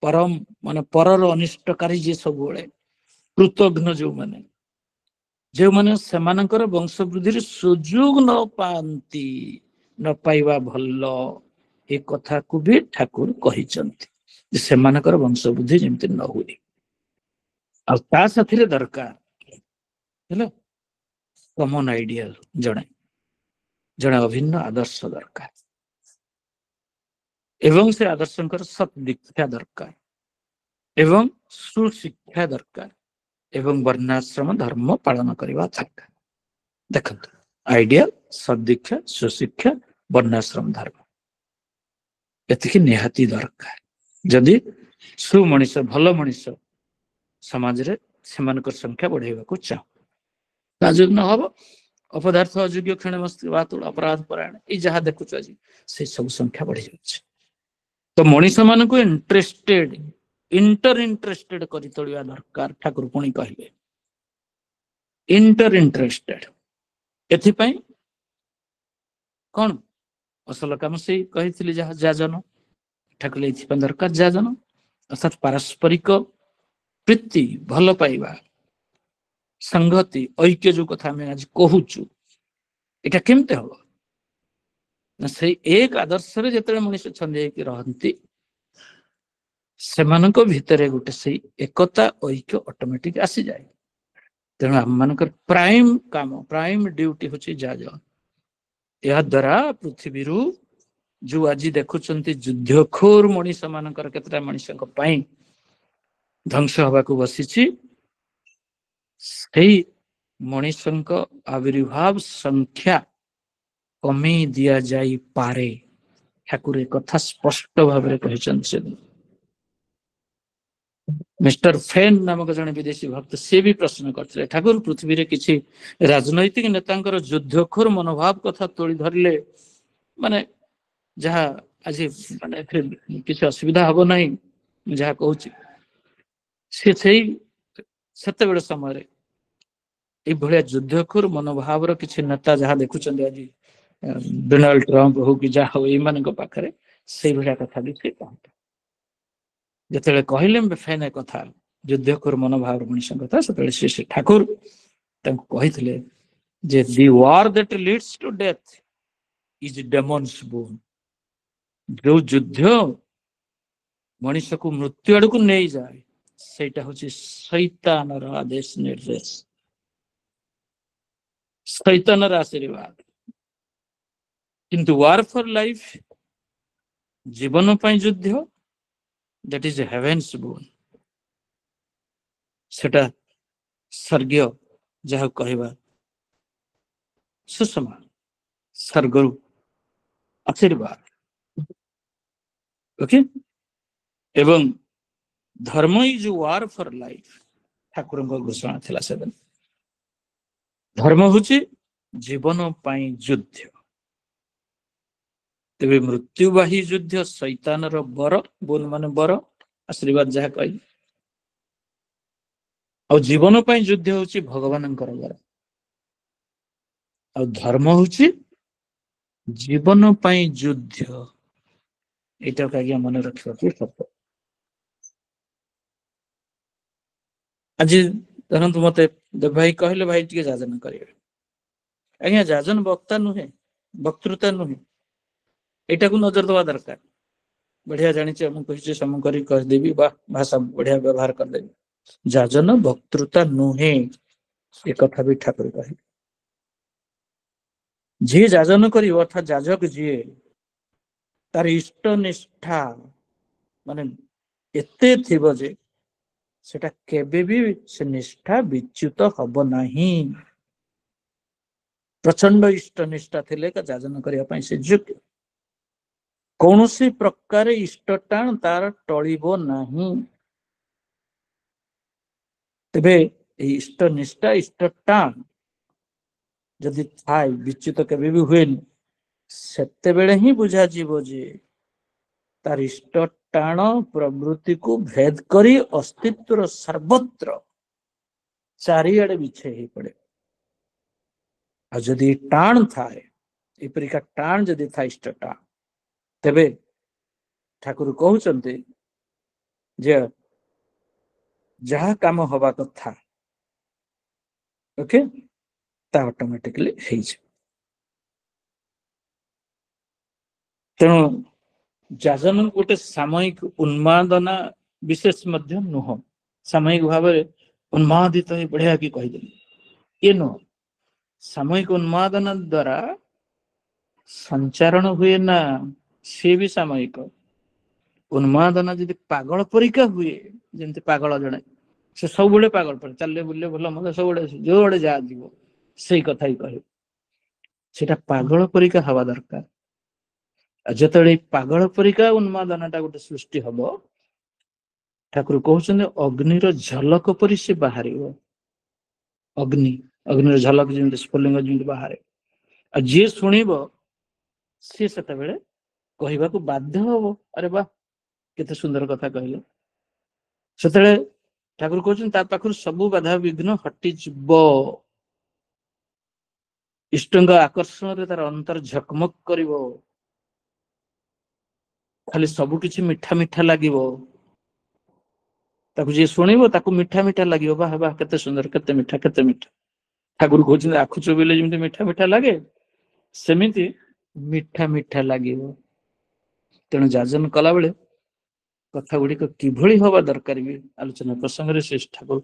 ପରମ ମାନେ ପରର ଅନିଷ୍ଟକାରୀ ଯିଏ ସବୁବେଳେ, କୃତଘ୍ନ ଯେଉଁମାନେ ସେମାନଙ୍କର ବଂଶ ବୃଦ୍ଧିରେ ସୁଯୋଗ ନ ପାଆନ୍ତି, ନ ପାଇବା ଭଲ, ଏ କଥାକୁ ବି ଠାକୁର କହିଛନ୍ତି ଯେ ସେମାନଙ୍କର ବଂଶ ବୃଦ୍ଧି ଯେମିତି ନ ହୁଏ। ଆଉ ତା ସାଥିରେ ଦରକାର ହେଲା କମନ ଆଇଡିଆଲ, ଜଣେ ଅଭିନ୍ନ ଆଦର୍ଶ ଦରକାର ଏବଂ ସେ ଆଦର୍ଶଙ୍କର ସତ୍ ଦୀକ୍ଷା ଦରକାର ଏବଂ ସୁଶିକ୍ଷା ଦରକାର ଏବଂ ବର୍ଣ୍ଣାଶ୍ରମ ଧର୍ମ ପାଳନ କରିବା ଦରକାର। ଦେଖନ୍ତୁ, ଆଇଡିଆଲ, ସଦୀକ୍ଷା, ସୁଶିକ୍ଷା, ବର୍ଣ୍ଣାଶ୍ରମ ଧର୍ମ, ଏତିକି ନିହାତି ଦରକାର। ଯଦି ସୁମଣିଷ, ଭଲ ମଣିଷ ସମାଜରେ ସେମାନଙ୍କର ସଂଖ୍ୟା ବଢେଇବାକୁ ଚାହୁଁ, ତା ଯଦି ନ ହବ ଅପଦାର୍ଥ, ଅଯୋଗ୍ୟ, କ୍ଷୀଣ ମସ୍ତିଷ୍କ, ବାତୁଳ, ଅପରାଧ ପରାୟଣ, ଏଇ ଯାହା ଦେଖୁଛୁ ଆଜି, ସେ ସବୁ ସଂଖ୍ୟା ବଢି ଯାଉଛି। ତ ମଣିଷ ମାନଙ୍କୁ ଇଣ୍ଟରେଷ୍ଟେଡ କରି ତୋଳିବା ଦରକାର। ଠାକୁର ପୁଣି କହିଲେ ଇଣ୍ଟରେଷ୍ଟେଡ। ଏଥିପାଇଁ କଣ ଅସଲ କାମ ସେଇ କହିଥିଲି ଯାହା ଯାଜନ, ଠାକୁର ଏଥିପାଇଁ ଦରକାର ଯାଜନ, ଅର୍ଥାତ୍ ପାରସ୍ପରିକ ପ୍ରୀତି, ଭଲ ପାଇବା, ସଂଗତି, ଐକ୍ୟ ଯୋଉ କଥା ଆମେ ଆଜି କହୁଛୁ, ଏଇଟା କେମିତି ହବ ନା ସେଇ ଏକ ଆଦର୍ଶରେ ଯେତେବେଳେ ମଣିଷ ଛନ୍ଦି ହେଇକି ରହନ୍ତି, ସେମାନଙ୍କ ଭିତରେ ଗୋଟେ ସେଇ ଏକତା, ଐକ୍ୟ ଅଟୋମେଟିକ ଆସିଯାଏ। ତେଣୁ ଆମମାନଙ୍କର ପ୍ରାଇମ କାମ, ପ୍ରାଇମ ଡ୍ୟୁଟି ହଉଛି ଯାଜନ। ଏହା ଦ୍ୱାରା ପୃଥିବୀରୁ ଯୋଉ ଆଜି ଦେଖୁଛନ୍ତି ଯୁଦ୍ଧଖୋର ମଣିଷ ମାନଙ୍କର କେତେଟା ମଣିଷଙ୍କ ପାଇଁ ଧ୍ୱଂସ ହବାକୁ ବସିଛି, ସେଇ ମଣିଷଙ୍କ ଆବିର୍ଭାବ ସଂଖ୍ୟା କମେଇ ଦିଆଯାଇପାରେ। ଠାକୁର କଥା ସ୍ପଷ୍ଟ ଭାବରେ କହିଛନ୍ତି। ସେ ମିଷ୍ଟର ଫେନ୍ ନାମକ ଜଣେ ବିଦେଶୀ ଭକ୍ତ, ସିଏ ବି ପ୍ରଶ୍ନ କରିଥିଲେ, ଠାକୁର ପୃଥିବୀରେ କିଛି ରାଜନୈତିକ ନେତାଙ୍କର ଯୁଦ୍ଧଖୋର ମନୋଭାବ କଥା ତୋଳି ଧରିଲେ ମାନେ ଯାହା ଆଜି ମାନେ ଏଥିରେ କିଛି ଅସୁବିଧା ହବ ନାହିଁ, ମୁଁ ଯାହା କହୁଛି, ସେ ସେତେବେଳେ ସମୟରେ ଏଇଭଳିଆ ଯୁଦ୍ଧଖୋର ମନୋଭାବର କିଛି ନେତା ଯାହା ଦେଖୁଛନ୍ତି ଆଜି ଡୋନାଲ୍ଡ ଟ୍ରମ୍ପ ହଉ କି ଯାହା ହଉ ଏଇମାନଙ୍କ ପାଖରେ ସେଇଭଳିଆ କଥା ବି ସେ କହନ୍ତି। ଯେତେବେଳେ କହିଲେ ବେଫାଇନ କଥା ଯୁଦ୍ଧଖୋର ମନୋଭାବର ମଣିଷଙ୍କ କଥା, ସେତେବେଳେ ଶ୍ରୀ ଠାକୁର ତାଙ୍କୁ କହିଥିଲେ ଯେ the war that leads to death is demon's boon. ଯୋଉ ଯୁଦ୍ଧ ମଣିଷକୁ ମୃତ୍ୟୁ ଆଡକୁ ନେଇଯାଏ ସେଇଟା ହଉଛି ଶୈତାନର ଆଦେଶ ନିର୍ଦ୍ଦେଶ, ଶୈତାନର ଆଶୀର୍ବାଦ। କିନ୍ତୁ ୱାର ଫର ଲାଇଫ, ଜୀବନ ପାଇଁ ଯୁଦ୍ଧ, ଦ୍ୟାଟ ଇଜ ହେଭେନ୍ସ ବୋନ୍। ସେଟା ସ୍ୱର୍ଗୀୟ ଯାହାକୁ କହିବା ସୁଷମା, ସ୍ୱର୍ଗରୁ ଆଶୀର୍ବାଦ। ଓକେ, ଏବଂ ଧର୍ମ ଇଜ ୱାର ଫର ଲାଇଫ, ଠାକୁରଙ୍କ ଘୋଷଣା ଥିଲା ସେଦିନ। ଧର୍ମ ହଉଛି ଜୀବନ ପାଇଁ ଯୁଦ୍ଧ। ତେବେ ମୃତ୍ୟୁବାହୀ ଯୁଦ୍ଧ ଶୈତାନର ବର, ବୋନ ମାନେ ବର, ଆଶୀର୍ବାଦ ଯାହା କହିଲେ। ଆଉ ଜୀବନ ପାଇଁ ଯୁଦ୍ଧ ହଉଛି ଭଗବାନଙ୍କର ବର। ଆଉ ଧର୍ମ ହଉଛି ଜୀବନ ପାଇଁ ଯୁଦ୍ଧ। ଏଇଟାକୁ ଆଜ୍ଞା ମନେ ରଖିବାକୁ ହବ। ଆଜି ଧରନ୍ତୁ ମତେ ଦେବ ଭାଇ କହିଲେ ଭାଇ ଟିକେ ଯାଜନ କରିବେ। ଆଜ୍ଞା ଯାଜନ ବକ୍ତା ନୁହେଁ, ବକ୍ତୃତା ନୁହେଁ, ଏଇଟାକୁ ନଜର ଦେବା ଦରକାର। ବଢିଆ ଜାଣିଛି, ମୁଁ କହିଛି ସମୂହ କରି କହିଦେବି, ବା ଭାଷା ବଢିଆ ବ୍ୟବହାର କରିଦେବି। ଯାଜନ ବକ୍ତୃତା ନୁହେଁ, ଏ କଥା ବି ଠାକୁର କହିଲେ। ଯିଏ ଯାଜନ କରିବ ଅର୍ଥାତ୍ ଯାଜକ ଯିଏ, ତାର ଇଷ୍ଟ ନିଷ୍ଠା ମାନେ ଏତେ ଥିବ ଯେ ସେଟା କେବେ ବି ସେ ନିଷ୍ଠା ବିଚ୍ୟୁତ ହବ ନାହିଁ। ପ୍ରଚଣ୍ଡ ଇଷ୍ଟ ନିଷ୍ଠା ଥିଲେ ଯାଜନ କରିବା ପାଇଁ ସେ ଯୋଗ୍ୟ। କୌଣସି ପ୍ରକାର ଇଷ୍ଟ ଟାଣ ତାର ଟଳିବ ନାହିଁ। ତେବେ ଏଇ ଇଷ୍ଟ ନିଷ୍ଠା, ଇଷ୍ଟ ଟାଣ ଯଦି ଥାଏ, ବିଚ୍ୟୁତ କେବେ ବି ହୁଏନି, ସେତେବେଳେ ହିଁ ବୁଝାଯିବ ଯେ ତାର ଇଷ୍ଟ ଟାଣ ପ୍ରବୃତ୍ତିକୁ ଭେଦ କରି ଅସ୍ତିତ୍ୱର ସର୍ବତ୍ର ଚାରିଆଡେ ବିଛେଇ ହେଇ ପଡେ। ଆଉ ଯଦି ଟାଣ ଥାଏ, ଏପରିକା ଟାଣ ଯଦି ଥାଏ ଇଷ୍ଟ ଟାଣ, ତେବେ ଠାକୁର କହୁଛନ୍ତି ଯେ ଯାହା କାମ ହବା କଥା ଓକେ, ତା ଅଟୋମେଟିକଲି ହେଇଯିବ। ତେଣୁ ଯାଜନ ଗୋଟେ ସାମୟିକ ଉନ୍ମାଦନା ବିଶେଷ ମଧ୍ୟ ନୁହଁ। ସାମୟିକ ଭାବରେ ଉନ୍ମାଦିତ ହେଇ ବଢିଆ କି କହିଦେଲି, ଇଏ ନୁହଁ। ସାମୟିକ ଉନ୍ମାଦନା ଦ୍ଵାରା ସଞ୍ଚାରଣ ହୁଏ ନା, ସିଏ ବି ସାମୟିକ। ଉନ୍ମାଦନା ଯଦି ପାଗଳ ପରିକା ହୁଏ, ଯେମିତି ପାଗଳ ଜଣେ, ସେ ସବୁବେଳେ ପାଗଳ ପରି ଚାଲିଲେ ବୁଲିଲେ ଭଲ ମନ୍ଦ ସବୁବେଳେ ଯୋଉଆଡେ ଯାହା ଯିବ ସେଇ କଥା ହିଁ କହିବ, ସେଟା ପାଗଳ ପରିକା ହବା ଦରକାର। ଆଉ ଯେତେବେଳେ ପାଗଳ ପରିକା ଉନ୍ମାଦନା ଟା ଗୋଟେ ସୃଷ୍ଟି ହବ, ଠାକୁର କହୁଛନ୍ତି ଅଗ୍ନିର ଝଲକ ପରି ସେ ବାହାରିବ। ଅଗ୍ନିର ଝଲକ ଯେମିତି ସ୍ଫୁଲିଙ୍ଗ ଯେମିତି ବାହାରେ, ଆଉ ଯିଏ ଶୁଣିବ ସିଏ ସେତେବେଳେ କହିବାକୁ ବାଧ୍ୟ ହବ, ଆରେ ବା କେତେ ସୁନ୍ଦର କଥା କହିଲେ। ସେତେବେଳେ ଠାକୁର କହୁଛନ୍ତି ତା ପାଖରୁ ସବୁ ବାଧା ବିଘ୍ନ ହଟିଯିବ। ଇଷ୍ଟଙ୍କ ଆକର୍ଷଣରେ ତାର ଅନ୍ତର ଝକମକ କରିବ। ଖାଲି ସବୁ କିଛି ମିଠା ମିଠା ଲାଗିବ। ତାକୁ ଯିଏ ଶୁଣିବ ତାକୁ ମିଠା ମିଠା ଲାଗିବ, ବା ବା କେତେ ସୁନ୍ଦର, କେତେ ମିଠା, କେତେ ମିଠା। ଠାକୁର କହୁଛନ୍ତି ଆଖୁ ଚୋବେଇଲେ ଯେମିତି ମିଠା ମିଠା ଲାଗେ, ସେମିତି ମିଠା ମିଠା ଲାଗିବ। ତେଣୁ ଯାଜନ କଲାବେଳେ କଥା ଗୁଡିକ କିଭଳି ହବା ଦରକାର ବି ଆଲୋଚନା ପ୍ରସଙ୍ଗରେ ଶ୍ରୀ ଠାକୁର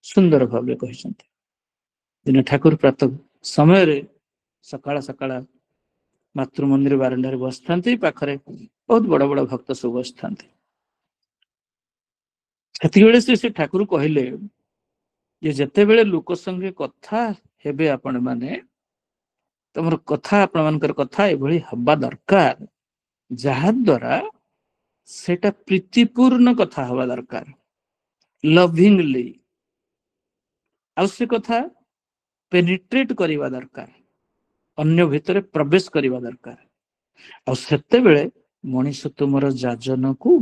ସୁନ୍ଦର ଭାବରେ କହିଛନ୍ତି। ଦିନେ ଠାକୁର ପ୍ରାତଃ ସମୟରେ ସକାଳ ସକାଳ ମାତୃ ମନ୍ଦିର ବାରଣ୍ଡାରେ ବସିଥାନ୍ତି, ପାଖରେ ବହୁତ ବଡ ବଡ ଭକ୍ତ ସବୁ ବସିଥାନ୍ତି। ସେତିକିବେଳେ ସେ ଠାକୁର କହିଲେ ଯେ ଯେତେବେଳେ ଲୋକ ସଙ୍ଗେ କଥା ହେବେ ଆପଣ ମାନେ, ତମର କଥା, ଆପଣ ମାନଙ୍କର କଥା ଏଭଳି ହବା ଦରକାର ଯାହା ଦ୍ୱାରା ସେଟା ପ୍ରୀତିପୂର୍ଣ୍ଣ କଥା ହବା ଦରକାର, ଲଭିଂଲି। ଆଉ ସେ କଥା ପେନିଟ୍ରେଟ କରିବା ଦରକାର, ଅନ୍ୟ ଭିତରେ ପ୍ରବେଶ କରିବା ଦରକାର। ଆଉ ସେତେବେଳେ ମଣିଷ ତୁମର ଯାଜନକୁ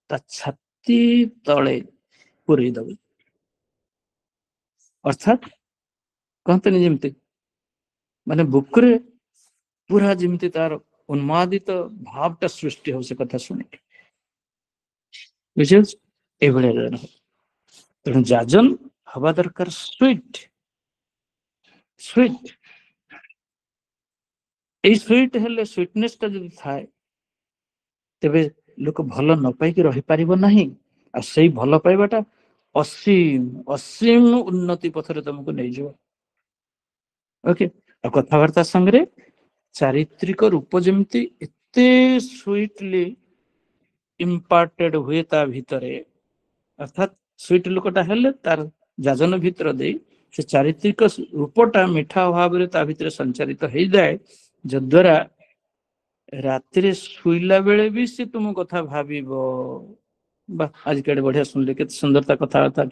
ତା ଛାତି ତଳେ ପୁରେଇ ଦବ। ଅର୍ଥାତ୍ कहते जमती माने बुक्रे पूरा जमती तार उन्मादित भावटा सृष्टि हो से कथा शुणिक बुझे तेणु जाजन हवा दरकार स्वीट स्वीट এই সুইট হেলে সুইটনেস টা যদি থাকে তেবে লোক ভাল ন পাইকি রহি পারিব ନାହିଁ আর সেই ভাল পাইবাটা অসীম অসীম উন্নতি পথরে তোমাকে নেই যাব ওকে আর কথাবার্তা সঙ্গে চারিত্রিক রূপ যেমতি এতে সুইটলি ইম্পার্টেড हुए ता ভিতরে অর্থাৎ সুইট লোকটা হেলে তার যাজন ভিতর দেই সে চারিত্রিক রূপটা মিঠা ভাবে তা ভিতরে সঞ্চারিত হয়ে যায় যদ্ୱାରା ରାତିରେ ଶୋଇଲା ବେଳେ ବି ସେ ତୁମ କଥା ଭାବିବ ବା ଆଜି କେଡେ ବଢିଆ ଶୁଣିଲେ କେତେ ସୁନ୍ଦରତା କଥାବାର୍ତ୍ତା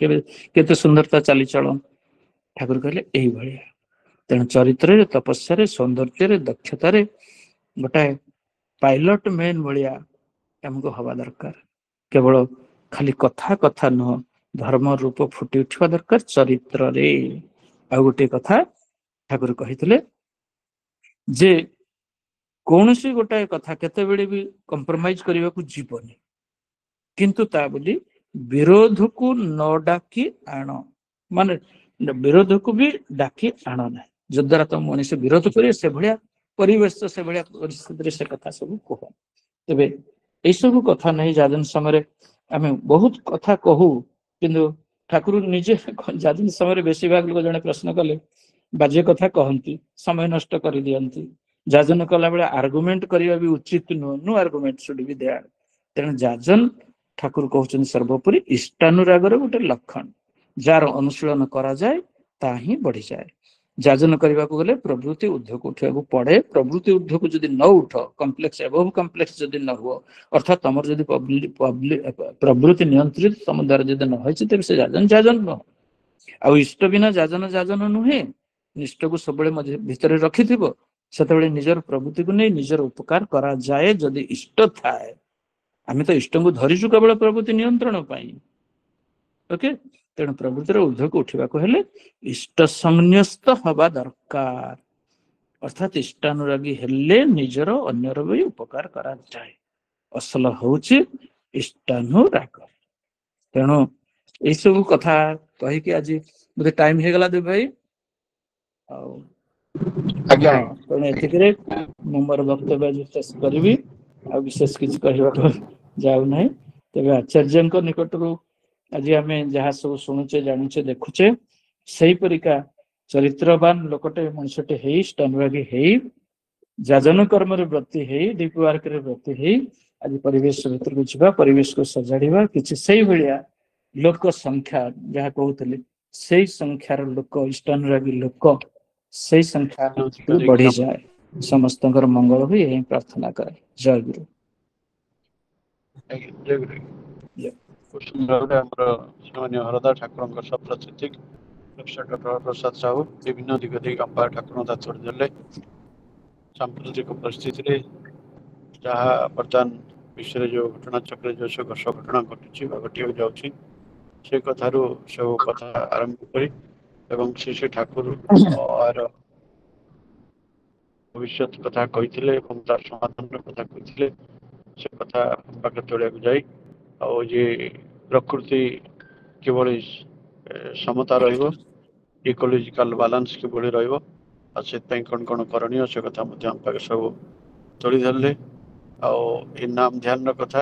କେତେ ସୁନ୍ଦରତା ଚାଲିଚଳନ ଠାକୁର କହିଲେ ଏଇଭଳିଆ ତେଣୁ ଚରିତ୍ରରେ ତପସ୍ୟାରେ ସୌନ୍ଦର୍ଯ୍ୟରେ ଦକ୍ଷତାରେ ଗୋଟାଏ ପାଇଲଟ ମେନ୍ ଭଳିଆ ଆମକୁ ହବା ଦରକାର କେବଳ ଖାଲି କଥା କଥା ନୁହଁ ଧର୍ମ ରୂପ ଫୁଟି ଉଠିବା ଦରକାର ଚରିତ୍ରରେ ଆଉ ଗୋଟିଏ କଥା ଠାକୁର କହିଥିଲେ ଯେ କୌଣସି ଗୋଟାଏ କଥା କେତେବେଳେ ବି କମ୍ପ୍ରମାଇଜ କରିବାକୁ ଯିବନି କିନ୍ତୁ ତା ବୋଲି ବିରୋଧକୁ ନ ଡାକି ଆଣ ମାନେ ବିରୋଧକୁ ବି ଡାକି ଆଣ ନାହିଁ ଯଦ୍ୱାରା ତମ ମଣିଷ ବିରୋଧ କରିବେ ସେଭଳିଆ ପରିବେଶ ସେଭଳିଆ ପରିସ୍ଥିତିରେ ସେ କଥା ସବୁ କୁହ ତେବେ ଏଇସବୁ କଥା ନାହିଁ ଯାଜନ ସମୟରେ ଆମେ ବହୁତ କଥା କହୁ କିନ୍ତୁ ଠାକୁର ନିଜେ ଯାଜନ ସମୟରେ ବେଶୀ ଭାଗ ଲୋକ ଜଣେ ପ୍ରଶ୍ନ କଲେ ବାଜେ କଥା କହନ୍ତି ସମୟ ନଷ୍ଟ କରିଦିଅନ୍ତି ଯାଜନ କଲା ବେଳେ ଆର୍ଗୁମେଣ୍ଟ କରିବା ବି ଉଚିତ ନୁହଁ no argument should be there ତେଣୁ ଯାଜନ ଠାକୁର କହୁଛନ୍ତି ସର୍ବୋପରି ଇଷ୍ଟାନୁରାଗର ଗୋଟେ ଲକ୍ଷଣ ଯାହାର ଅନୁଶୀଳନ କରାଯାଏ ତାହା ହିଁ ବଢିଯାଏ ଯାଜନ କରିବାକୁ ଗଲେ ପ୍ରବୃତ୍ତି ଉର୍ଦ୍ଧ୍ୱକୁ ଉଠିବାକୁ ପଡେ ପ୍ରବୃତ୍ତି ଉର୍ଦ୍ଧ୍ୱକୁ ଯଦି ନ ଉଠ କମ୍ପ୍ଲେକ୍ସ ଏବଭ କମ୍ପ୍ଲେକ୍ସ ଯଦି ନ ହୁଅ ଅର୍ଥାତ୍ ତମର ଯଦି ପ୍ରବୃତ୍ତି ନିୟନ୍ତ୍ରିତ ତମ ଦ୍ୱାରା ଯଦି ନ ହେଇଛି ତେବେ ସେ ଯାଜନ ନୁହଁ ଆଉ ଇଷ୍ଟ ବିନା ଯାଜନ ନୁହେଁ ଇଷ୍ଟକୁ ସବୁବେଳେ ଭିତରେ ରଖିଥିବ ସେତେବେଳେ ନିଜର ପ୍ରବୃତ୍ତିକୁ ନେଇ ନିଜର ଉପକାର କରାଯାଏ ଯଦି ଇଷ୍ଟ ଥାଏ ଆମେ ତ ଇଷ୍ଟଙ୍କୁ ଧରିଛୁ କେବଳ ପ୍ରବୃତ୍ତି ନିୟନ୍ତ୍ରଣ ପାଇଁ ଓକେ ତେଣୁ ପ୍ରବୃତ୍ତିର ଉର୍ଦ୍ଧ୍ୱକୁ ଉଠିବାକୁ ହେଲେ ଇଷ୍ଟ ସଂନ୍ୟସ୍ତ ହବା ଦରକାର ଅର୍ଥାତ୍ ଇଷ୍ଟାନୁରାଗୀ ହେଲେ ନିଜର ଅନ୍ୟର ବି ଉପକାର କରାଯାଏ ଅସଲ ହଉଛି ଇଷ୍ଟାନୁରାଗ ତେଣୁ ଏଇସବୁ କଥା କହିକି ଆଜି ବୋଧେ ଟାଇମ ହେଇଗଲା ଦେବ ଭାଇ ଆଉ ଆଜ୍ଞା ତେଣୁ ଏତିକିରେ ମୁଁ ମୋର ବକ୍ତବ୍ୟ ଆଜି ଶେଷ କରିବି ଆଉ ବିଶେଷ କିଛି କହିବାକୁ ଯାଉନାହିଁ ତେବେ ଆଚାର୍ଯ୍ୟଙ୍କ ନିକଟରୁ ଆଜି ଆମେ ଯାହା ସବୁ ଶୁଣୁଛେ ଜାଣୁଛେ ଦେଖୁଛେ ସେଇପରିକା ଚରିତ୍ରବାନ ଲୋକଟେ ମଣିଷଟେ ହେଇ ଷ୍ଟନରାଗୀ ହେଇ ଯାଜନ କର୍ମରେ ବ୍ରତୀ ହେଇ ଡିପ୍ ୱାର୍କରେ ବ୍ରତୀ ହେଇ ଆଜି ପରିବେଶ ଭିତରକୁ ଯିବା ପରିବେଶକୁ ସଜାଡ଼ିବା କିଛି ସେଇଭଳିଆ ଲୋକ ସଂଖ୍ୟା ଯାହା କହୁଥିଲି ସେଇ ସଂଖ୍ୟାର ଲୋକ ଇଷ୍ଟାନୁରାଗୀ ଲୋକ ସେଇ ସଂଖ୍ୟା ବଢିଯାଏ ସମସ୍ତଙ୍କର ମଙ୍ଗଳ ହୁଏ ଏହି ପ୍ରାର୍ଥନା କରେ ଜୟ ଗୁରୁ ଆମର ଶ୍ରୀମାନ୍ୟ ହରଦା ଠାକୁରଙ୍କ ସପ୍ରତିଥି ପ୍ରସାଦ ସାହୁ ବିଭିନ୍ନ ଦିଗ ଦେଇ ଅପାର ଠାକୁରଙ୍କ ଦାତର ଦେଲେ ସାମ୍ପ୍ରତିକ ପରିସ୍ଥିତିରେ ଯାହା ବର୍ତ୍ତମାନ ବିଶ୍ୱରେ ଯୋଉ ଘଟଣା ଚକ୍ରରେ ଯୋଉ ସବୁ ଘଟଣା ଘଟୁଛି ବା ଘଟିବାକୁ ଯାଉଛି ସେ କଥାରୁ ସବୁ କଥା ଆରମ୍ଭ କରି ଏବଂ ଶ୍ରୀ ଠାକୁର ଭବିଷ୍ୟତ କଥା କହିଥିଲେ ଏବଂ ତାର ସମାଧାନର କଥା କହିଥିଲେ ସେ କଥା ପାଖରେ ତୋଳିବାକୁ ଯାଇ ଆଉ ଯେ ପ୍ରକୃତି କିଭଳି ସମତା ରହିବ ଇକୋଲୋଜିକାଲ ବାଲାନ୍ସ କିଭଳି ରହିବ ଆଉ ସେଥିପାଇଁ କ'ଣ କ'ଣ କରଣୀୟ ସେ କଥା ମଧ୍ୟ ଆମ ପାଖରେ ସବୁ ତୋଳି ଧରିଲେ ଆଉ ଏ ନାମ ଧ୍ୟାନର କଥା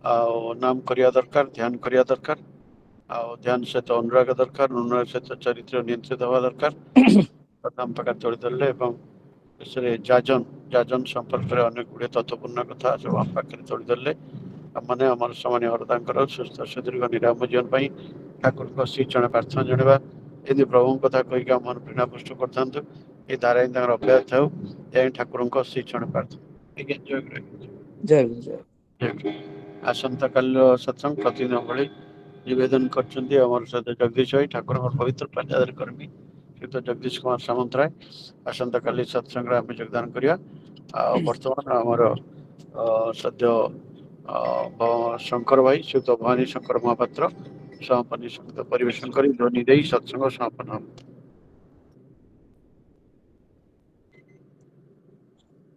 ଆଉ ନାମ କରିବା ଦରକାର ଧ୍ୟାନ କରିବା ଦରକାର ଆଉ ଧ୍ୟାନ ସହିତ ଅନୁରାଗ ଦରକାର ଅନୁରାଗ ସହିତ ଚରିତ୍ର ନିୟନ୍ତ୍ରିତ ହେବା ଦରକାର କଥା ଆମ ପାଖରେ ତୋଳି ଧରିଲେ ଏବଂ ବିଶେଷରେ ଯାଜନ ସମ୍ପର୍କରେ ଅନେକ ଗୁଡ଼ିଏ ତତ୍ତ୍ୱପୂର୍ଣ୍ଣ କଥା ସବୁ ଆମ ପାଖରେ ତୋଳି ଧରିଲେ ଆମମାନେ ଆମର ସମାନ ହରଦାଙ୍କର ସୁସ୍ଥ ସୁଦୀର୍ଘ ନିରାମ ଜୀବନ ପାଇଁ ଠାକୁରଙ୍କ ଶ୍ରୀଚରଣ ପ୍ରାର୍ଥନା ଜଣାଇବା ଏମିତି ପ୍ରଭୁଙ୍କ କଥା କହିକି ଆମ ମନ ପ୍ରେରଣା ପୁଷ୍ଟ କରିଥାନ୍ତୁ ଏ ଧାରା ହିଁ ତାଙ୍କର ଅଭ୍ୟାସ ଥାଉ ଏହା ହିଁ ଠାକୁରଙ୍କ ଶ୍ରୀଚରଣ ପ୍ରାର୍ଥନା ଆଜ୍ଞା ଜୟ ଆସନ୍ତାକାଲିର ସତ୍ସଙ୍ଗ ପ୍ରତିଦିନ ଭଳି ନିବେଦନ କରିଛନ୍ତି ଆମର ସହିତ ଜଗଦୀଶ ଭାଇ ଠାକୁରଙ୍କର ପବିତ୍ର ପାଞ୍ଜାଦାର କର୍ମୀ ଶ୍ରୀଯୁକ୍ତ ଜଗଦୀଶ କୁମାର ସାମନ୍ତରାୟ ଆସନ୍ତାକାଲି ସତ୍ସଙ୍ଗରେ ଆମେ ଯୋଗଦାନ କରିବା ଆଉ ବର୍ତ୍ତମାନ ଆମର ସଦ୍ୟ ଶଙ୍କର ଭାଇ ଶ୍ରୀଯୁକ୍ତ ଭବାନୀ ଶଙ୍କର ମହାପାତ୍ର ସମାପନୀ ସଙ୍ଗୀତ ପରିବେଷଣ କରି ଧ୍ୱନି ଦେଇ ସତ୍ସଙ୍ଗ ସମାପନ ହେବ।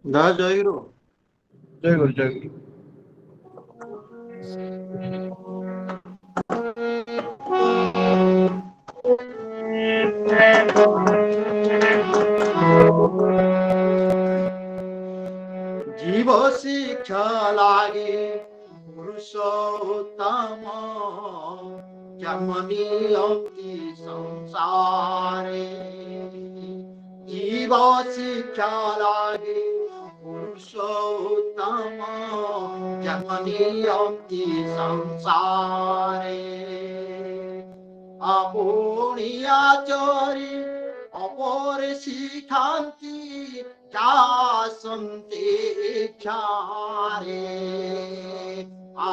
दादा जय गुरु जय गुरु जय गुरु। जीव शिक्षा लागे पुरुषोत्तम जन्म नियति संसारे। जीव शिक्षा लागे पुरुषोत्तम जन्म नियति संसारे। আপুনিয়া চরি অপরে শিখান্তি যাসন্তি ইচ্ছারে।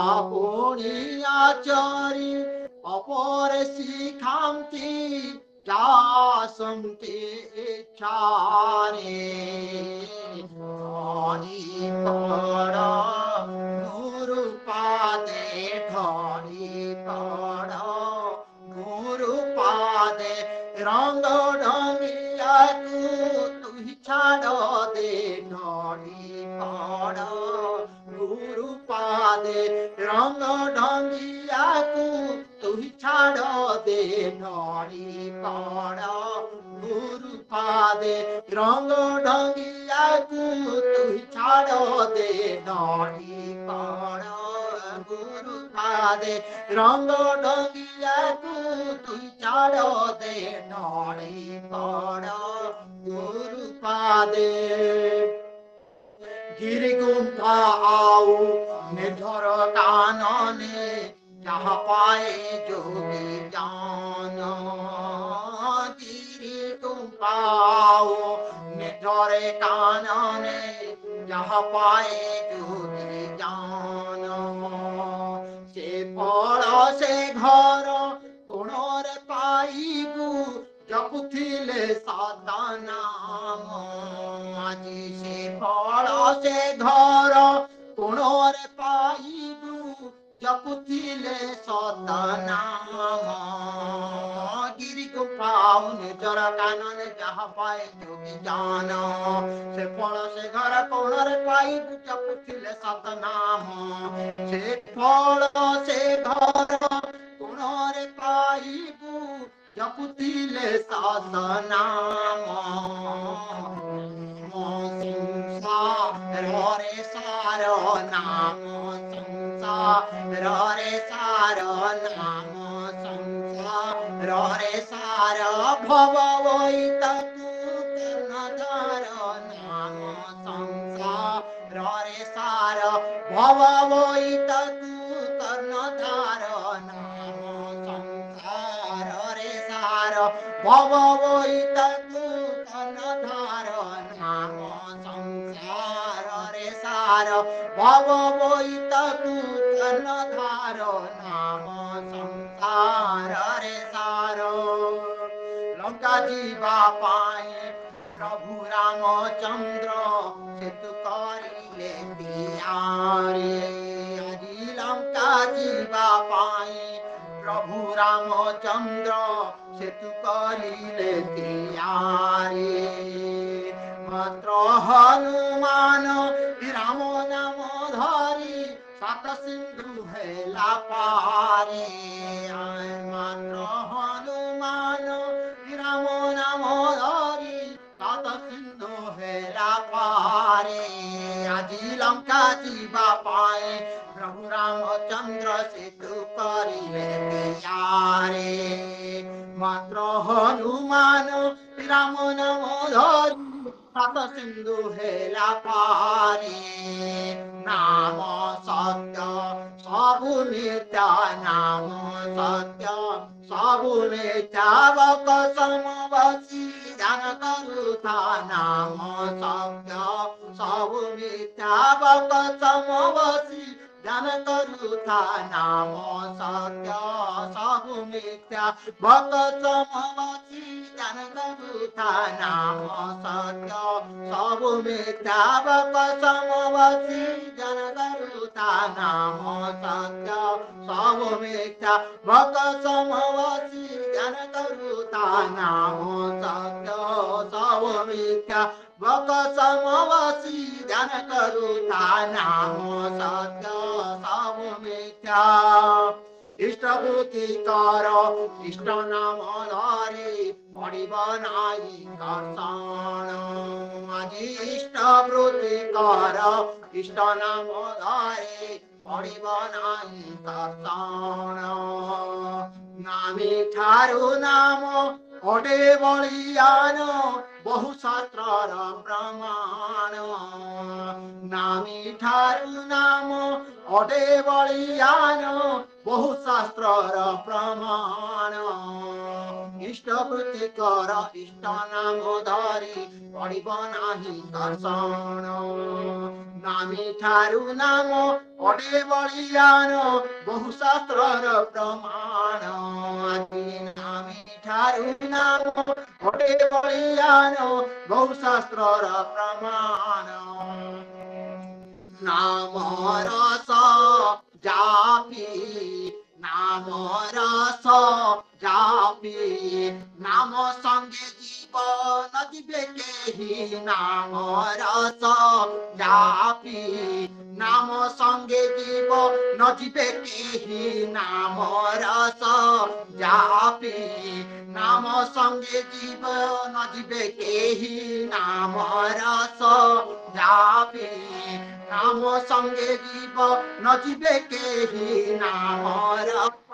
আপুনিয়া চরি অপরে শিখান্তি যাসন্তি ইচ্ছারে। ধরি পড় গুরু পাদে ধরি পড় গুরু পাদে রঙ্গ ঢঙ্গিয়াকু তুই ছাড় দে। ধরি পড় গুরু পাদে রঙ্গ ঢঙ্গিয়াকু তুই ছাড় দে। ধরি পড় গুরু পাদে রঙ্গ ঢঙ্গিয়াকু তুই ছাড় দে। ধরি পড় গুরু পাদে রঙ্গ ঢঙ্গিয়াকু তুই ছাড় দে। ধরি পড় গুরু পাদে গিরি গুম্ফা আউ নির্ঝর কাননে যাহা পায়ে যোগী জ্ঞান। গিরি গুম্ফা আউ নির্ঝরে কাননে যাহা পায়ে যোগী জ্ঞান। সে পড় সে ঘর কোণরে পাইবু জপুথিলে সাতা নাম। আজি সে পড় সে ঘর কোণরে পাইবু জপুথিলে সাতা নাম। গিরি গুম্ফা নিজর কাননে যাহা পায়ে যোগী জ্ঞান। সে ফল সে ঘর কোণরে পাইবু জপুথিলে সাত নাম। সে ফল সে ঘর কোণরে পাইবু জপুথিলে সাত নাম। সংসারে সার নাম সংসারে সার নাম সংসারে সার ভব বৈতকু কর্ণধার নাম সংসারে সার ভব বৈতকু কর্ণধার নাম সংসারে সার ভব বৈতকু কর্ণধার নাম সংসারে সার ভব বৈতকু কর্ণধার নাম সংসারে সার। লঙ্কা ଯିବା ପାଇଁ প্রভু রামচন্দ্র সেতু করিলে তিয়ারে। আজি লঙ্কা ଯିବା ପାଇଁ প্রভু রামচন্দ্র সেতু করিলে তিয়ারে। মাত্র হনুমান রাম নাম ধরি সাত সিন্ধু হেলা পারে। মাত্র হনুমান রাম নাম ধরি সাত সিন্ধু হেলা পারে। আজি লঙ্কা ଯିବା ପାଇଁ প্রভু রামচন্দ্র সেতু করিলে তিয়ারে। মাত্র হনুমান রাম নাম ধরি সাত সিন্ধু হেলা পারে। নাম সত্য সবু মিথ্যা নাম সত্য সবু মিথ্যা বক সমবসী ধ্যান করুথা। নাম সত্য সবু মিথ্যা বক সমবসী ধ্যান করুথা। নাম সত্য সবু মিথ্যা বক সমবসী ধ্যান করুথা। নাম সত্য সবু মিথ্যা বক সমবসী ধ্যান করুথা। নাম সত্য সবু মিথ্যা বক সমবসী ধ্যান করুথা। নাম সত্য সবু মিথ্যা भक्त समवसी ध्यान करू ता नाम सत्य सब मिथ्या इष्ट बुद्धि कर इष्ट नाम धरी पड़िब नाही कर्षण আজি इष्ट बुद्धि कर इष्ट नाम धरी पड़िब नाही कर्षण नामी ठारू नाम अटे बलियान बहु शास्त्रर प्रमाण नामी ठारू नाम अटे बलियान बहु शास्त्रर प्रमाण इष्ट वृत्ति कर इष्ट नाम धरी पड़िब नाही कर्षण नामी ठारू नाम अटे बलियान बहु शास्त्रर प्रमाण नामी ठारू नाम अटे बलियान बहु शास्त्रर प्रमाण नाम रस जापी नाम रस जापी नाम संगे जीवन जीवे केही नाम रस जापी नाम संगे जीवन जीवे केही नाम रस जापी नाम संगे जीवन जीवे केही नाम रस जापी नाम संगे जीवन जीवे केही नाम रस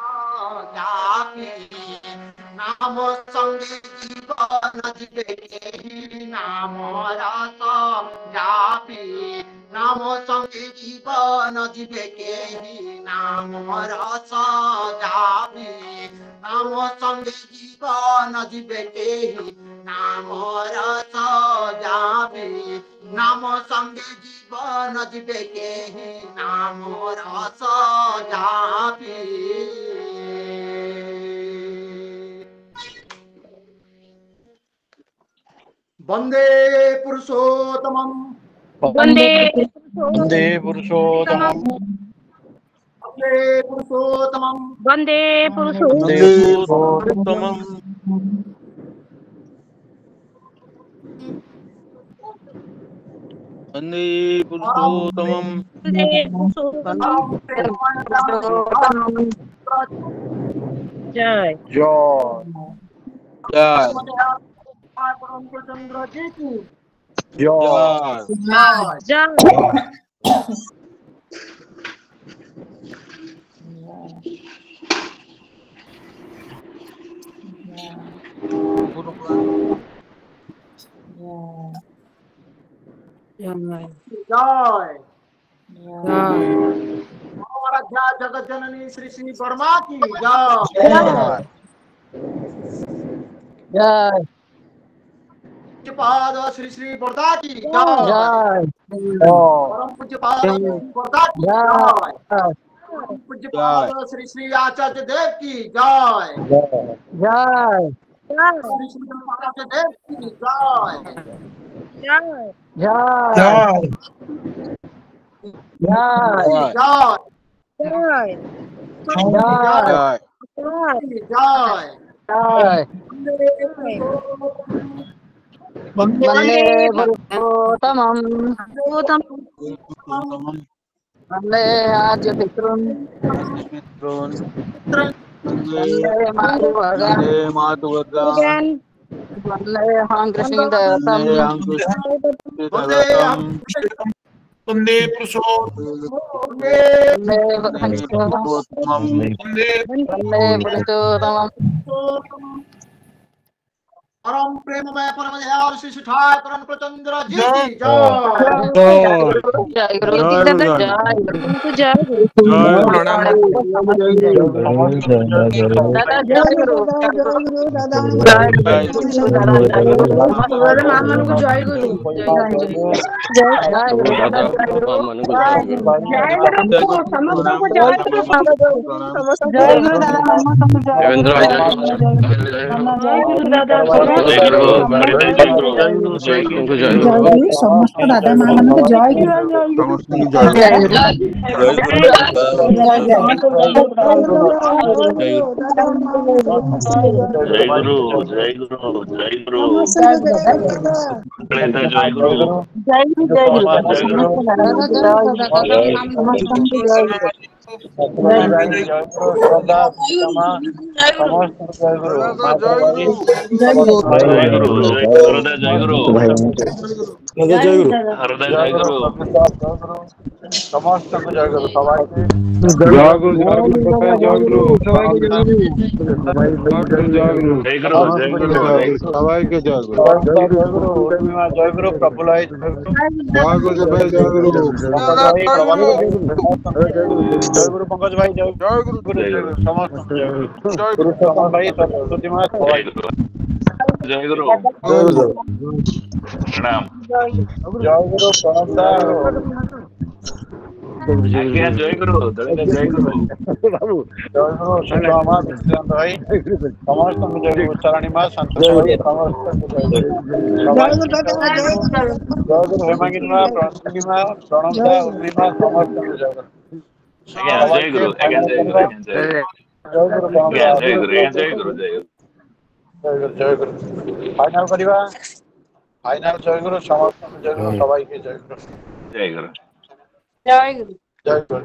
जापी नाम संगे जीवन जीवे केही नाम रस जापी नाम संगे जीवन जीवे केही नाम रस जापी नाम संगे जीवन जीवे केही नाम रस जापी नाम संगे जीवन जीवे केही नाम रस जापी वंदे पुरुषोत्तमं वंदे पुरुषोत्तमं वंदे पुरुषोत्तमं वंदे पुरुषोत्तमं वंदे पुरुषोत्तमं जय जय जगत जननी श्री श्री वर्मा की जय जय पूज्यपाद श्री श्री वर्धा की जय परम पूज्यपाद वर्धा की जय पूज्यपाद श्री श्री आचार्य देव की जय जय श्री श्री आचार्य देव की जय जय जय वंदे पुरुषोत्तमं वंदे आद्य पितॄन् वंदे मातुवर्गान् वंदे अहं कृष्णदेवतं वंदे पुरुषोत्तमं वंदे पुरुषोत्तमं परम प्रेममय परम दयालु श्री श्री ठाकुर प्रचंद्र जी की जय गुरु जय प्रणाम दादा जय गुरु दादा मामन को जय गुरु जय गुरु समस्त को जय गुरु दादा जय गुरु दादा ଜୟଗୁରୁ ସମସ୍ତ ଦାଦା ମା ମାନଙ୍କୁ ଜୟଗୁରୁ। ଜୟଗୁରୁ ପଙ୍କଜ ଭାଇ ଜୟଗୁରୁ ସମସ୍ତ ଜୟଗୁରୁ ଭାଇ ଜୟଗୁରୁ ପ୍ରଣାମ ଜୟଗୁରୁ ପ୍ରଣତା ଆଜ୍ଞା ଜୟଗୁରୁ ଜୟଗୁରୁ ଜୟଗୁରୁ ସୁଦାମା ବିଶ୍ରାନ୍ତ ଭାଇ ସମସ୍ତଙ୍କୁ ଜୟଗୁରୁ ଉଚ୍ଚାରଣୀ ମା ଶାନ୍ତ ଭାଇ ସମସ୍ତଙ୍କୁ ଜୟଗୁରୁ ହେମାଙ୍ଗିନୀ ମା ପ୍ରସଙ୍ଗୀ ମା ପ୍ରଣତା ଉର୍ମିମା ସମସ୍ତଙ୍କୁ ଜୟଗୁରୁ ଜୟଗୁରୁ ଫାଇନାଲ କରିବା ফাইনাল জয়গুরু সমস্ত জয়গুরু সবাইকে জয়গুরু জয়গুরু জয়গুরু জয়গুরু